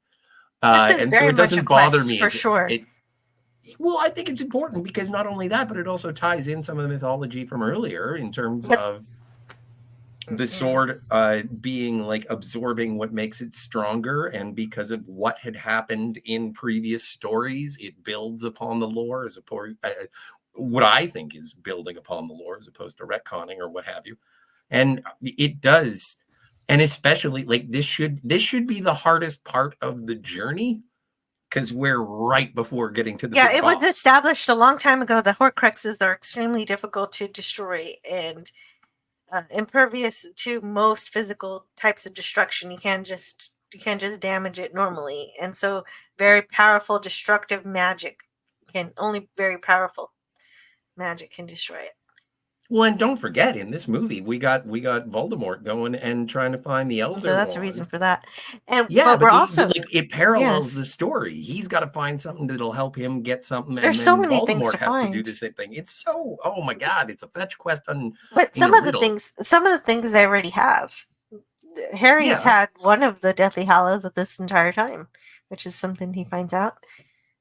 And so it doesn't bother me for sure. Well, I think it's important because not only that, but it also ties in some of the mythology from earlier in terms of the sword being like absorbing what makes it stronger, and because of what had happened in previous stories, it builds upon the lore as opposed what I think is building upon the lore as opposed to retconning or what have you. And it does. And especially like this should be the hardest part of the journey because we're right before getting to the big it boss. was established a long time ago that Horcruxes are extremely difficult to destroy and impervious to most physical types of destruction. You can't just damage it normally. And so very powerful destructive magic only very powerful magic can destroy it. Well, and don't forget, in this movie, we got Voldemort going and trying to find the Elder. So that's a reason for that. And yeah, but we're also it parallels the story. He's got to find something that'll help him get something. There's and so then many Voldemort things to has find. to do the same thing. It's so, oh my God, it's a fetch quest on. But some of the things they already have. Harry's had one of the Deathly Hallows at this entire time, which is something he finds out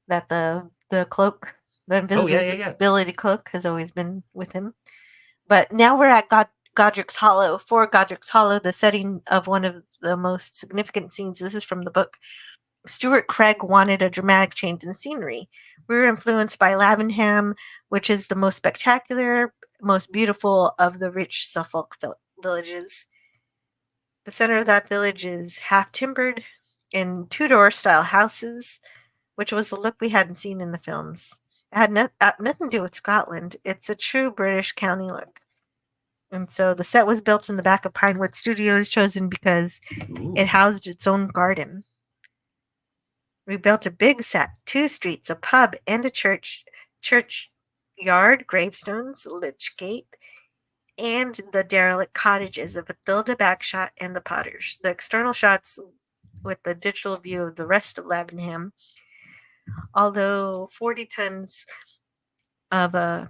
that the cloak, the invisibility cloak, has always been with him. But now we're at Godric's Hollow. For Godric's Hollow, the setting of one of the most significant scenes, this is from the book, Stuart Craig wanted a dramatic change in scenery. We were influenced by Lavenham, which is the most spectacular, most beautiful of the rich Suffolk villages. The center of that village is half-timbered in Tudor-style houses, which was the look we hadn't seen in the films. It had nothing to do with Scotland. It's a true British county look. And so the set was built in the back of Pinewood Studios, chosen because it housed its own garden. We built a big set, 2 streets, a pub, and a churchyard, gravestones, lich gate, and the derelict cottages of Athilda Bagshot and the Potters. The external shots with the digital view of the rest of Lavenham, although 40 tons of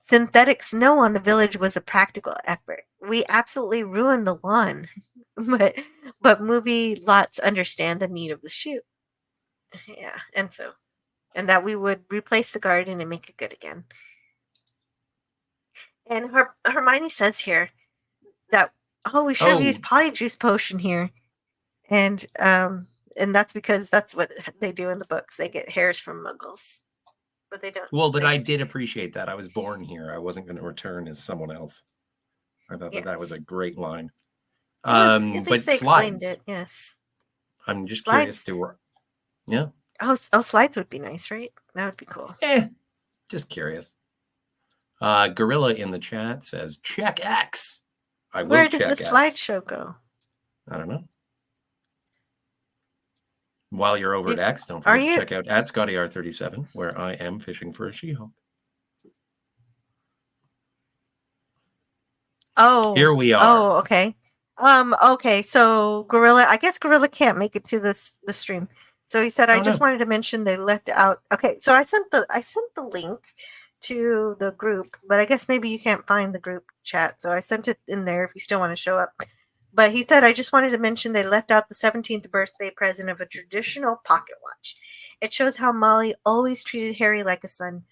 synthetic snow on the village was a practical effort. We absolutely ruined the lawn, but movie lots understand the need of the shoot. Yeah, and that we would replace the garden and make it good again. And Hermione says here that we should have used Polyjuice Potion here, and that's because that's what they do in the books. They get hairs from Muggles. But they don't. Well, but I did appreciate that. I was born here. I wasn't going to return as someone else. I thought Yes. that was a great line. At least But they explained slides. it. Yes. I'm just Slides. curious to. Yeah. Oh, slides would be nice, right? That would be cool. Just curious. Gorilla in the chat says, check X. I will Where check did the X. slideshow go? I don't know. While you're over at X, don't forget to check out at ScottyR37, where I am fishing for a She-Hulk. Oh, here we are. Oh, okay. Okay. So Gorilla, I guess Gorilla can't make it to the stream. So he said, I just wanted to mention they left out. Okay. So I sent the link to the group, but I guess maybe you can't find the group chat. So I sent it in there if you still want to show up. But he said, I just wanted to mention they left out the 17th birthday present of a traditional pocket watch. It shows how Molly always treated Harry like a son.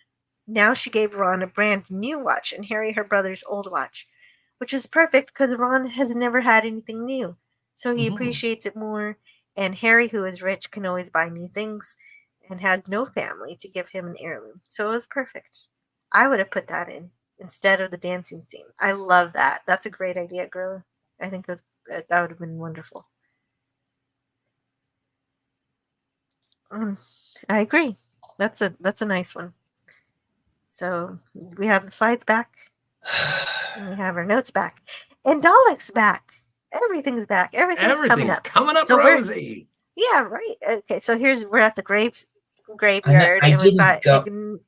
Now she gave Ron a brand new watch and Harry her brother's old watch, which is perfect because Ron has never had anything new. So he appreciates it more. And Harry, who is rich, can always buy new things and has no family to give him an heirloom. So it was perfect. I would have put that in instead of the dancing scene. I love that. That's a great idea, Gorilla. I think that would have been wonderful. I agree. That's a nice one. So we have the slides back. And we have our notes back. And Dalek's back. Everything's back. Everything's coming up so rosy. Yeah, right. Okay, so we're at the graveyard. I and we've didn't got go.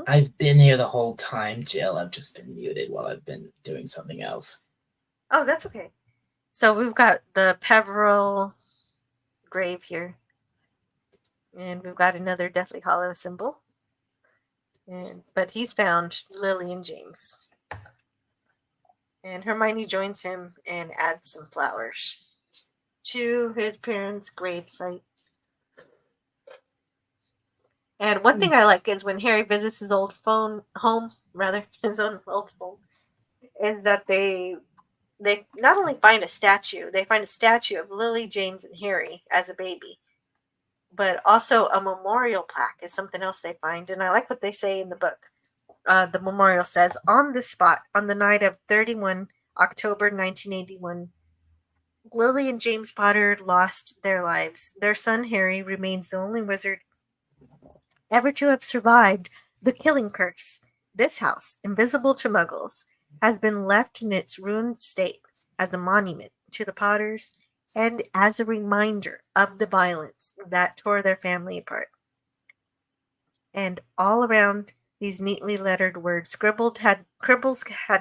I've been here the whole time, Jill. I've just been muted while I've been doing something else. Oh, that's okay. So we've got the Peveril grave here. And we've got another Deathly Hallows symbol. But he's found Lily and James. And Hermione joins him and adds some flowers to his parents' gravesite. And one thing I like is when Harry visits his old home, is that they not only find a statue, they find a statue of Lily, James, and Harry as a baby, but also a memorial plaque is something else they find. And I like what they say in the book. The memorial says, on this spot, on the night of 31 October 1981, Lily and James Potter lost their lives. Their son, Harry, remains the only wizard ever to have survived the killing curse. This house, invisible to muggles, has been left in its ruined state as a monument to the Potters and as a reminder of the violence that tore their family apart. And all around these neatly lettered words, scribbles had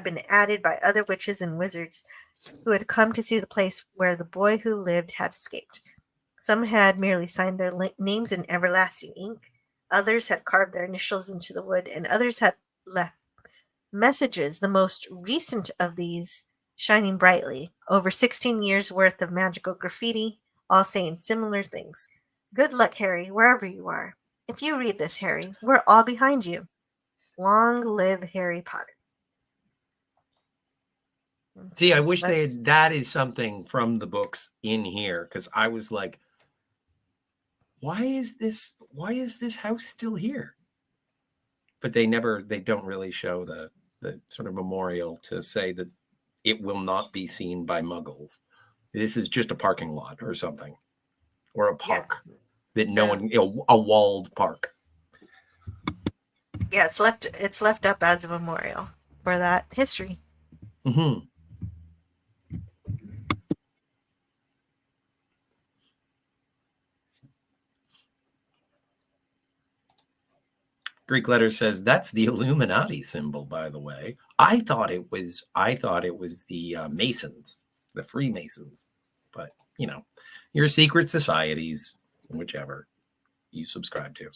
been added by other witches and wizards who had come to see the place where the boy who lived had escaped. Some had merely signed their names in everlasting ink. Others had carved their initials into the wood, and others had left messages, the most recent of these shining brightly, over 16 years' worth of magical graffiti, all saying similar things. Good luck, Harry, wherever you are. If you read this, Harry, we're all behind you. Long live Harry Potter. See, I wish that is something from the books in here, because I was like, why is this house still here? But they don't really show the sort of memorial to say that it will not be seen by muggles. This is just a parking lot or something, or a park that no one, a walled park. Yeah, it's left up as a memorial for that history. Mm-hmm. Greek letter says that's the Illuminati symbol, by the way. I thought it was the Masons, the Freemasons, but your secret societies, whichever you subscribe to.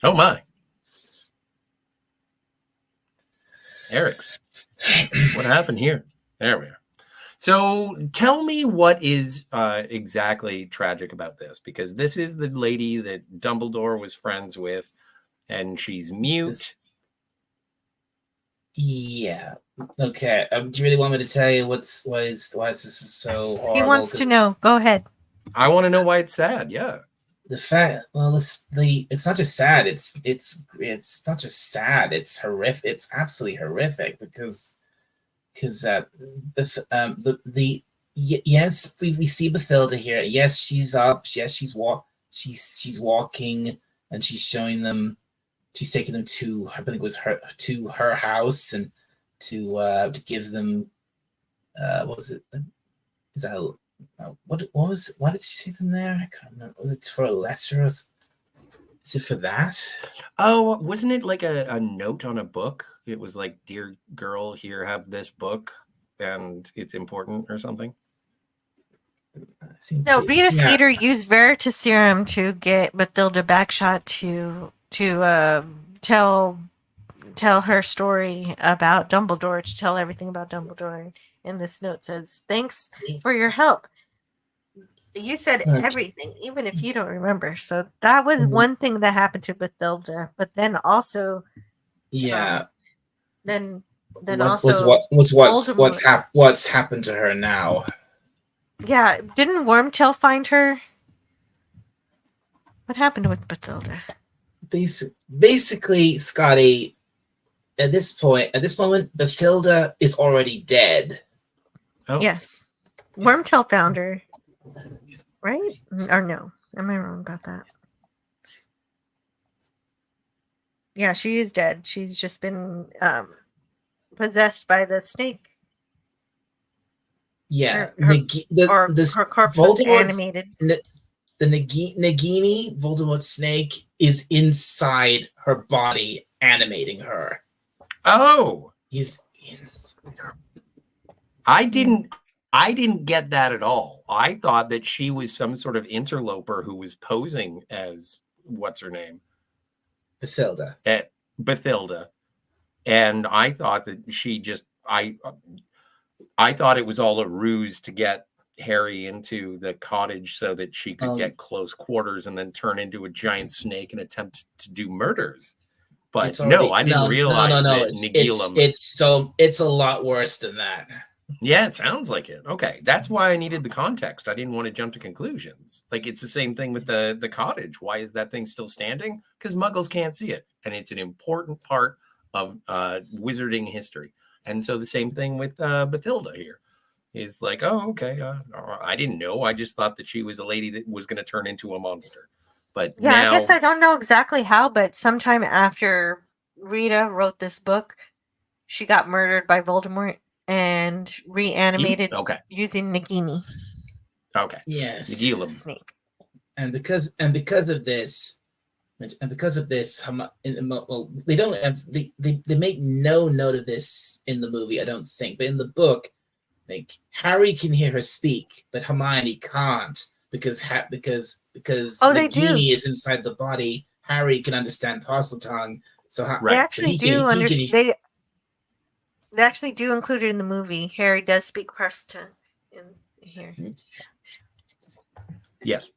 Oh my. Eric's. What happened here? There we are. So tell me what is exactly tragic about this, because this is the lady that Dumbledore was friends with, and she's mute. Yeah. Okay. Do you really want me to tell you why is this so horrible? He wants to know. Go ahead. I want to know why it's sad. Yeah. The fact, well, it's not just sad. It's not just sad. It's horrific. It's absolutely horrific because yes, we see Bathilda here. Yes, she's up. Yes, she's walking, and she's showing them. She's taking them to, I think it was her house, and to give them what was it? Is that what was it? Why did she say them there? I can't remember. Was it for a letter? Is it for that? Oh, wasn't it like a note on a book? It was like, "Dear girl, here, have this book, and it's important," or something. No, Rita Skeeter used Veritaserum to get Bathilda Backshot to tell her story about Dumbledore, to tell everything about Dumbledore. And this note says, "Thanks for your help. You said everything, even if you don't remember." So that was one thing that happened to Bathilda. But then also, then what's happened to her now? Yeah, didn't Wormtail find her? What happened with Bathilda? Basically, Scotty, at this moment, Bathilda is already dead. Oh. Yes. Wormtail found her. Right? Or no? Am I wrong about that? Yeah, she is dead. She's just been possessed by the snake. Yeah, her corpse was animated. The Nagini Voldemort snake is inside her body, animating her. Oh, he's inside her. I didn't get that at all. I thought that she was some sort of interloper who was posing as what's her name, Bathilda. Bathilda, and I thought that she just I thought it was all a ruse to get Harry into the cottage so that she could get close quarters and then turn into a giant snake and attempt to do murders. But I didn't realize that Nagilum. It's a lot worse than that. Yeah, it sounds like it. Okay, that's why I needed the context. I didn't want to jump to conclusions. Like, it's the same thing with the cottage. Why is that thing still standing? Because Muggles can't see it, and it's an important part of wizarding history. And so the same thing with Bathilda here. Is like, oh, okay. I didn't know. I just thought that she was a lady that was going to turn into a monster. But yeah, now, I guess I don't know exactly how, but sometime after Rita wrote this book, she got murdered by Voldemort and reanimated using Nagini. Okay. Yes. Nagilum. Snake. And because of this, well, they don't have they make no note of this in the movie, I don't think, but in the book, like, Harry can hear her speak, but Hermione can't because Nagini is inside the body. Harry can understand Parseltongue, so they actually do understand. They actually do include it in the movie. Harry does speak Parseltongue in here. Yes.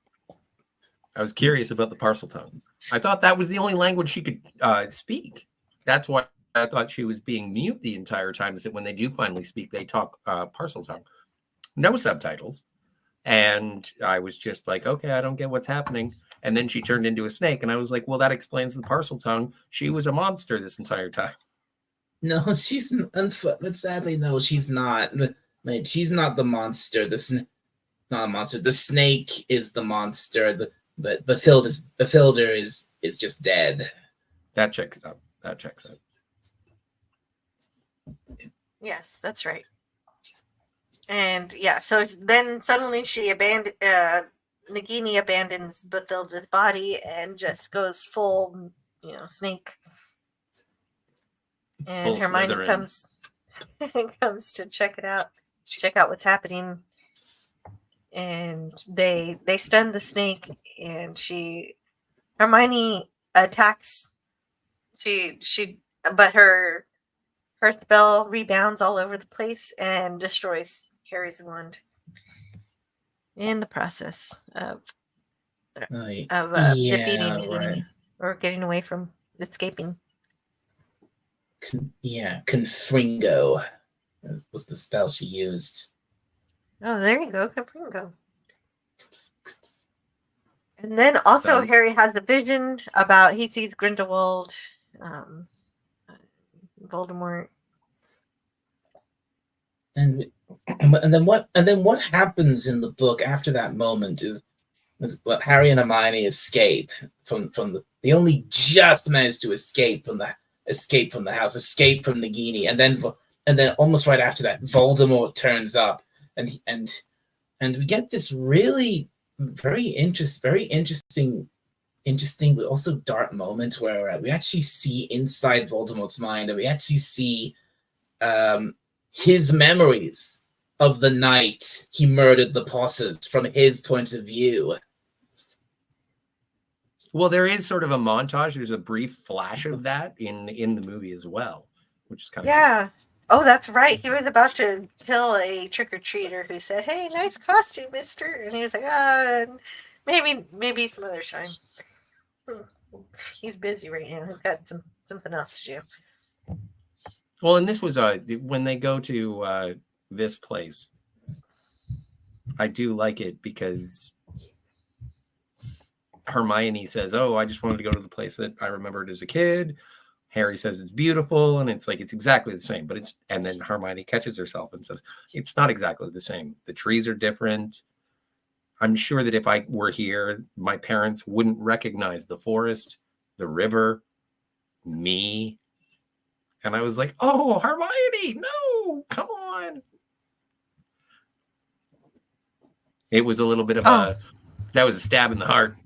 I was curious about the Parseltongue. I thought that was the only language she could speak. That's why I thought she was being mute the entire time, is that when they do finally speak, they talk Parseltongue. No subtitles. And I was just like, okay, I don't get what's happening. And then she turned into a snake. And I was like, well, that explains the Parseltongue. She was a monster this entire time. No, she's but sadly, no, she's not. She's not the monster. Not a monster. The snake is the monster. But Bathilda is just dead. That checks out. Yes, that's right. And yeah, so then suddenly Nagini abandons Bathilda's body and just goes full, snake. And full Hermione Slytherin. comes to check out what's happening. And they stun the snake, and Hermione attacks. But her spell rebounds all over the place and destroys Harry's wand in the process of defeating Nagini or getting away from escaping. Confringo was the spell she used. Oh, there you go, Confringo. And then also Harry has a vision about he sees Grindelwald, Voldemort. And then what happens in the book after that moment is what Harry and Hermione escape from they only just managed to escape from the house, escape from Nagini, and then almost right after that, Voldemort turns up, and we get this really very interesting, but also dark moment where we actually see inside Voldemort's mind, and we actually see his memories of the night he murdered the Potters from his point of view. Well, there is sort of a montage. There's a brief flash of that in the movie as well, which is kind of cool. Oh, that's right. He was about to kill a trick-or-treater who said, "Hey, nice costume, mister." And he was like, maybe some other time. He's busy right now. He's got something else to do. Well, and this was when they go to this place. I do like it because Hermione says, "Oh, I just wanted to go to the place that I remembered as a kid." Harry says it's beautiful, and it's like it's exactly the same, but and then Hermione catches herself and says it's not exactly the same. The trees are different. I'm sure that if I were here, my parents wouldn't recognize the forest, the river, me. And I was like, "Oh, Hermione, no, come on." It was a little bit of that was a stab in the heart.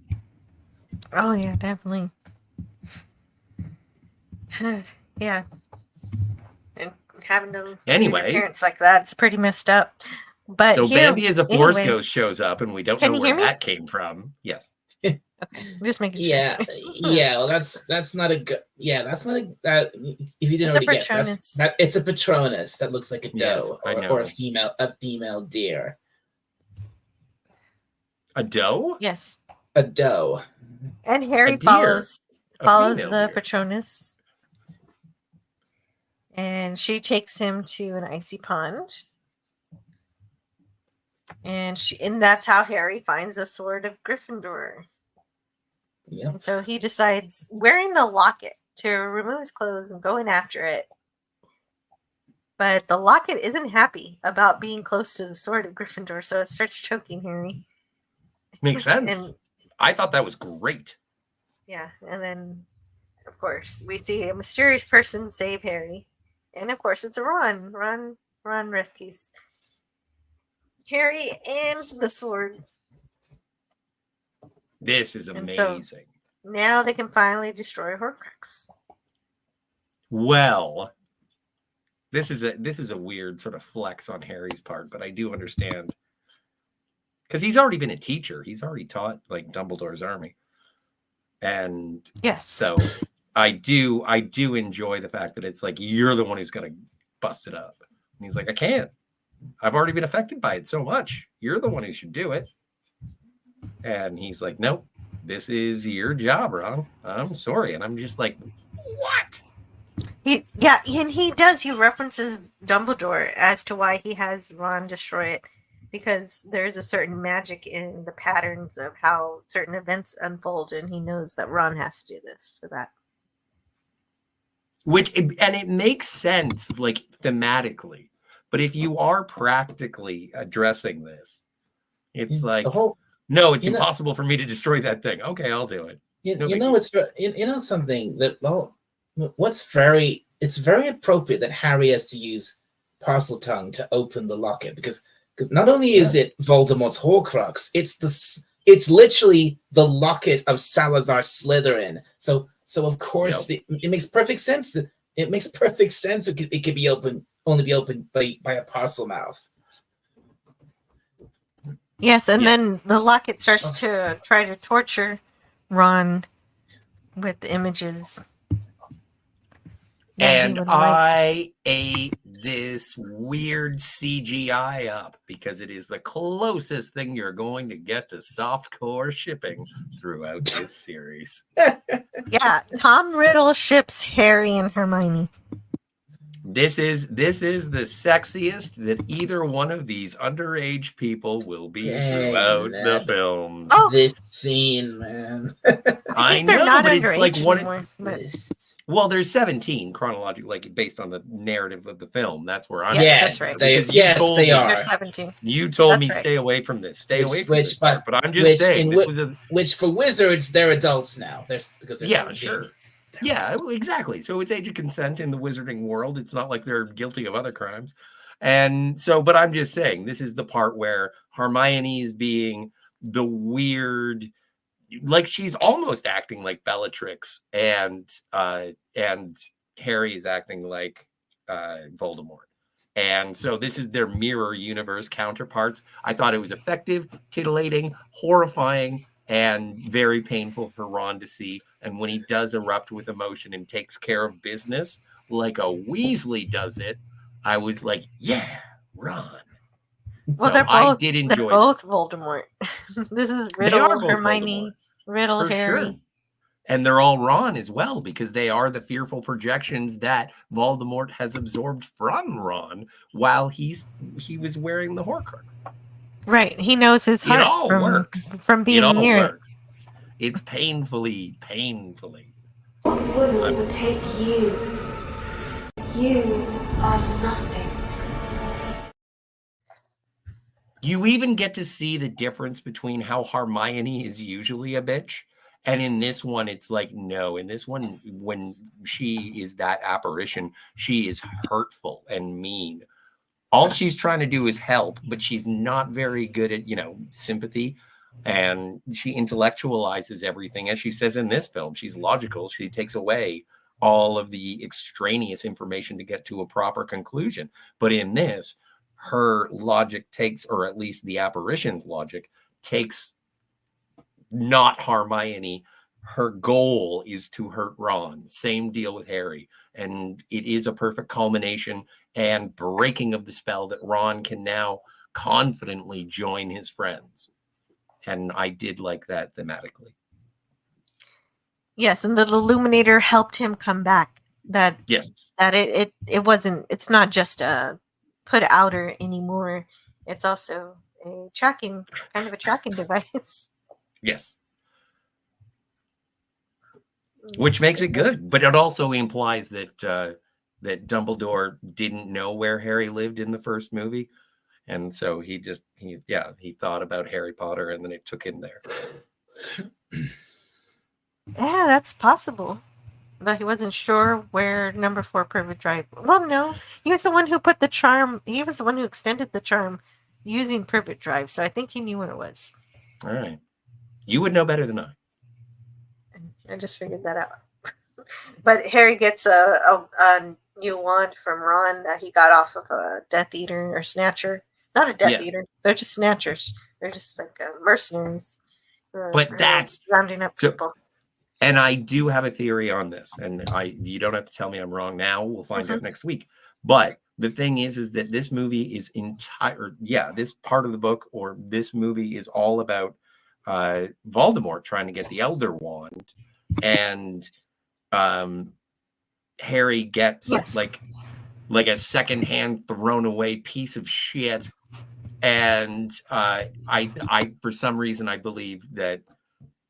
Oh yeah, definitely. Yeah. And having to anyway, parents like that's pretty messed up. But so Bambi as a force ghost shows up, and we don't know where that came from. Yes. Okay, just making sure. Yeah. Well, that's not a good. Yeah, that's not a that. If you didn't already guess, it's a Patronus that looks like a doe or a female deer. A doe? Yes. A doe. And Harry follows the Patronus. And she takes him to an icy pond. And that's how Harry finds the sword of Gryffindor. Yeah. And so he decides, wearing the locket, to remove his clothes and going after it. But the locket isn't happy about being close to the sword of Gryffindor, so it starts choking Harry. Makes sense. I thought that was great. Yeah, and then, of course, we see a mysterious person save Harry. And, of course, it's a Ron. Ron rescues Harry and the sword. This is amazing. So now they can finally destroy Horcrux. Well, this is a weird sort of flex on Harry's part, but I do understand. Because he's already been a teacher. He's already taught like Dumbledore's army. And yes. So I do enjoy the fact that it's like, you're the one who's going to bust it up. And he's like, I can't. I've already been affected by it so much. You're the one who should do it. And he's like, nope, this is your job, Ron. I'm sorry. And I'm just like, what? And he does. He references Dumbledore as to why he has Ron destroy it. Because there's a certain magic in the patterns of how certain events unfold. And he knows that Ron has to do this for that. And it makes sense, like, thematically. But if you are practically addressing this, it's like, no, it's impossible for me to destroy that thing. Okay, I'll do it. It's something that, it's very appropriate that Harry has to use Parseltongue to open the locket because not only is it Voldemort's Horcrux, it's literally the locket of Salazar Slytherin. So of course it makes perfect sense that it could be only be opened by a parcel mouth. Yes, and then the locket starts to try to torture Ron with the images. And I ate this weird CGI up because it is the closest thing you're going to get to softcore shipping throughout this series. Yeah, Tom Riddle ships Harry and Hermione. This is the sexiest that either one of these underage people will be throughout the films. This scene, man. I they're know, not but it's like underage one. anymore, but- Well, there's 17 chronologically, like based on the narrative of the film. That's where I'm. Yes, that's right. They are. They're 17. You told That's me right. stay away from this. Stay away from Which, this part, but I'm just saying this was a. Which for wizards, they're adults now. Because they're Yeah, 17. sure. Yeah, exactly. So it's age of consent in the wizarding world. It's not like they're guilty of other crimes. And so, but I'm just saying, this is the part where Hermione is being the weird, like she's almost acting like Bellatrix, and Harry is acting like Voldemort. And so this is their mirror universe counterparts. I thought it was effective, titillating, horrifying, and very painful for Ron to see. And when he does erupt with emotion and takes care of business like a Weasley does it, I was like, yeah, Ron. Well, So they're both. I did enjoy They're both Voldemort. This is They are Riddle, both Hermione, Riddle, For Harry. sure. And they're all Ron as well, because they are the fearful projections that Voldemort has absorbed from Ron while he was wearing the Horcrux. Right. He knows his heart It all from, works. from being It all near it. works. It's painfully. Woman would take you. You are nothing. You even get to see the difference between how Hermione is usually a bitch. And in this one, it's like, no, in this one, when she is that apparition, she is hurtful and mean. All she's trying to do is help, but she's not very good at, sympathy. And she intellectualizes everything. As she says in this film, she's logical. She takes away all of the extraneous information to get to a proper conclusion. But in this, her logic takes, or at least the apparition's logic, takes not Hermione. Her goal is to hurt Ron. Same deal with Harry. And it is a perfect culmination and breaking of the spell that Ron can now confidently join his friends. And I did like that thematically. Yes, and the Illuminator helped him come back. That it wasn't. It's not just a put outer anymore. It's also a tracking device. Yes. Which makes it good, but it also implies that that Dumbledore didn't know where Harry lived in the first movie, and so he thought about Harry Potter, and then it took him there. Yeah, that's possible. That he wasn't sure where number 4 Privet Drive. Well, no, he was the one who put the charm. He was the one who extended the charm using Privet Drive, so I think he knew where it was. All right, you would know better than I. I just figured that out. But Harry gets a new wand from Ron that he got off of a Death Eater or Snatcher. Not a Death Eater. They're just Snatchers. They're just like mercenaries. But that's rounding up people. And I do have a theory on this, and you don't have to tell me I'm wrong now. We'll find out next week. But the thing is that this movie is this part of the book or this movie is all about Voldemort trying to get the Elder Wand, and Harry gets like a secondhand thrown away piece of shit, and I for some reason I believe that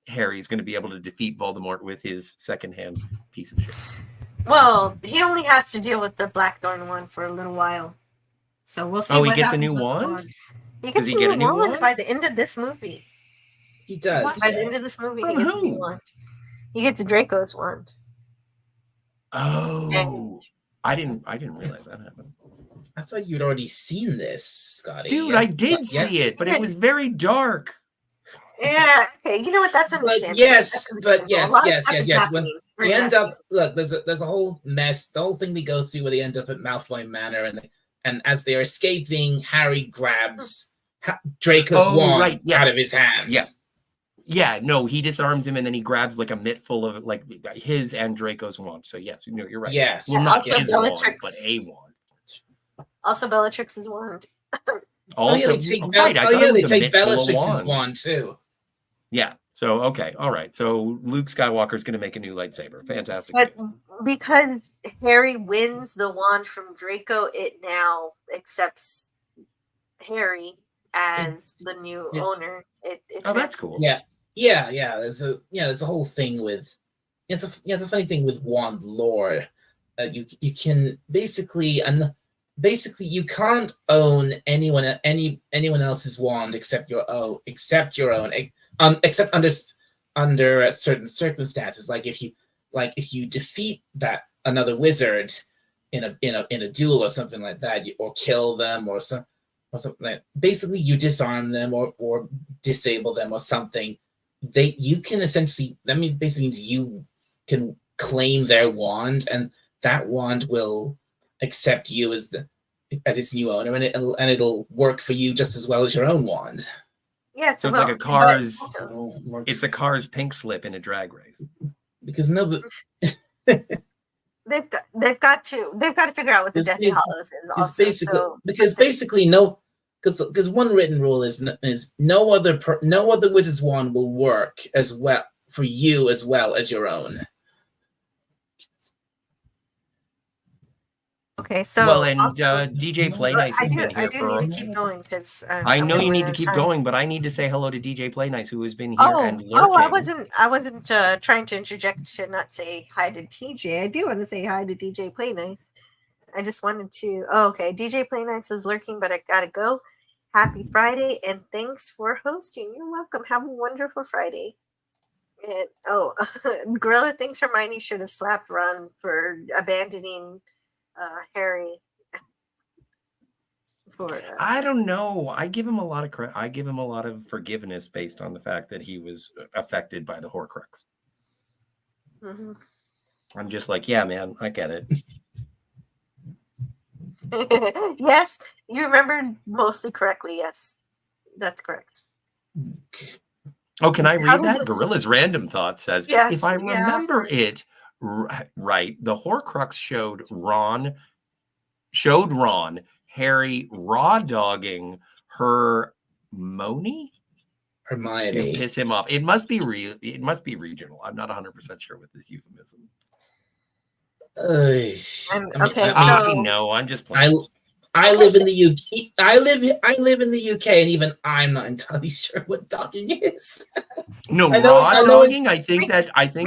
Harry's going to be able to defeat Voldemort with his secondhand piece of shit. Well, he only has to deal with the Blackthorn one for a little while, so we'll see. Oh, he gets a new wand. He gets a new wand by the end of this movie. He does. By the end of this movie, he gets a new wand. He gets Draco's wand. Oh, I didn't realize that happened. I thought you'd already seen this, Scotty. Dude, I did see it, but it was very dark. Yeah. Okay. You know what? That's understandable. Yes. When we end up, look, there's a whole mess. The whole thing they go through where they end up at Malfoy Manor, and as they're escaping, Harry grabs Draco's wand out of his hands. Yeah, no, he disarms him and then he grabs like a mitt full of like his and Draco's wand. So yes, you're right. Yes, well, not also his Bellatrix. wand, but a wand. Also, Bellatrix's wand. They take Bellatrix's wand too. Yeah, So, okay, all right. So Luke Skywalker's going to make a new lightsaber. Fantastic. But because Harry wins the wand from Draco, it now accepts Harry as the new owner. That's cool. Yeah. There's a whole thing with it's a funny thing with wand lore. You can basically you can't own anyone else's wand except your own, except under certain circumstances. Like if you defeat another wizard in a duel or something like that, or kill them or something like, basically you disarm them or disable them or something. You can essentially, that basically means you can claim their wand, and that wand will accept you as its new owner, and it'll work for you just as well as your own wand. Yeah, so it's like a car's. It's a car's pink slip in a drag race. Because they've got to figure out what the Deathly Hallows is. Also, because one written rule is no other wizard's wand will work as well for you as well as your own. Okay, so well, and DJ Playnice has been here for. Need to keep going because I know you need to keep going, but I need to say hello to DJ Playnice, who has been here and lurking. I wasn't trying to interject to not say hi to DJ. I do want to say hi to DJ Playnice. I just wanted to. Oh, okay, DJ Playnice is lurking, but I gotta go. Happy Friday, and thanks for hosting. You're welcome. Have a wonderful Friday. And Gorilla thinks Hermione should have slapped Ron for abandoning Harry. I don't know. I give him a lot of credit. I give him a lot of forgiveness based on the fact that he was affected by the Horcrux. Mm-hmm. I'm just like, yeah, man, I get it. Yes, you remember mostly correctly. Yes, that's correct. Oh, can I read that? Gorilla's Random Thought says, yes, if I remember it right, the Horcrux showed Ron Harry raw dogging Hermione to piss him off. It must be real. It must be regional. I'm not 100% sure with this euphemism. I know. I'm just playing. I live in the UK. I live in the UK, and even I'm not entirely sure what dogging is. No, raw dogging. I think that's having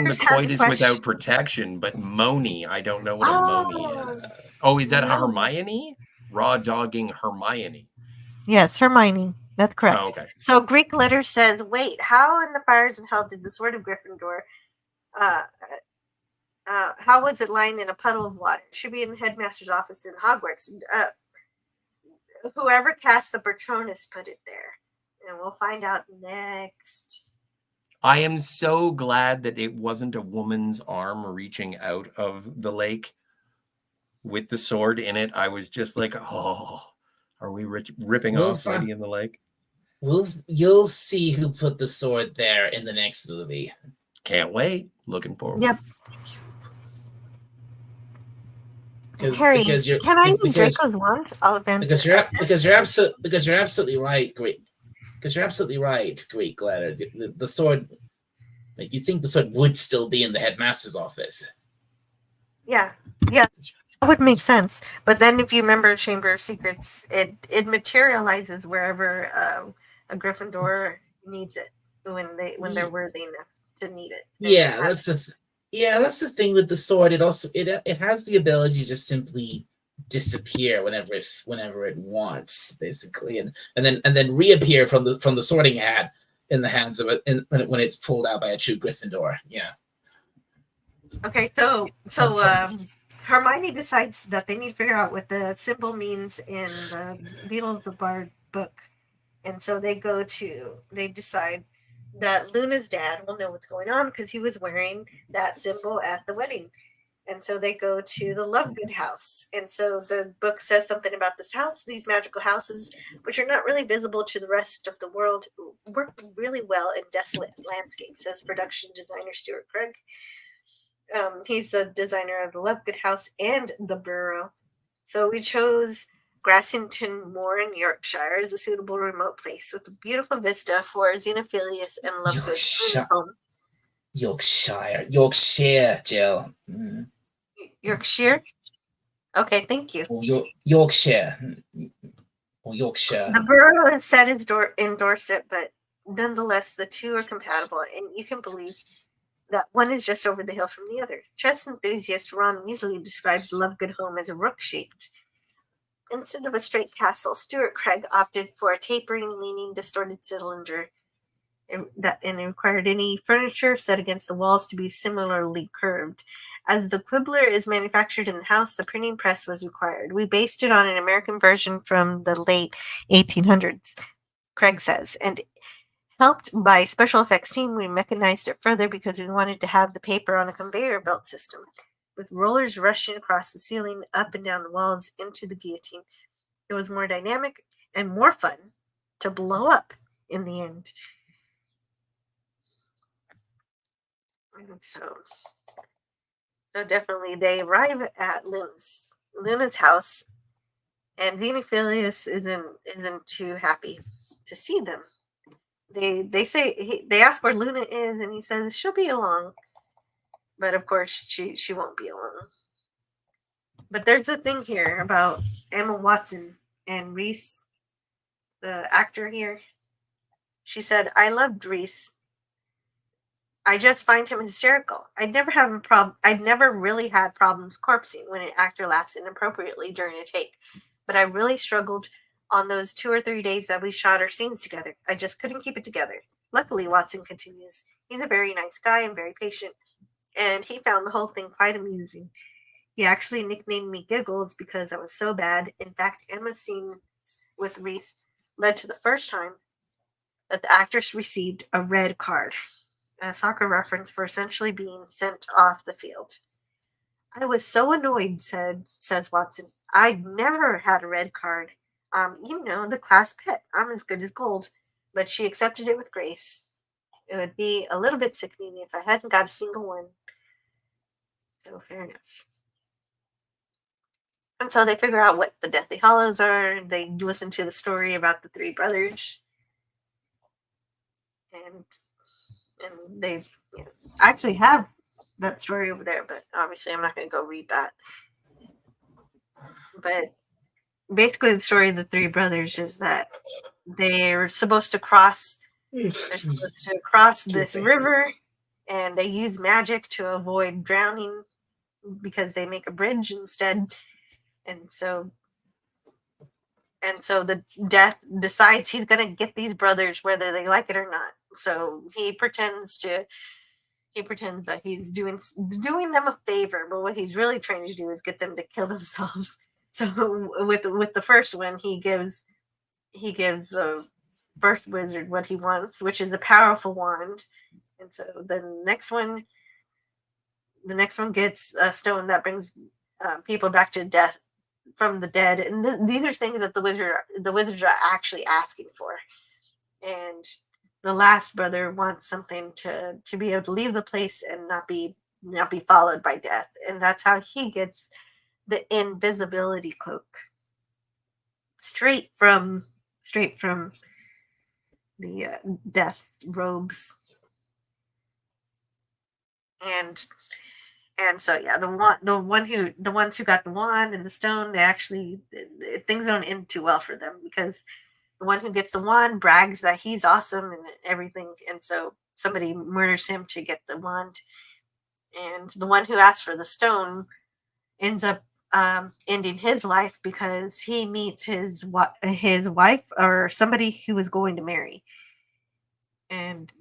the coitus without protection. But Moni, I don't know what a Moni is. Oh, is that Hermione? Raw dogging Hermione. Yes, Hermione. That's correct. Oh, okay. So Greek letter says, "Wait, how in the fires of hell did the sword of Gryffindor? How was it lying in a puddle of water? It should be in the headmaster's office in Hogwarts. Whoever cast the Patronus put it there. And we'll find out next." I am so glad that it wasn't a woman's arm reaching out of the lake with the sword in it. I was just like, oh, are we ripping off Lady in the Lake? You'll see who put the sword there in the next movie. Can't wait. Looking forward. Yep. Harry, can I use Draco's wand? Because you're absolutely right, Greek. Because you're absolutely right, Greek letter. The sword, like, you think the sword would still be in the headmaster's office? Yeah, that would make sense. But then, if you remember Chamber of Secrets, it materializes wherever a Gryffindor needs it when they're worthy enough to need it. Yeah, that's the thing with the sword. It has the ability to just simply disappear whenever it wants, basically, and then reappear from the sorting hat in the hands of it when it's pulled out by a true Gryffindor. Yeah. Okay, so Hermione decides that they need to figure out what the symbol means in the Beetle of the Bard book, and so they decide that Luna's dad will know what's going on because he was wearing that symbol at the wedding. And so they go to the Lovegood house. And so the book says something about this house, these magical houses, which are not really visible to the rest of the world, work really well in desolate landscapes, says production designer Stuart Craig. He's a designer of the Lovegood house and the Burrow. So we chose Grassington Moor in Yorkshire is a suitable remote place with a beautiful vista for Xenophilius and Lovegood home. Yorkshire, Jill. Yorkshire? Okay, thank you. Or Yorkshire. Or Yorkshire. The borough is set in Dorset, but nonetheless, the two are compatible, and you can believe that one is just over the hill from the other. Chess enthusiast Ron Weasley describes Lovegood home as a rook-shaped. Instead of a straight castle, Stuart Craig opted for a tapering, leaning, distorted cylinder, and required any furniture set against the walls to be similarly curved. As the Quibbler is manufactured in the house, the printing press was required. We based it on an American version from the late 1800s, Craig says, and helped by special effects team, we mechanized it further because we wanted to have the paper on a conveyor belt system, with rollers rushing across the ceiling, up and down the walls, into the guillotine. It was more dynamic and more fun to blow up in the end. So definitely they arrive at Luna's house, and Xenophilius isn't too happy to see them. They ask where Luna is, and he says she'll be along, but of course she won't be along. But there's a thing here about Emma Watson and Reese, the actor here. She said, "I loved Reese. I just find him hysterical. I'd never really had problems corpsing when an actor laughs inappropriately during a take, but I really struggled on those 2 or 3 days that we shot our scenes together. I just couldn't keep it together." Luckily, Watson continues, he's a very nice guy and very patient, and he found the whole thing quite amusing. He actually nicknamed me Giggles because I was so bad. In fact, Emma's scene with Reese led to the first time that the actress received a red card, a soccer reference for essentially being sent off the field. "I was so annoyed," says Watson. "I'd never had a red card. The class pet. I'm as good as gold." But she accepted it with grace. It would be a little bit sickening if I hadn't got a single one. So fair enough. And so they figure out what the Deathly Hallows are. They listen to the story about the three brothers. And they actually have that story over there, but obviously I'm not going to go read that. But basically the story of the three brothers is that they're supposed to cross this river, and they use magic to avoid drowning because they make a bridge instead. And so the Death decides he's going to get these brothers whether they like it or not. So he pretends that he's doing them a favor, but what he's really trying to do is get them to kill themselves. So with the first one, he gives the first wizard what he wants, which is a powerful wand. And so the next one gets a stone that brings people back to death from the dead. And these are things that the wizards are actually asking for. And the last brother wants something to be able to leave the place and not be followed by death. And that's how he gets the invisibility cloak. Straight from the death robes. And so the ones who got the wand and the stone, things don't end too well for them, because the one who gets the wand brags that he's awesome and everything, and so somebody murders him to get the wand. And the one who asked for the stone ends up ending his life because he meets his wife, or somebody he was going to marry, and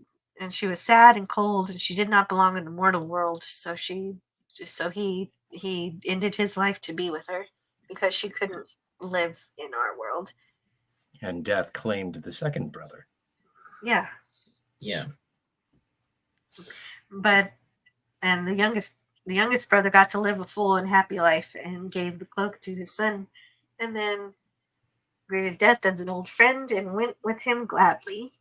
she was sad and cold, and she did not belong in the mortal world. So he ended his life to be with her because she couldn't live in our world. And death claimed the second brother. Yeah. And the youngest brother got to live a full and happy life and gave the cloak to his son, and then greeted death as an old friend and went with him gladly.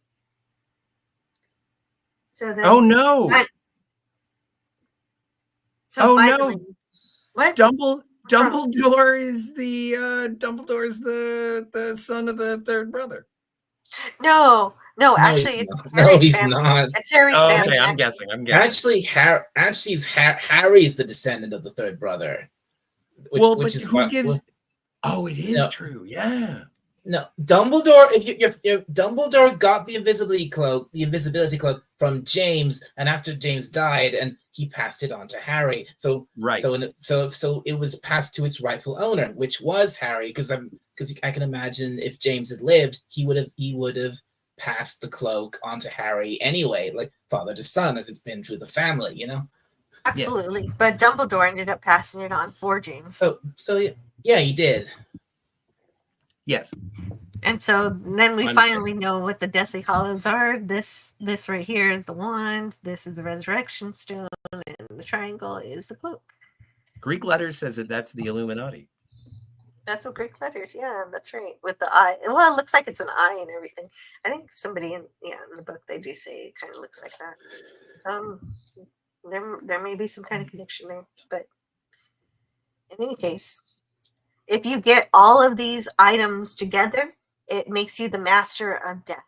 So then, oh no! What? Dumbledore is Dumbledore's the son of the third brother. No, actually, he's it's not. Harry's No, he's family. not. It's Harry's Oh, family. okay, I'm guessing. Actually, Harry is the descendant of the third brother. Which is who what, gives? Oh, it is No. true. Yeah. No, Dumbledore. If Dumbledore got the invisibility cloak from James, and after James died, and he passed it on to Harry. So Right. So it was passed to its rightful owner, which was Harry. Because I can imagine if James had lived, he would have passed the cloak on to Harry anyway, like father to son, as it's been through the family. You know. Absolutely, but Dumbledore ended up passing it on for James. So yeah, he did. Yes. And so then we Understood. finally know what the Deathly Hallows are. This right here is the wand. This is the resurrection stone, and the triangle is the cloak. Greek letters says that that's the Illuminati. That's what Greek letters. Yeah, that's right. With the eye. Well, it looks like it's an eye and everything. I think somebody in the book they do say it kind of looks like that. So there may be some kind of connection there, but in any case, if you get all of these items together, it makes you the master of death.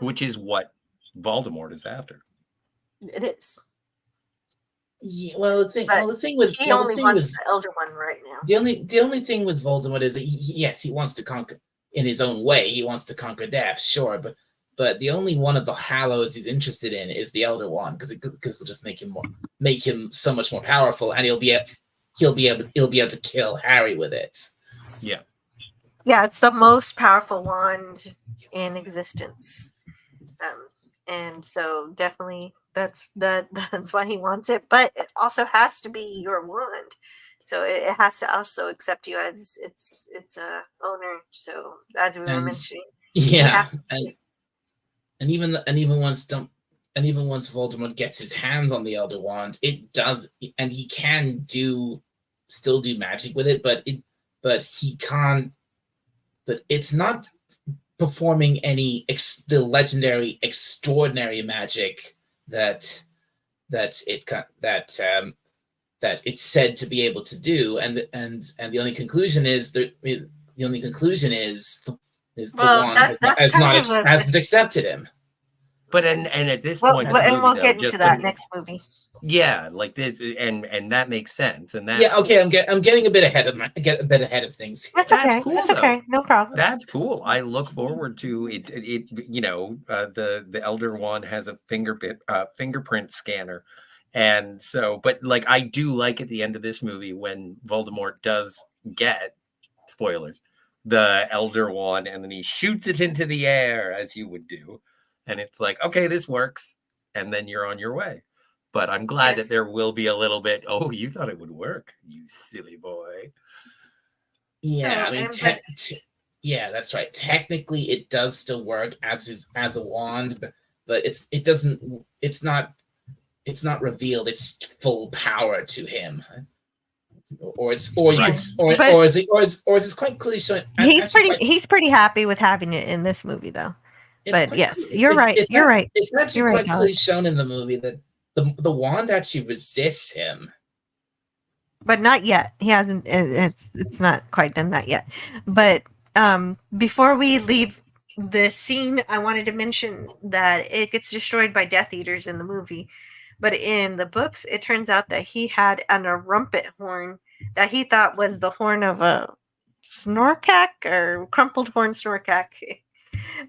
Which is what Voldemort is after. It is. Yeah, well, the thing with he only wants the Elder One right now. The only thing with Voldemort is that he wants to conquer in his own way. He wants to conquer death, sure, but the only one of the Hallows he's interested in is the Elder One because it'll just make him so much more powerful, and he'll be able to kill Harry with it. Yeah. Yeah, it's the most powerful wand in existence, and so definitely that's why he wants it. But it also has to be your wand, so it has to also accept you as its owner. So as we were mentioning, yeah, and even once Voldemort gets his hands on the Elder Wand, it does, and he can still do magic with it, but he can't. But it's not performing the legendary, extraordinary magic that it's said to be able to do, and the only conclusion is the wand hasn't accepted him. But and at this point, and we'll get into that next movie. Yeah, like this, and that makes sense. And that okay. I'm getting a bit ahead of things. That's okay. cool. That's Though. Okay, no problem. That's cool. I look forward to it. The Elder Wand has a fingerprint scanner, and so, but like I do like at the end of this movie when Voldemort does get spoilers the Elder Wand, and then he shoots it into the air as you would do, and it's like, okay, this works, and then you're on your way. But I'm glad that there will be a little bit. Oh, you thought it would work, you silly boy. Yeah, I mean, yeah, that's right. Technically, it does still work as a wand, but it's not revealed its full power to him, or is it quite clearly shown? He's pretty happy with having it in this movie, though. But yes, you're right. You're right. It's actually quite clearly shown in the movie that the wand actually resists him. But not yet. He hasn't. It's not quite done that yet. But before we leave the scene, I wanted to mention that it gets destroyed by Death Eaters in the movie. But in the books, it turns out that he had a rumpet horn that he thought was the horn of a snorkack or crumpled horn snorkack.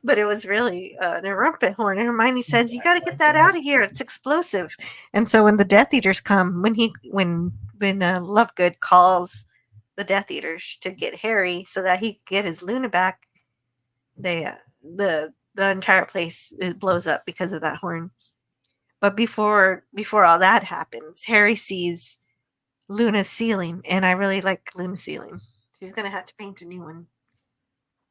But it was really a rumpet horn. And Hermione says, "You got to get that out of here. It's explosive." And so when the Death Eaters come, when Lovegood calls the Death Eaters to get Harry so that he can get his Luna back, the entire place blows up because of that horn. But before all that happens, Harry sees Luna's ceiling, and I really like Luna's ceiling. She's gonna have to paint a new one.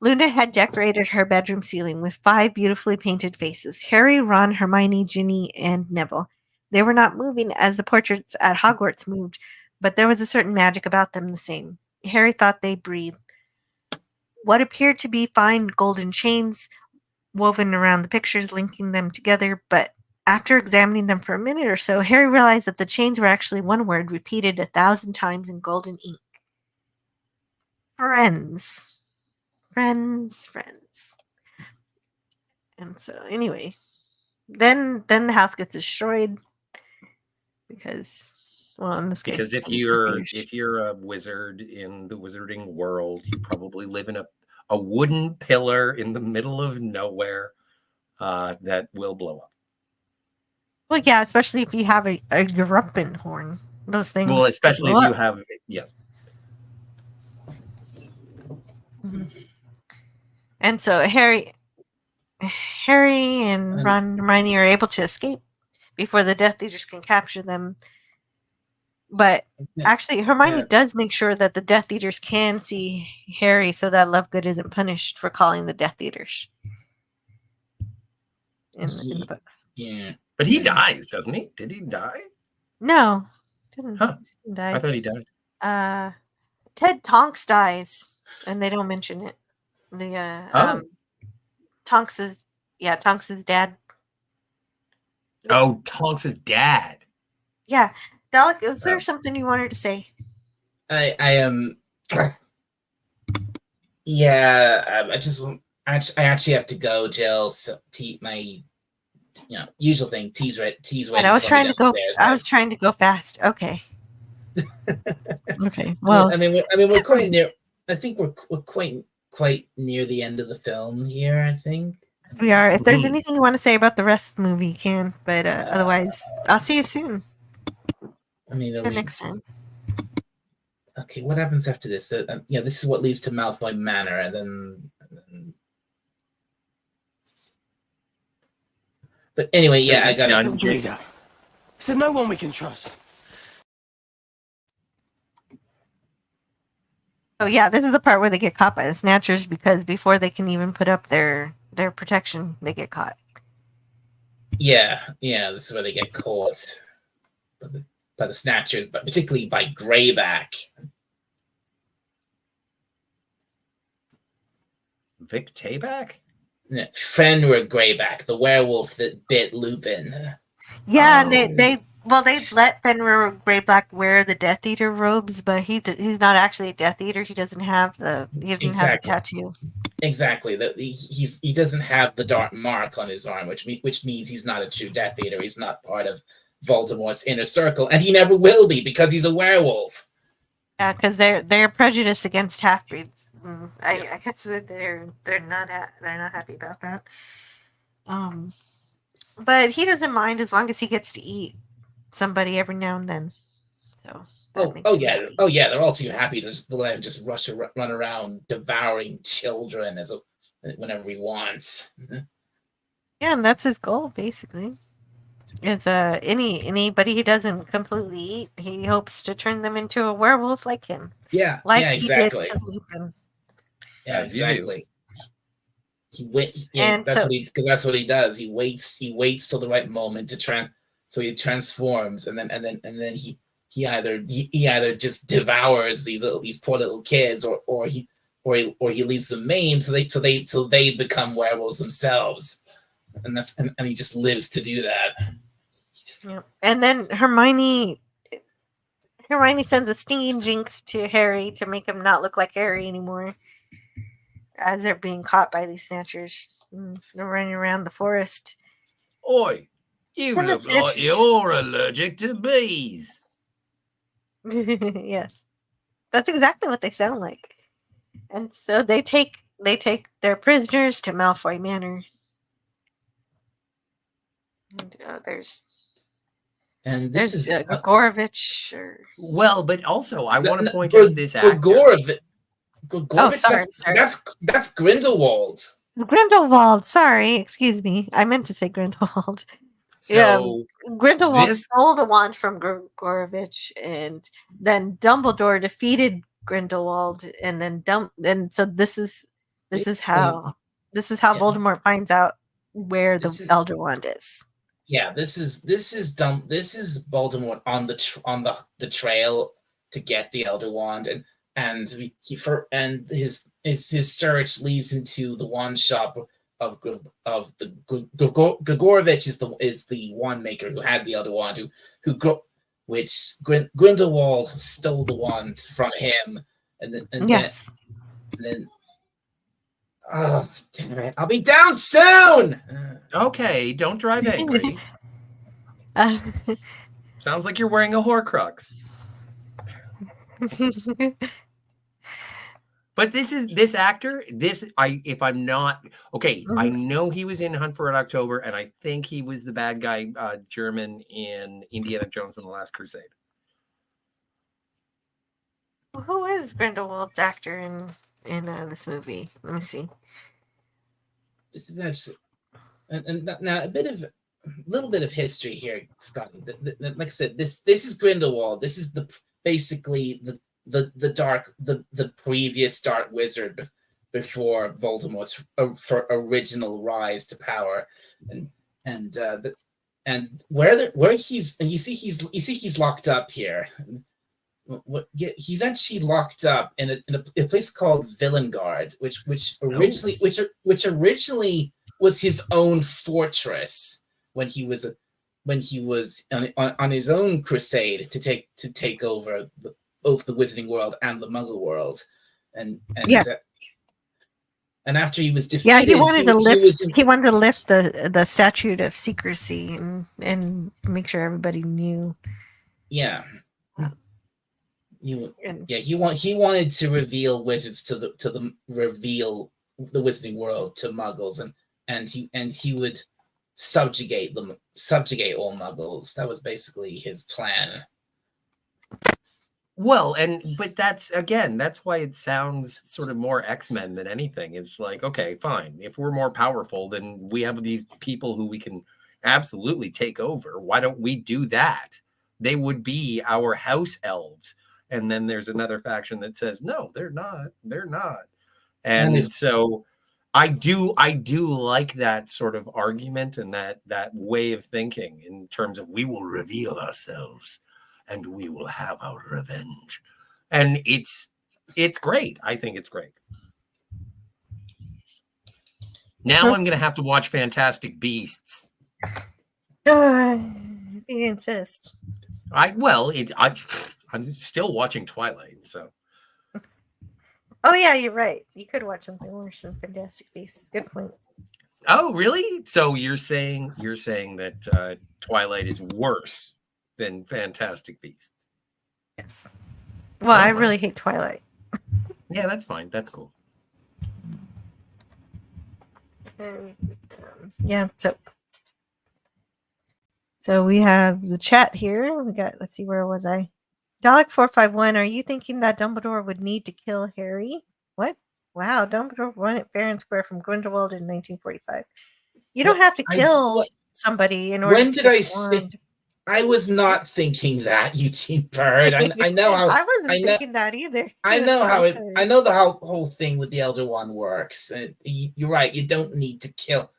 Luna had decorated her bedroom ceiling with 5 beautifully painted faces: Harry, Ron, Hermione, Ginny, and Neville. They were not moving as the portraits at Hogwarts moved, but there was a certain magic about them the same. Harry thought they breathed. What appeared to be fine golden chains woven around the pictures, linking them together, but After examining them for a minute or so, Harry realized that the chains were actually one word repeated 1,000 times in golden ink. Friends. Friends, friends. And so, anyway, then the house gets destroyed because, well, in this case, Because if you're a wizard in the wizarding world, you probably live in a wooden pillar in the middle of nowhere that will blow up. Well, yeah, especially if you have a European horn. Those things. Well, especially if you have, yes. Mm-hmm. And so Harry and Ron and Hermione are able to escape before the Death Eaters can capture them. But actually, Hermione does make sure that the Death Eaters can see Harry so that Lovegood isn't punished for calling the Death Eaters in the books. Yeah. But he dies, doesn't he? Did he die? No. Didn't die. I thought he died. Ted Tonks dies, and they don't mention it. Tonks' dad. Oh, Tonks' dad. Yeah. Dalek, was there something you wanted to say? I am. Yeah, I actually have to go, Jill. So my, usual thing. Tea's waiting. I was trying to go. I was trying to go fast. Okay. Okay. Well, I mean, we're quite near. I think we're quite near the end of the film here. I think we are. If there's anything you want to say about the rest of the movie, you can. But otherwise, I'll see you soon. I mean, next time. Okay, what happens after this? This is what leads to Malfoy Manor, and then. But anyway, yeah, I got it. So no one we can trust. Oh yeah, this is the part where they get caught by the Snatchers because before they can even put up their protection, they get caught. Yeah, this is where they get caught by the Snatchers, but particularly by Greyback. Vic Tayback? Fenrir Greyback, the werewolf that bit Lupin. Yeah, they let Fenrir Greyback wear the Death Eater robes, but he's not actually a Death Eater. He doesn't have the tattoo. Exactly. He doesn't have the dark mark on his arm, which means he's not a true Death Eater. He's not part of Voldemort's inner circle, and he never will be because he's a werewolf. Yeah, because they're prejudiced against half breeds. I guess that they're not happy about that. But he doesn't mind as long as he gets to eat somebody every now and then. So yeah, they're all too happy to let him just run around devouring children whenever he wants. Yeah, and that's his goal basically. It's anybody he doesn't completely eat, he hopes to turn them into a werewolf like him. Yeah, exactly. He did to Lupin. Yeah, exactly. That's what he does. He waits till the right moment so he transforms, and then he either just devours these poor little kids, or he leaves them maimed so they become werewolves themselves, and he just lives to do that. Yeah. And then Hermione sends a stinging jinx to Harry to make him not look like Harry anymore, as they're being caught by these Snatchers. They're running around the forest. Oi, you look like you're allergic to bees. Yes, that's exactly what they sound like. And so they take their prisoners to Malfoy Manor. And this is Gorovitch. Well, but also I want to point out this actor. Gorovitch, that's Grindelwald. Grindelwald, sorry, excuse me. I meant to say Grindelwald. So Grindelwald stole the wand from Gorovitch, and then Dumbledore defeated Grindelwald, and then so this is how Voldemort finds out where the Elder Wand is. Yeah, this is Voldemort on the trail to get the Elder Wand, and his search leads him to the wand shop the Grigorovich is the wand maker who had the other wand which Grindelwald stole the wand from him, and then oh damn it! I'll be down soon. Okay, don't drive angry. Sounds like you're wearing a Horcrux. But this actor, if I'm not okay, I know he was in Hunt for Red October, and I think he was the bad guy, German in Indiana Jones and the Last Crusade. Who is Grindelwald's actor in this movie? Let me see. This is actually, and now a little bit of history here, Scotty. Like I said, this is Grindelwald. This is basically the previous Dark Wizard before Voldemort's original rise to power, and where he's locked up here. He's actually locked up in a place called Villengard, which originally was his own fortress when he was on his own crusade to take over the Wizarding World and the Muggle world, and after he was defeated, he wanted to lift the statute of secrecy and make sure everybody knew. Yeah. He wanted to reveal wizards reveal the Wizarding World to Muggles, and he would subjugate all Muggles. That was basically his plan. Well, but that's why it sounds sort of more X-Men than anything. It's like, okay, fine. If we're more powerful, then we have these people who we can absolutely take over. Why don't we do that? They would be our house elves. And then there's another faction that says, no, they're not. They're not. And so I do like that sort of argument and that way of thinking in terms of we will reveal ourselves and we will have our revenge. And it's great. I think it's great. Now I'm going to have to watch Fantastic Beasts. You insist. I'm still watching Twilight, so. Oh yeah, you're right. You could watch something worse than Fantastic Beasts. Good point. Oh, really? So you're saying that Twilight is worse than Fantastic Beasts? Yes. Well, I really hate Twilight. Yeah, that's fine. That's cool. Yeah. So we have the chat here. Let's see, where was I? Dalek451, are you thinking that Dumbledore would need to kill Harry? What? Wow, Dumbledore won it fair and square from Grindelwald in 1945. You don't have to kill somebody in order When to did I say? I was not thinking that, Eugene Bird. I know how. I wasn't thinking that either. I know the whole thing with the Elder Wand works. You're right. You don't need to kill.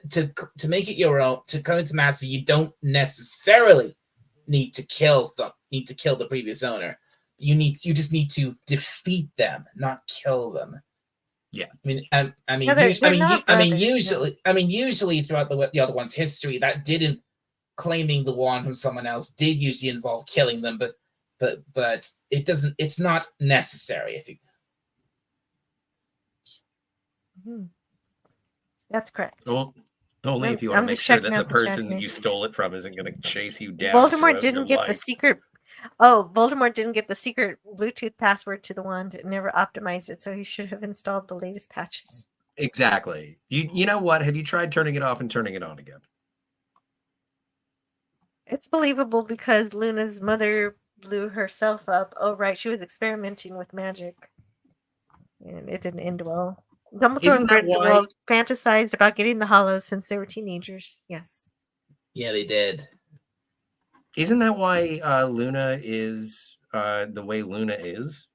To make it your own, to come into master, you don't necessarily need to kill the previous owner. You just need to defeat them, not kill them. Yeah. Usually throughout the other one's history, that didn't claiming the wand from someone else did usually involve killing them, but it doesn't. It's not necessary if you. That's correct. Well, only if you want to make sure that the person that you stole it from isn't going to chase you down. Voldemort didn't get the secret. Oh, Voldemort didn't get the secret Bluetooth password to the wand. It never optimized it, so he should have installed the latest patches. Exactly. You know what? Have you tried turning it off and turning it on again? It's believable because Luna's mother blew herself up. Oh, right. She was experimenting with magic. And it didn't end well. Dumbledore and Grindelwald fantasized about getting the Hallows since they were teenagers. Yes. Yeah, they did. Isn't that why Luna is the way Luna is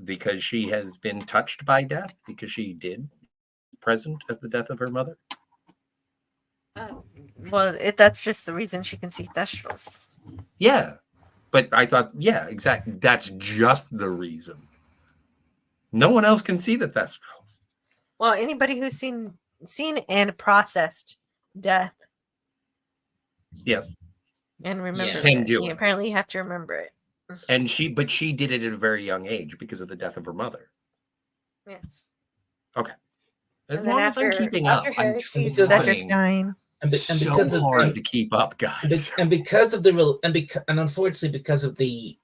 because she has been touched by death because she did present at the death of her mother? Well, that's just the reason she can see Thestrals. Yeah, but I thought, yeah, exactly. That's just the reason. No one else can see the Thestrals. Well, anybody who's seen seen and processed death Yes. and remembered Can it. do You it. apparently have to remember it. And she did it at a very young age because of the death of her mother. Yes. Okay. As And then long as I'm keeping up, after I'm Harry sees because- Cedric dying. And so because of hard to keep up, guys. and because of the real and unfortunately because of the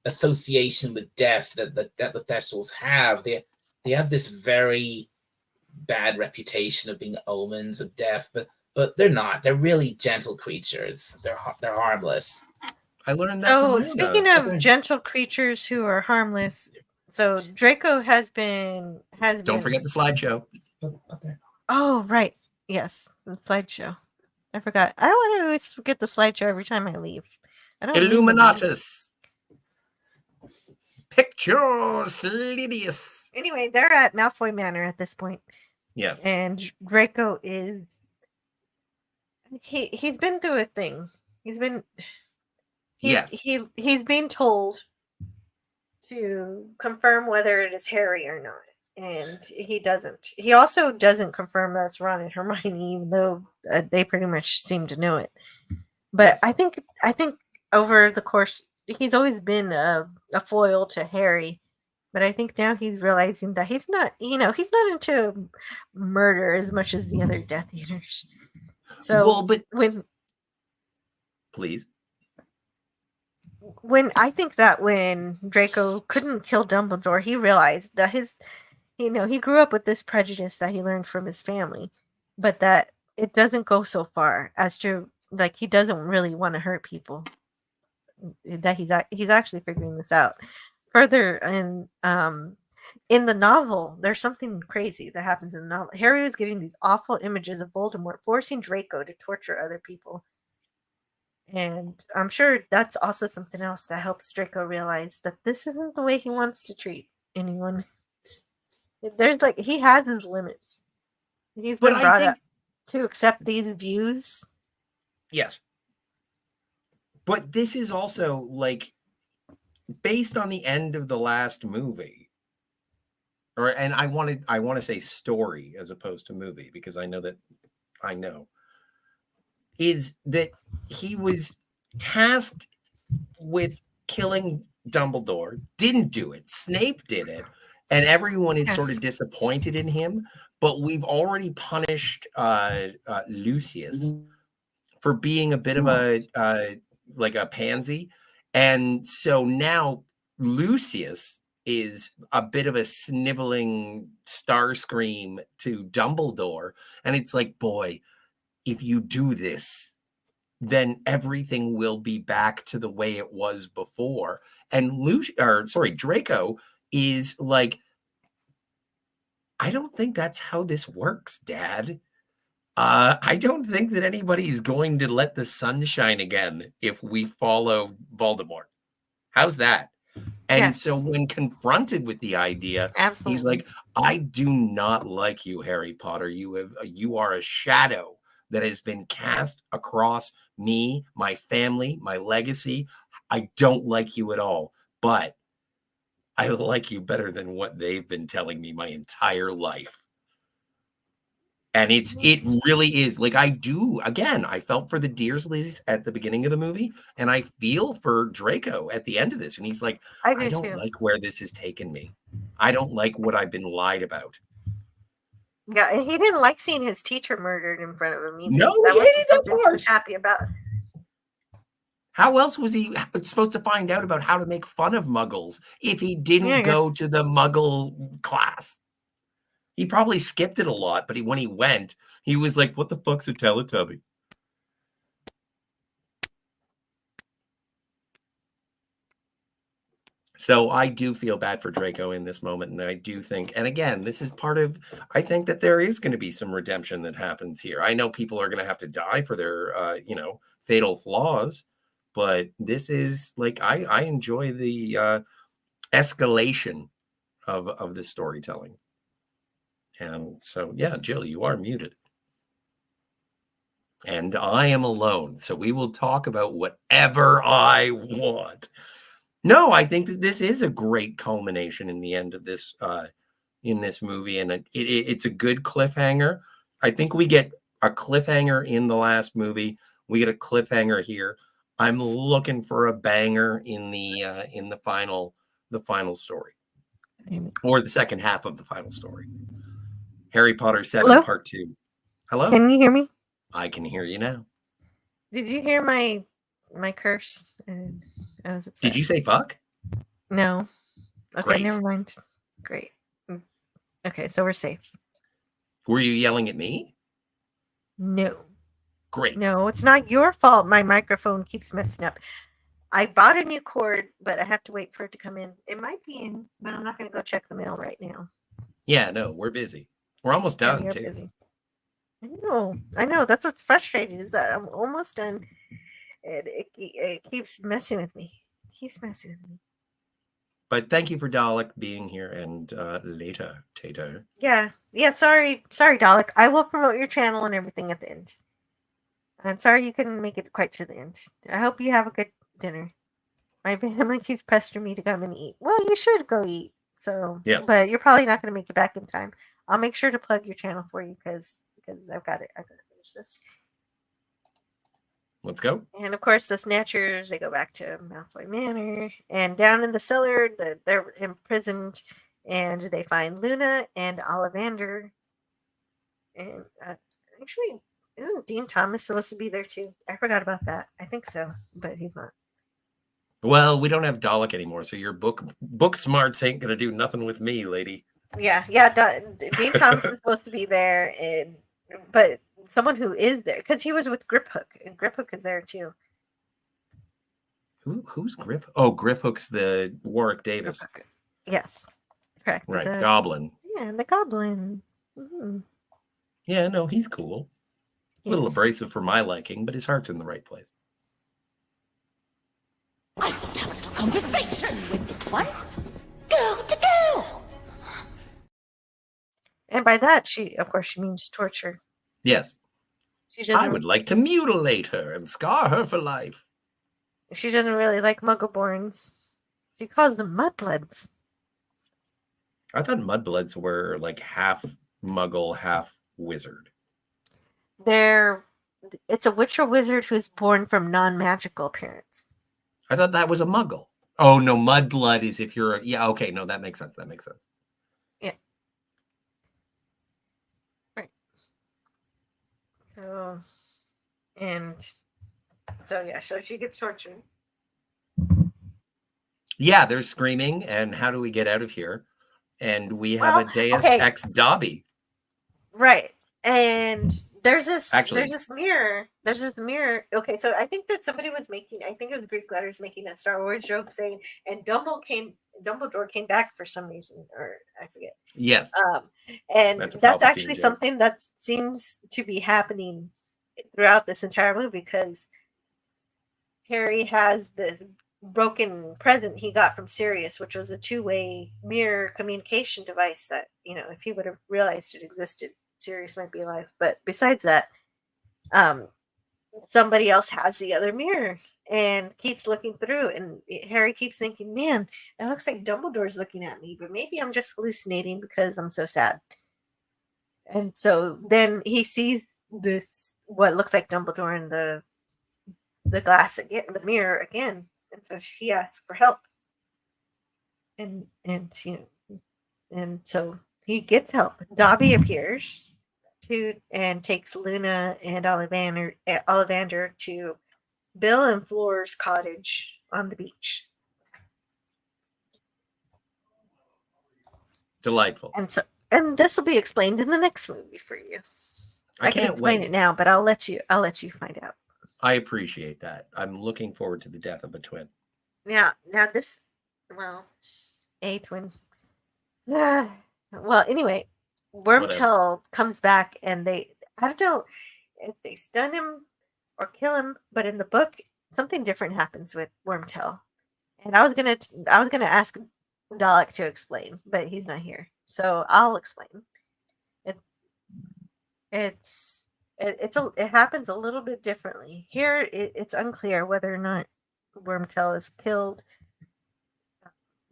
association with death that the Thestals have, they have this very bad reputation of being omens of death, but they're not. They're really gentle creatures. They're harmless. I learned that. So from speaking of gentle creatures who are harmless, so Draco has been Don't forget the slideshow. Oh right, yes, the slideshow. I forgot. I don't want to always forget the slideshow every time I leave. I don't leave the Illuminatus. Pictures, Lydius. Anyway, they're at Malfoy Manor at this point. Yes. And Draco is he's been through a thing. He's being told to confirm whether it is Harry or not. And he doesn't. He also doesn't confirm that's Ron and Hermione, even though they pretty much seem to know it. But I think over the course, he's always been a foil to Harry. But I think now he's realizing that he's not into murder as much as the other Death Eaters. So, Please. When Draco couldn't kill Dumbledore, he realized that he grew up with this prejudice that he learned from his family, but that it doesn't go so far as to he doesn't really want to hurt people. That he's actually figuring this out. Further in the novel, there's something crazy that happens in the novel. Harry was getting these awful images of Voldemort forcing Draco to torture other people. And I'm sure that's also something else that helps Draco realize that this isn't the way he wants to treat anyone. He has his limits. He's been brought up to accept these views. Yes. But this is also based on the end of the last movie. And I want to say story as opposed to movie, because I know is that he was tasked with killing Dumbledore, didn't do it. Snape did it, and everyone is sort of disappointed in him. But we've already punished Lucius for being a bit of a pansy, and so now Lucius is a bit of a sniveling Starscream to Dumbledore, and it's like, boy, if you do this, then everything will be back to the way it was before. And Draco is like, I don't think that's how this works, Dad. I don't think that anybody's going to let the sun shine again if we follow Voldemort. How's that? And so when confronted with the idea, he's like, I do not like you, Harry Potter. You are a shadow that has been cast across me, my family, my legacy. I don't like you at all, but I like you better than what they've been telling me my entire life. And it really is I felt for the Dearsleys at the beginning of the movie, and I feel for Draco at the end of this. And he's like, I don't like where this has taken me. I don't like what I've been lied about. Yeah, and he didn't like seeing his teacher murdered in front of him either. No, he hated that part. He was happy about. How else was he supposed to find out about how to make fun of Muggles if he didn't go to the Muggle class? He probably skipped it a lot, but when he went, he was like, what the fuck's a Teletubby? So I do feel bad for Draco in this moment. And I do think, and again, this is part of, I think that there is going to be some redemption that happens here. I know people are going to have to die for their, fatal flaws, but this is I enjoy the escalation of the storytelling. And so, yeah, Jill, you are muted. And I am alone. So we will talk about whatever I want. No, I think that this is a great culmination in the end of this in this movie. And it's a good cliffhanger. I think we get a cliffhanger in the last movie. We get a cliffhanger here. I'm looking for a banger in the final story, or the second half of the final story. Harry Potter 7 Hello? Part 2. Hello. Can you hear me? I can hear you now. Did you hear my curse? I was upset. Did you say fuck? No. Okay, Great. never mind. Great. Okay, so we're safe. Were you yelling at me? No. Great. No, it's not your fault. My microphone keeps messing up. I bought a new cord, but I have to wait for it to come in. It might be in, but I'm not going to go check the mail right now. Yeah, no, we're busy. We're almost done, you're too. Busy. I know. That's what's frustrating is that I'm almost done. And it keeps messing with me. But thank you for Dalek being here, and later, Tato. Yeah. Sorry, Dalek. I will promote your channel and everything at the end. I'm sorry you couldn't make it quite to the end. I hope you have a good dinner. My family keeps pestering me to come and eat. Well, you should go eat. So, yes. But you're probably not going to make it back in time. I'll make sure to plug your channel for you because I've got to finish this. Let's go. And of course, the Snatchers, they go back to Malfoy Manor. And down in the cellar, they're imprisoned. And they find Luna and Ollivander. And actually, isn't Dean Thomas supposed to be there too? I forgot about that. I think so, but he's not. Well, we don't have Dalek anymore, so your book smarts ain't going to do nothing with me, lady. Yeah. Dean Thomas is supposed to be there, but someone who is there, because he was with Griphook, and Griphook is there too. Who's Griff? Oh, Griphook's the Warwick Davis. Yes, correct. Right, Goblin. Yeah, the Goblin. Mm-hmm. Yeah, no, he's cool. A little abrasive for my liking, but his heart's in the right place. I want to have a little conversation with this one. Girl to girl. And by that, she means torture. Yes. I would like to mutilate her and scar her for life. She doesn't really like Muggleborns. She calls them mudbloods. I thought mudbloods were like half Muggle, half wizard. It's a witch or wizard who's born from non-magical parents. I thought that was a Muggle. Oh no, mudblood is if you're okay. No, that makes sense. Yeah. Right. So she gets tortured. Yeah, they're screaming, and how do we get out of here? And we have a Deus Ex Dobby. Right. And there's this mirror. Okay, so I think that somebody was making, I think it was Greek letters making a Star Wars joke saying, and Dumbledore came back for some reason, or I forget. Yes. And that's actually something that seems to be happening throughout this entire movie, because Harry has the broken present he got from Sirius, which was a two-way mirror communication device that, if he would have realized it existed, Sirius might be alive. But besides that, somebody else has the other mirror and keeps looking through, and Harry keeps thinking, man, it looks like Dumbledore's looking at me, but maybe I'm just hallucinating because I'm so sad. And so then he sees this, what looks like Dumbledore in the glass again, the mirror again, and so he asks for help, and so he gets help. Dobby appears and takes Luna and Ollivander to Bill and Flora's cottage on the beach. Delightful. And this will be explained in the next movie for you. I can't explain it now, but I'll let you find out. I appreciate that. I'm looking forward to the death of a twin. Now a twin. Well, anyway, Wormtail comes back, and I don't know if they stun him or kill him, but in the book, something different happens with Wormtail. And I was gonna ask Dalek to explain, but he's not here, so I'll explain. It happens a little bit differently. Here, it's unclear whether or not Wormtail is killed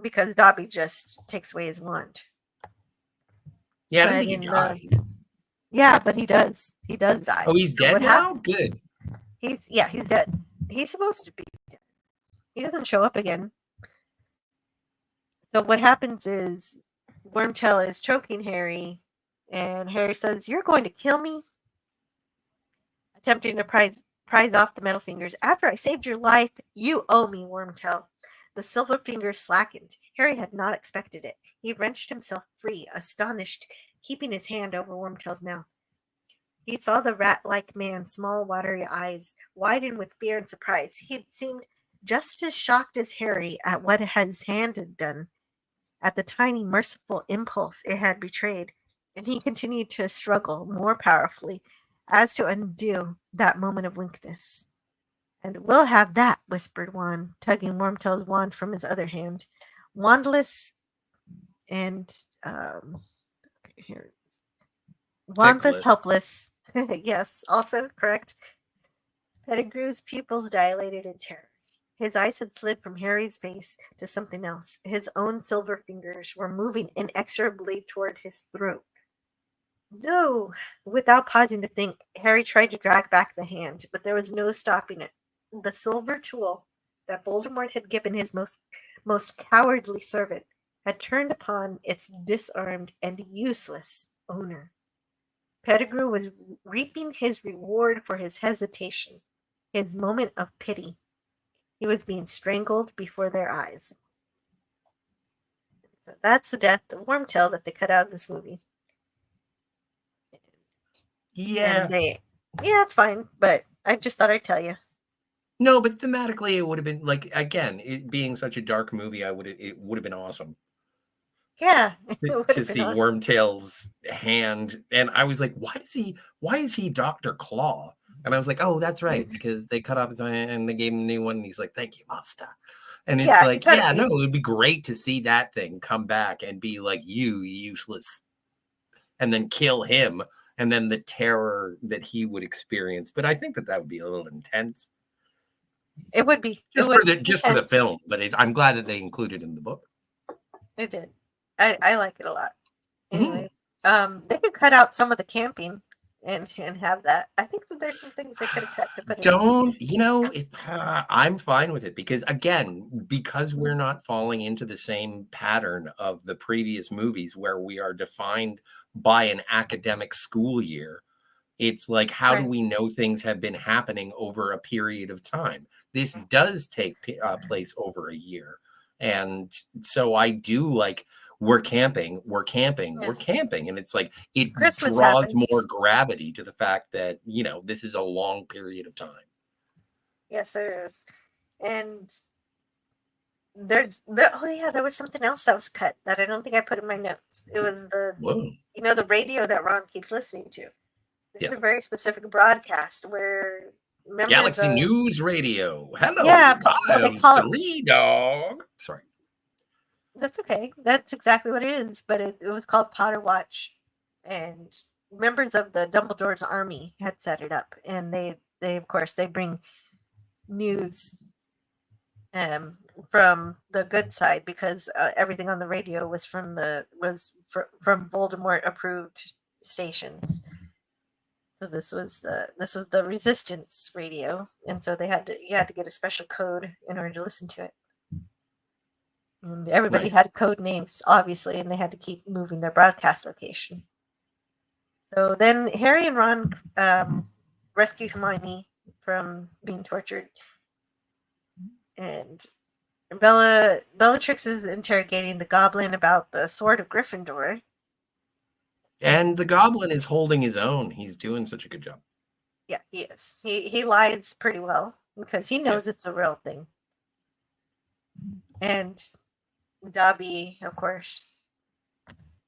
because Dobby just takes away his wand. Yeah, I don't think he died. Yeah, but he does. He does die. Oh, he's So dead what now? happens- Good. He's dead. He's supposed to be dead. He doesn't show up again. So what happens is Wormtail is choking Harry, and Harry says, "You're going to kill me?" Attempting to prise off the metal fingers. "After I saved your life, you owe me, Wormtail." The silver fingers slackened. Harry had not expected it. He wrenched himself free, astonished, keeping his hand over Wormtail's mouth. He saw the rat-like man's small, watery eyes widen with fear and surprise. He seemed just as shocked as Harry at what his hand had done, at the tiny, merciful impulse it had betrayed, and he continued to struggle more powerfully as to undo that moment of weakness. "And we'll have that," whispered Wand, tugging Wormtail's wand from his other hand. Wandless and here. Wandless, helpless. Yes, also correct. Pettigrew's pupils dilated in terror. His eyes had slid from Harry's face to something else. His own silver fingers were moving inexorably toward his throat. No! Without pausing to think, Harry tried to drag back the hand, but there was no stopping it. The silver tool that Voldemort had given his most cowardly servant had turned upon its disarmed and useless owner. Pettigrew was reaping his reward for his hesitation, his moment of pity. He was being strangled before their eyes. So that's the death of Wormtail that they cut out of this movie. Yeah. Yeah, it's fine, but I just thought I'd tell you. No, but thematically, it would have been like, again, it being such a dark movie, it would have been awesome. Yeah, to see awesome. Wormtail's hand, and I was like, why is he Dr. Claw? And I was like, oh, that's right, because they cut off his hand and they gave him a new one, and he's like, thank you, master. And it's like, yeah, no, it would be great to see that thing come back and be like, you useless, and then kill him, and then the terror that he would experience. But I think that would be a little intense. It would be just for the film, but I'm glad that they included it in the book. It did. I like it a lot. Anyway, they could cut out some of the camping and have that. I think that there's some things they could have cut to put I'm fine with it because we're not falling into the same pattern of the previous movies where we are defined by an academic school year. It's like, how do we know things have been happening over a period of time? This does take place over a year. And so I do like, we're camping. And it's like, it Christmas draws happens. more gravity to the fact that, this is a long period of time. Yes, there is. And there was something else that was cut that I don't think I put in my notes. It was the radio that Ron keeps listening to. This is a very specific broadcast where Galaxy News Radio. Hello. Yeah, I am 3 Dog. Sorry. That's okay. That's exactly what it is. But it was called Potter Watch, and members of the Dumbledore's army had set it up, and they of course they bring news from the good side because everything on the radio was from Voldemort approved stations. So this was the Resistance radio, and so you had to get a special code in order to listen to it. And everybody had code names, obviously, and they had to keep moving their broadcast location. So then Harry and Ron rescue Hermione from being tortured, and Bellatrix is interrogating the goblin about the Sword of Gryffindor. And the goblin is holding his own. He's doing such a good job. Yeah, he is. He lies pretty well because he knows it's a real thing. And Dobby, of course.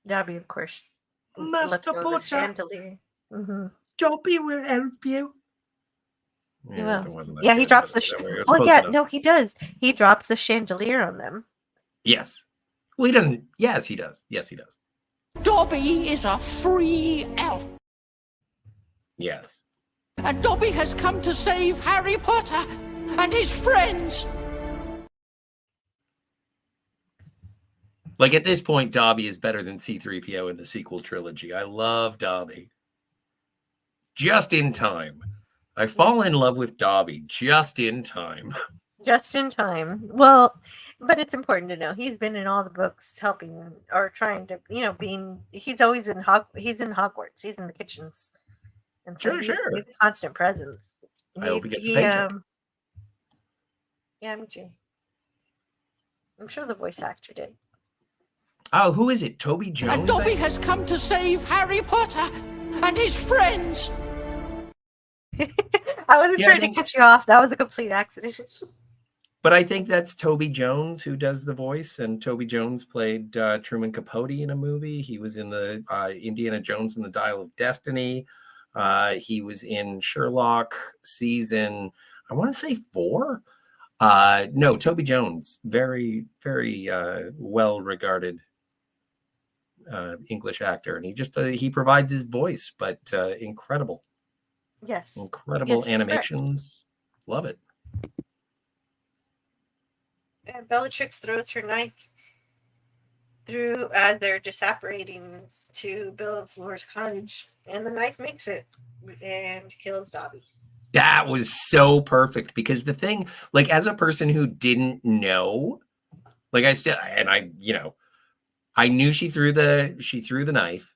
Master Potter. Chandelier. Dobby will help you. Yeah, he drops the. He does. He drops the chandelier on them. Yes. Well, he doesn't. Yes, he does. Dobby is a free elf. Yes. And Dobby has come to save Harry Potter and his friends. Like, at this point, Dobby is better than C-3PO in the sequel trilogy. I love Dobby. just in time. I fall in love with Dobby just in time. Just in time. Well, but it's important to know he's been in all the books helping or trying to, he's always he's in Hogwarts. He's in the kitchens. And so he's a constant presence. I hope he gets a paycheck. Yeah, me too. I'm sure the voice actor did. Oh, who is it? Toby Jones? And Dobby has come to save Harry Potter and his friends. I wasn't trying to cut you off. That was a complete accident. But I think that's Toby Jones who does the voice, and Toby Jones played Truman Capote in a movie. He was in the Indiana Jones and the Dial of Destiny. He was in Sherlock season, I want to say 4. No, Toby Jones, very, very well-regarded English actor, and he just he provides his voice, but incredible. Yes. Incredible animations. Correct. Love it. And Bellatrix throws her knife through as they're just separating to Bellefilore's cottage, and the knife makes it and kills Dobby. That was so perfect, because the thing, like, as a person who didn't know, like, I knew she threw the knife,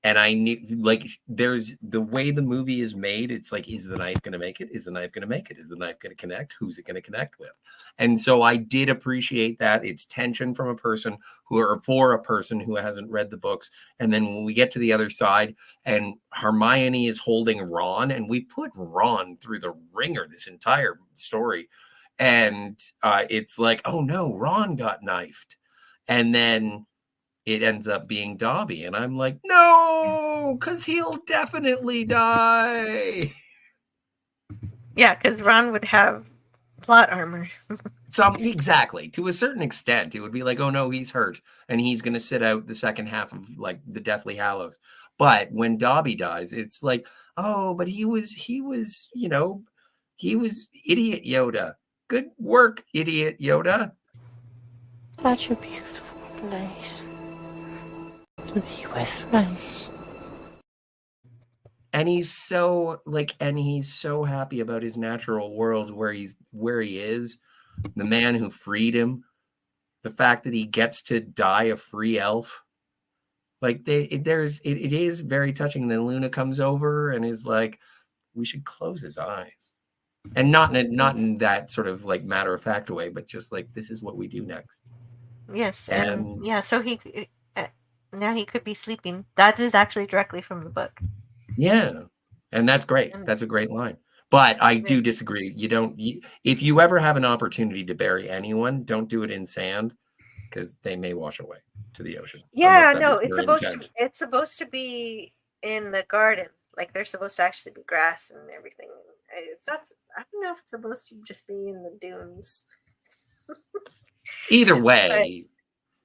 and I knew, like, there's the way the movie is made. It's like, is the knife going to make it? Is the knife going to make it? Is the knife going to connect? Who's it going to connect with? And so I did appreciate that. It's tension for a person who hasn't read the books. And then when we get to the other side and Hermione is holding Ron, and we put Ron through the ringer this entire story. And it's like, oh no, Ron got knifed. And then it ends up being Dobby. And I'm like, no, because he'll definitely die. Yeah, because Ron would have plot armor. Exactly. To a certain extent, it would be like, oh no, he's hurt, and he's going to sit out the second half of, like, the Deathly Hallows. But when Dobby dies, it's like, oh, but he was idiot Yoda. Good work, idiot Yoda. Such a beautiful place to be with friends. And he's so happy about his natural world where he is, the man who freed him, the fact that he gets to die a free elf. Like, it is very touching. And then Luna comes over and is like, we should close his eyes. And not in that sort of, like, matter-of-fact way, but just like, this is what we do next. Yes, and yeah, so now he could be sleeping. That is actually directly from the book. Yeah, and that's great. That's a great line. But I do disagree. If you ever have an opportunity to bury anyone, don't do it in sand, because they may wash away to the ocean. Yeah, no, it's supposed to be in the garden. Like, there's supposed to actually be grass and everything. It's not. I don't know if it's supposed to just be in the dunes. Either way,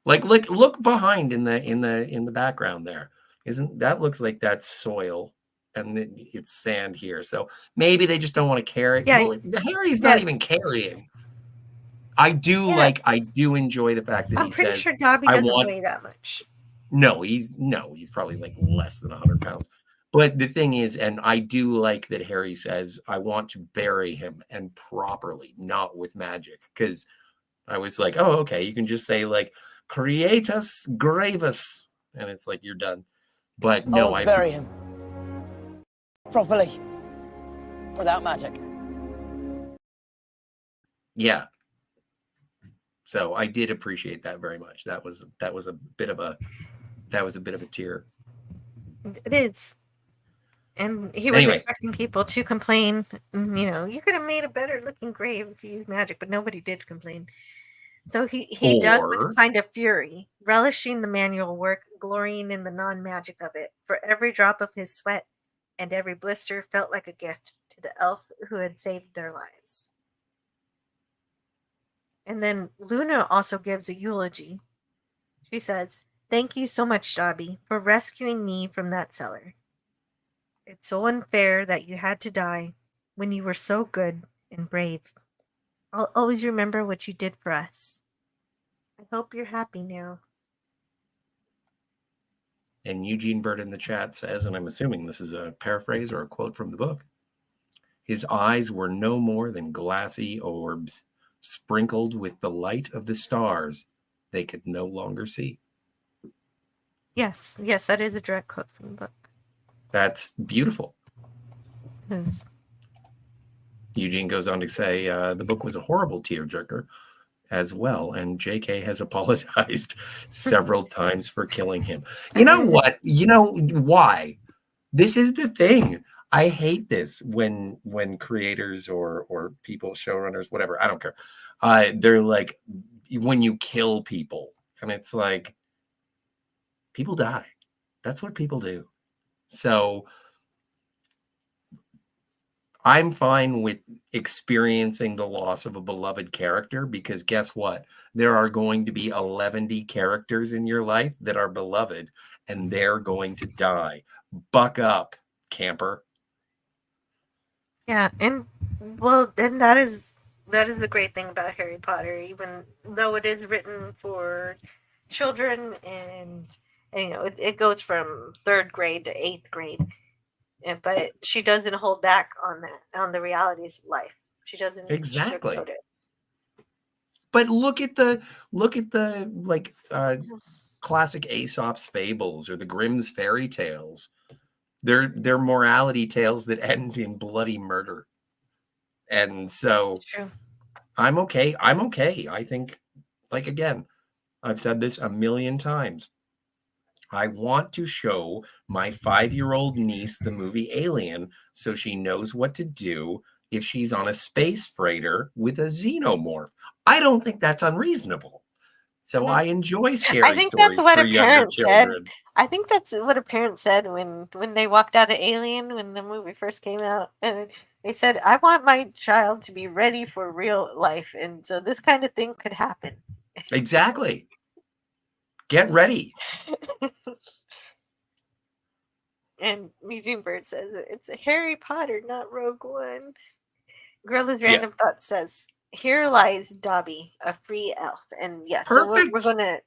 like, look behind in the background there. Isn't that looks like that's soil, and it's sand here. So maybe they just don't want to carry. Yeah, well, Harry's not even carrying. I do enjoy the fact that I'm pretty sure Dobby doesn't weigh that much. No, he's probably like less than 100 pounds. But the thing is, and I do like that Harry says, I want to bury him, and properly, not with magic. Because I was like, oh, okay, you can just say, like, Creatus Gravus, and it's like, you're done. But no, I bury him properly, without magic. Yeah. So I did appreciate that very much. That was a bit of a tear. It is. And he was expecting people to complain. You could have made a better looking grave if you used magic, but nobody did complain. So he dug with a kind of fury, relishing the manual work, glorying in the non-magic of it. For every drop of his sweat and every blister felt like a gift to the elf who had saved their lives. And then Luna also gives a eulogy. She says, "Thank you so much, Dobby, for rescuing me from that cellar. It's so unfair that you had to die when you were so good and brave. I'll always remember what you did for us. I hope you're happy now." And Eugene Bird in the chat says, and I'm assuming this is a paraphrase or a quote from the book, his eyes were no more than glassy orbs, sprinkled with the light of the stars they could no longer see. Yes, that is a direct quote from the book. That's beautiful. Yes. Eugene goes on to say the book was a horrible tearjerker as well, and JK has apologized several times for killing him. You know what? You know why? This is the thing. I hate this when creators or people, showrunners, whatever, I don't care. They're like, when you kill people, and it's like, people die. That's what people do. So I'm fine with experiencing the loss of a beloved character, because guess what? There are going to be 11 characters in your life that are beloved, and they're going to die. Buck up, camper. Yeah, and that is the great thing about Harry Potter, even though it is written for children, and you know, it goes from 3rd grade to 8th grade. But she doesn't hold back on the realities of life. She doesn't Exactly. sugarcoat it. But look at the like classic Aesop's fables or the Grimm's fairy tales. They're morality tales that end in bloody murder. And so I'm okay. I think, like, again, I've said this a million times. I want to show my 5-year-old niece the movie Alien so she knows what to do if she's on a space freighter with a xenomorph. I don't think that's unreasonable. So I enjoy scary I think stories that's what for a younger parent children. said. I think that's what a parent said when they walked out of Alien when the movie first came out, and they said, "I want my child to be ready for real life, and so this kind of thing could happen." Exactly. Get ready. And Eugene Bird says it's a Harry Potter, not Rogue One. Gorilla's Random Thought says, "Here lies Dobby, a free elf." And yes, so we're gonna,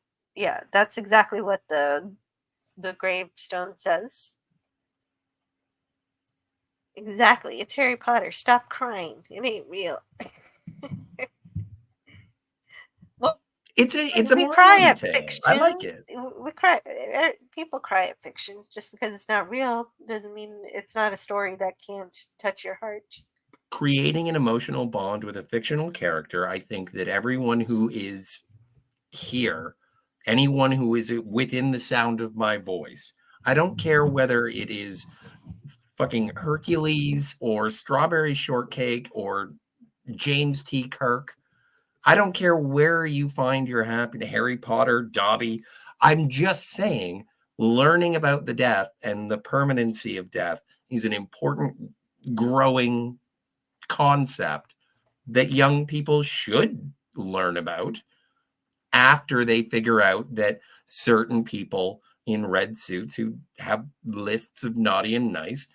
that's exactly what the gravestone says. Exactly, it's Harry Potter. Stop crying. It ain't real. Well, it's a we cry at tale. fiction. I like it. We cry. People cry at fiction. Just because it's not real doesn't mean it's not a story that can't touch your heart. Creating an emotional bond with a fictional character, I think that everyone who is here, anyone who is within the sound of my voice, I don't care whether it is fucking Hercules or Strawberry Shortcake or James T. Kirk. I don't care where you find your happy, Harry Potter, Dobby. I'm just saying, learning about the death and the permanency of death is an important growing concept that young people should learn about after they figure out that certain people in red suits who have lists of naughty and nice,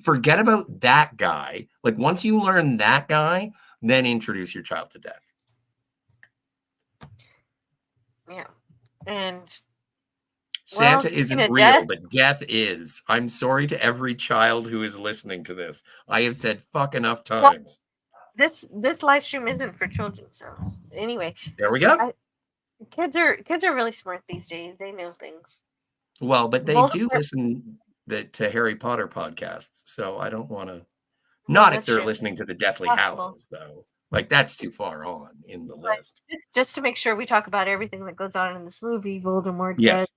forget about that guy. Like, once you learn that guy, then introduce your child to death. Yeah. And Santa isn't real, but death is. I'm sorry to every child who is listening to this. I have said fuck enough times. Well, this live stream isn't for children, so anyway. There we go. Kids are really smart these days. They know things. Well, but they do listen to Harry Potter podcasts, so I don't want to. Not if they're listening to the Deathly Hallows, though. Like, that's too far on in the list. Just to make sure we talk about everything that goes on in this movie, Voldemort does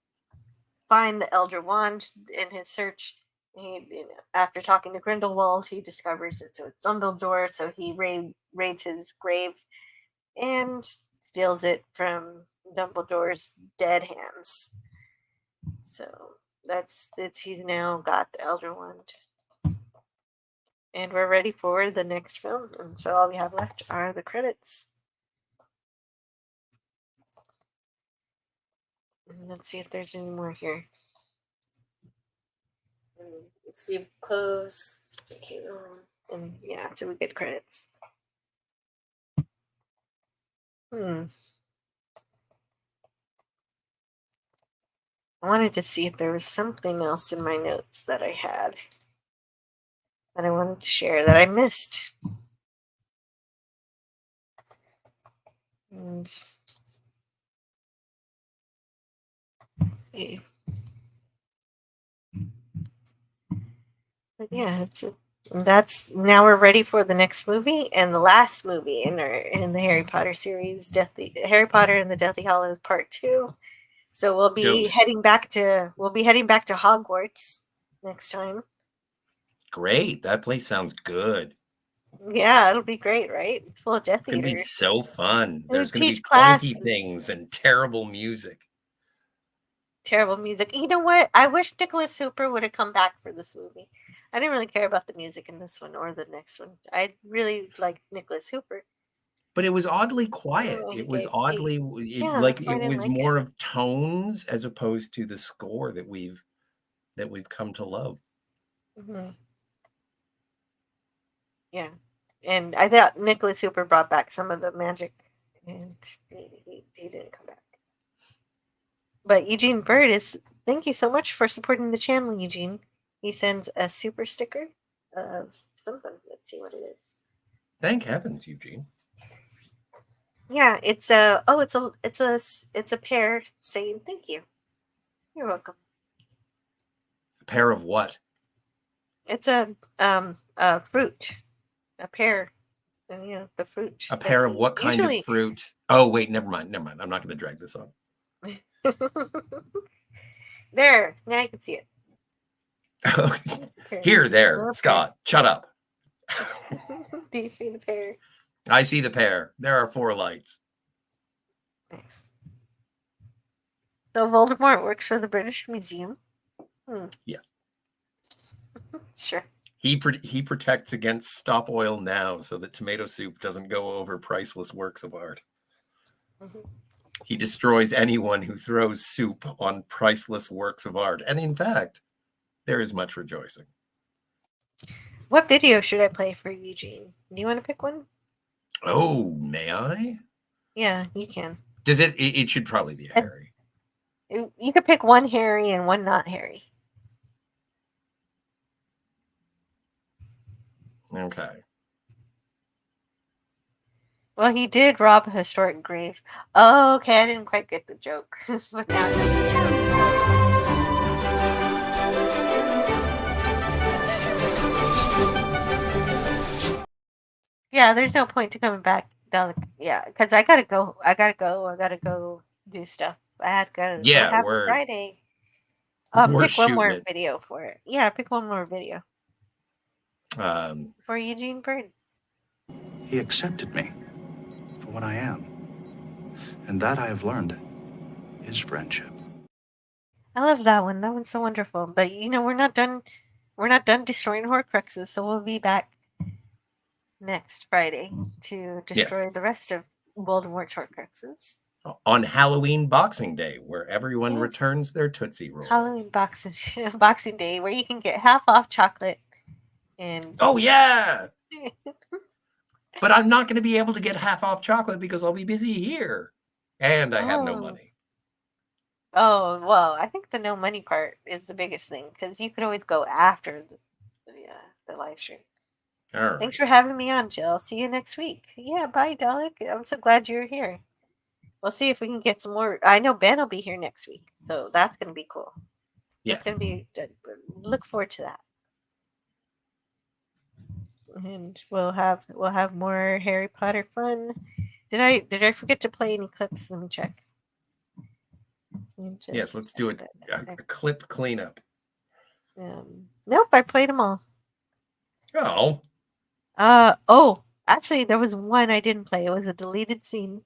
find the Elder Wand in his search. After talking to Grindelwald, he discovers it's Dumbledore, so he raids his grave and steals it from Dumbledore's dead hands. So he's now got the Elder Wand. And we're ready for the next film. And so all we have left are the credits. And let's see if there's any more here. Steve close. Okay, and yeah, so we get credits. wanted to see if there was something else in my notes that I had that I wanted to share that I missed. And let's see. But yeah, that's now we're ready for the next movie and the last movie in the Harry Potter series, Harry Potter and the Deathly Hallows Part 2. So we'll be heading back to Hogwarts next time. Great. That place sounds good. Yeah, it'll be great, right? It's full of Death It's going to be Eaters. so fun. There's going to be classes. funky things and terrible music. Terrible music. You know what? I wish Nicholas Hooper would have come back for this movie. I didn't really care about the music in this one or the next one. I really liked Nicholas Hooper. But it was oddly quiet. Oh, It was that's more it. of tones as opposed to the score that we've come to love. Mm-hmm. Yeah, and I thought Nicholas Hooper brought back some of the magic, and he didn't come back. But Eugene Bird thank you so much for supporting the channel, Eugene. He sends a super sticker of something. Let's see what it is. Thank heavens, Eugene. Yeah, it's a pair saying thank you. You're welcome. A pair of what? It's a fruit. A pear. And the fruit. A pair of what kind of fruit? Oh, wait, never mind. I'm not going to drag this on. There, now you can see it. There, Scott, shut up. Do you see the pear? I see the pear. There are 4 lights. Nice. So Voldemort works for the British Museum. Yes. Sure. He protects against Stop Oil Now so that tomato soup doesn't go over priceless works of art. Mm-hmm. He destroys anyone who throws soup on priceless works of art. And in fact, there is much rejoicing. What video should I play for Eugene? Do you want to pick one? Oh, may I? Yeah, you can. Does it should probably be a Harry. You could pick one Harry and one not Harry. Okay. Well, he did rob a historic grave. Oh, okay, I didn't quite get the joke. But now yeah, there's no point to coming back. Yeah, because I gotta go. I gotta go do stuff. I had to have Friday. Pick one more video for it. Yeah, pick one more video. For Eugene Bird. He accepted me for what I am. And that I have learned is friendship. I love that one. That one's so wonderful. But we're not done destroying Horcruxes, so we'll be back next Friday to destroy the rest of Voldemort's Horcruxes. On Halloween Boxing Day, where everyone returns their Tootsie Rolls. Halloween Boxing Day, where you can get half off chocolate. And oh yeah. But I'm not going to be able to get half off chocolate because I'll be busy here. And I have no money. Oh, well, I think the no money part is the biggest thing because you could always go after the live stream. All right. Thanks for having me on, Jill. See you next week. Yeah, bye, Dalek. I'm so glad you're here. We'll see if we can get some more. I know Ben will be here next week, so that's going to be cool. Yes. It's going to be. Look forward to that. And we'll have more Harry Potter fun. Did I forget to play any clips? Let me check. Yes, let's do a clip cleanup. Nope, I played them all. Oh. Actually, there was one I didn't play. It was a deleted scene.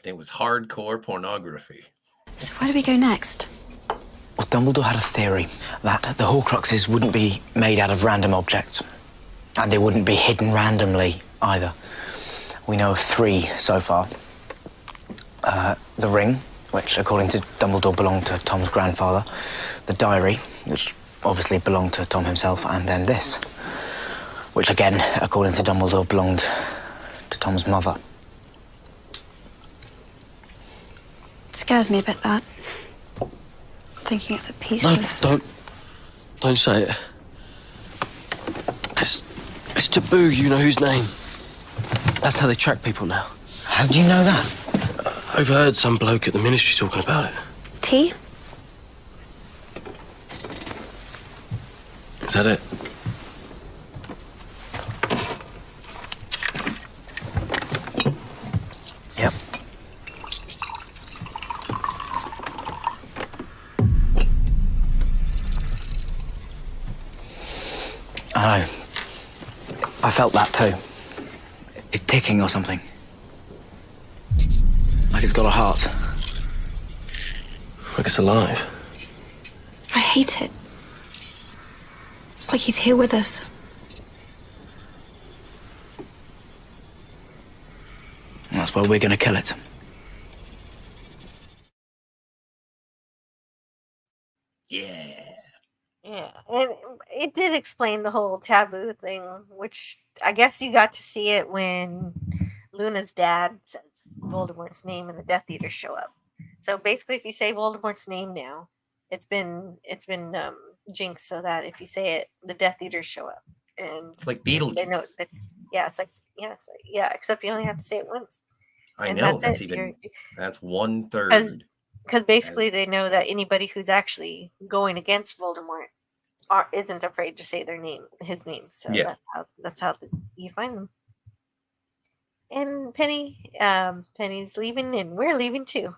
It was hardcore pornography. So where do we go next? Well, Dumbledore had a theory that the Horcruxes wouldn't be made out of random objects. And they wouldn't be hidden randomly either. We know of 3 so far. The ring, which according to Dumbledore belonged to Tom's grandfather. The diary, which obviously belonged to Tom himself. And then this, which again, according to Dumbledore, belonged to Tom's mother. It scares me a bit, that. thinking it's a piece No, of... don't say it. It's taboo, you know whose name. That's how they track people now. How do you know that? I overheard some bloke at the ministry talking about it. Tea? Is that it? Yep. I know. I felt that too. It ticking or something. Like it's got a heart. Like it's alive. I hate it. It's like he's here with us. And that's why we're gonna kill it. Yeah. Yeah, and it did explain the whole taboo thing, which I guess you got to see it when Luna's dad says Voldemort's name and the Death Eaters show up. So basically, if you say Voldemort's name now, it's been jinxed so that if you say it, the Death Eaters show up, and It's like they know Beetlejuice. that. Yeah, it's like except you only have to say it once. I And know that's that's it. even that's 1/3. Because basically they know that anybody who's actually going against Voldemort isn't afraid to say his name. So Yeah. that's how you find them. And Penny's leaving, and we're leaving too.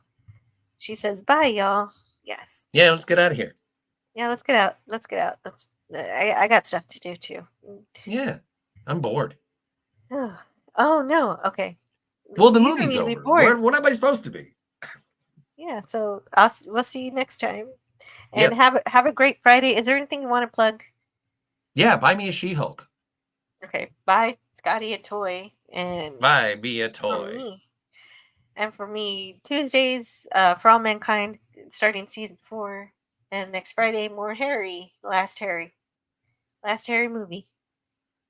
She says, "Bye, y'all." Yes. Yeah, let's get out of here. Yeah, let's get out. Let's get out. I got stuff to do too. Yeah, I'm bored. Oh no. Okay. Well, the You don't movie's need to be over. bored. What am I supposed to be? Yeah. So we'll see you next time. And Yes. have a great Friday. Is there anything you want to plug? Yeah, buy me a She-Hulk. Okay. Bye, Scotty a toy. And Buy me a for toy. me. And for me, Tuesdays, For All Mankind, starting season 4. And next Friday, more Harry. Last Harry movie.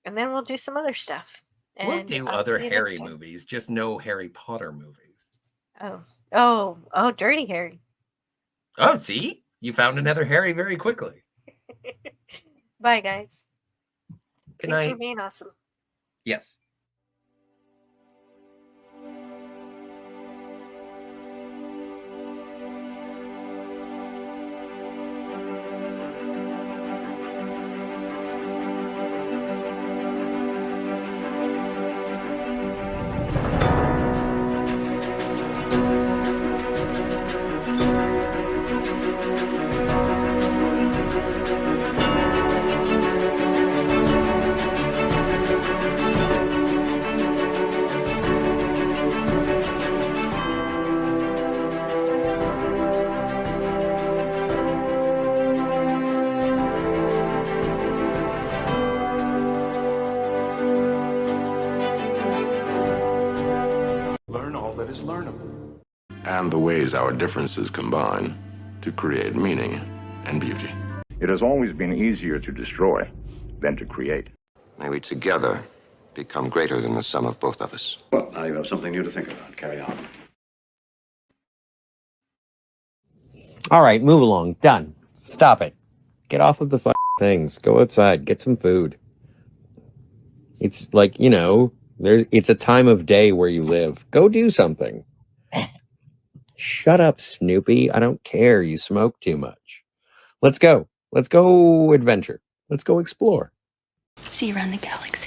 And then we'll do some other stuff. We'll And do I'll other see you Harry next time. movies, just no Harry Potter movies. Oh, Dirty Harry. Oh, see? You found another Harry very quickly. Bye, guys. Good Thanks for night. being awesome. Yes. Learn all that is learnable. And the ways our differences combine to create meaning and beauty. It has always been easier to destroy than to create. May we together become greater than the sum of both of us. Well, now you have something new to think about. Carry on. All right, move along. Done. Stop it. Get off of the things. Go outside. Get some food. It's like, it's a time of day where you live. Go do something. Shut up, Snoopy. I don't care. You smoke too much. Let's go. Let's go adventure. Let's go explore. See you around the galaxy.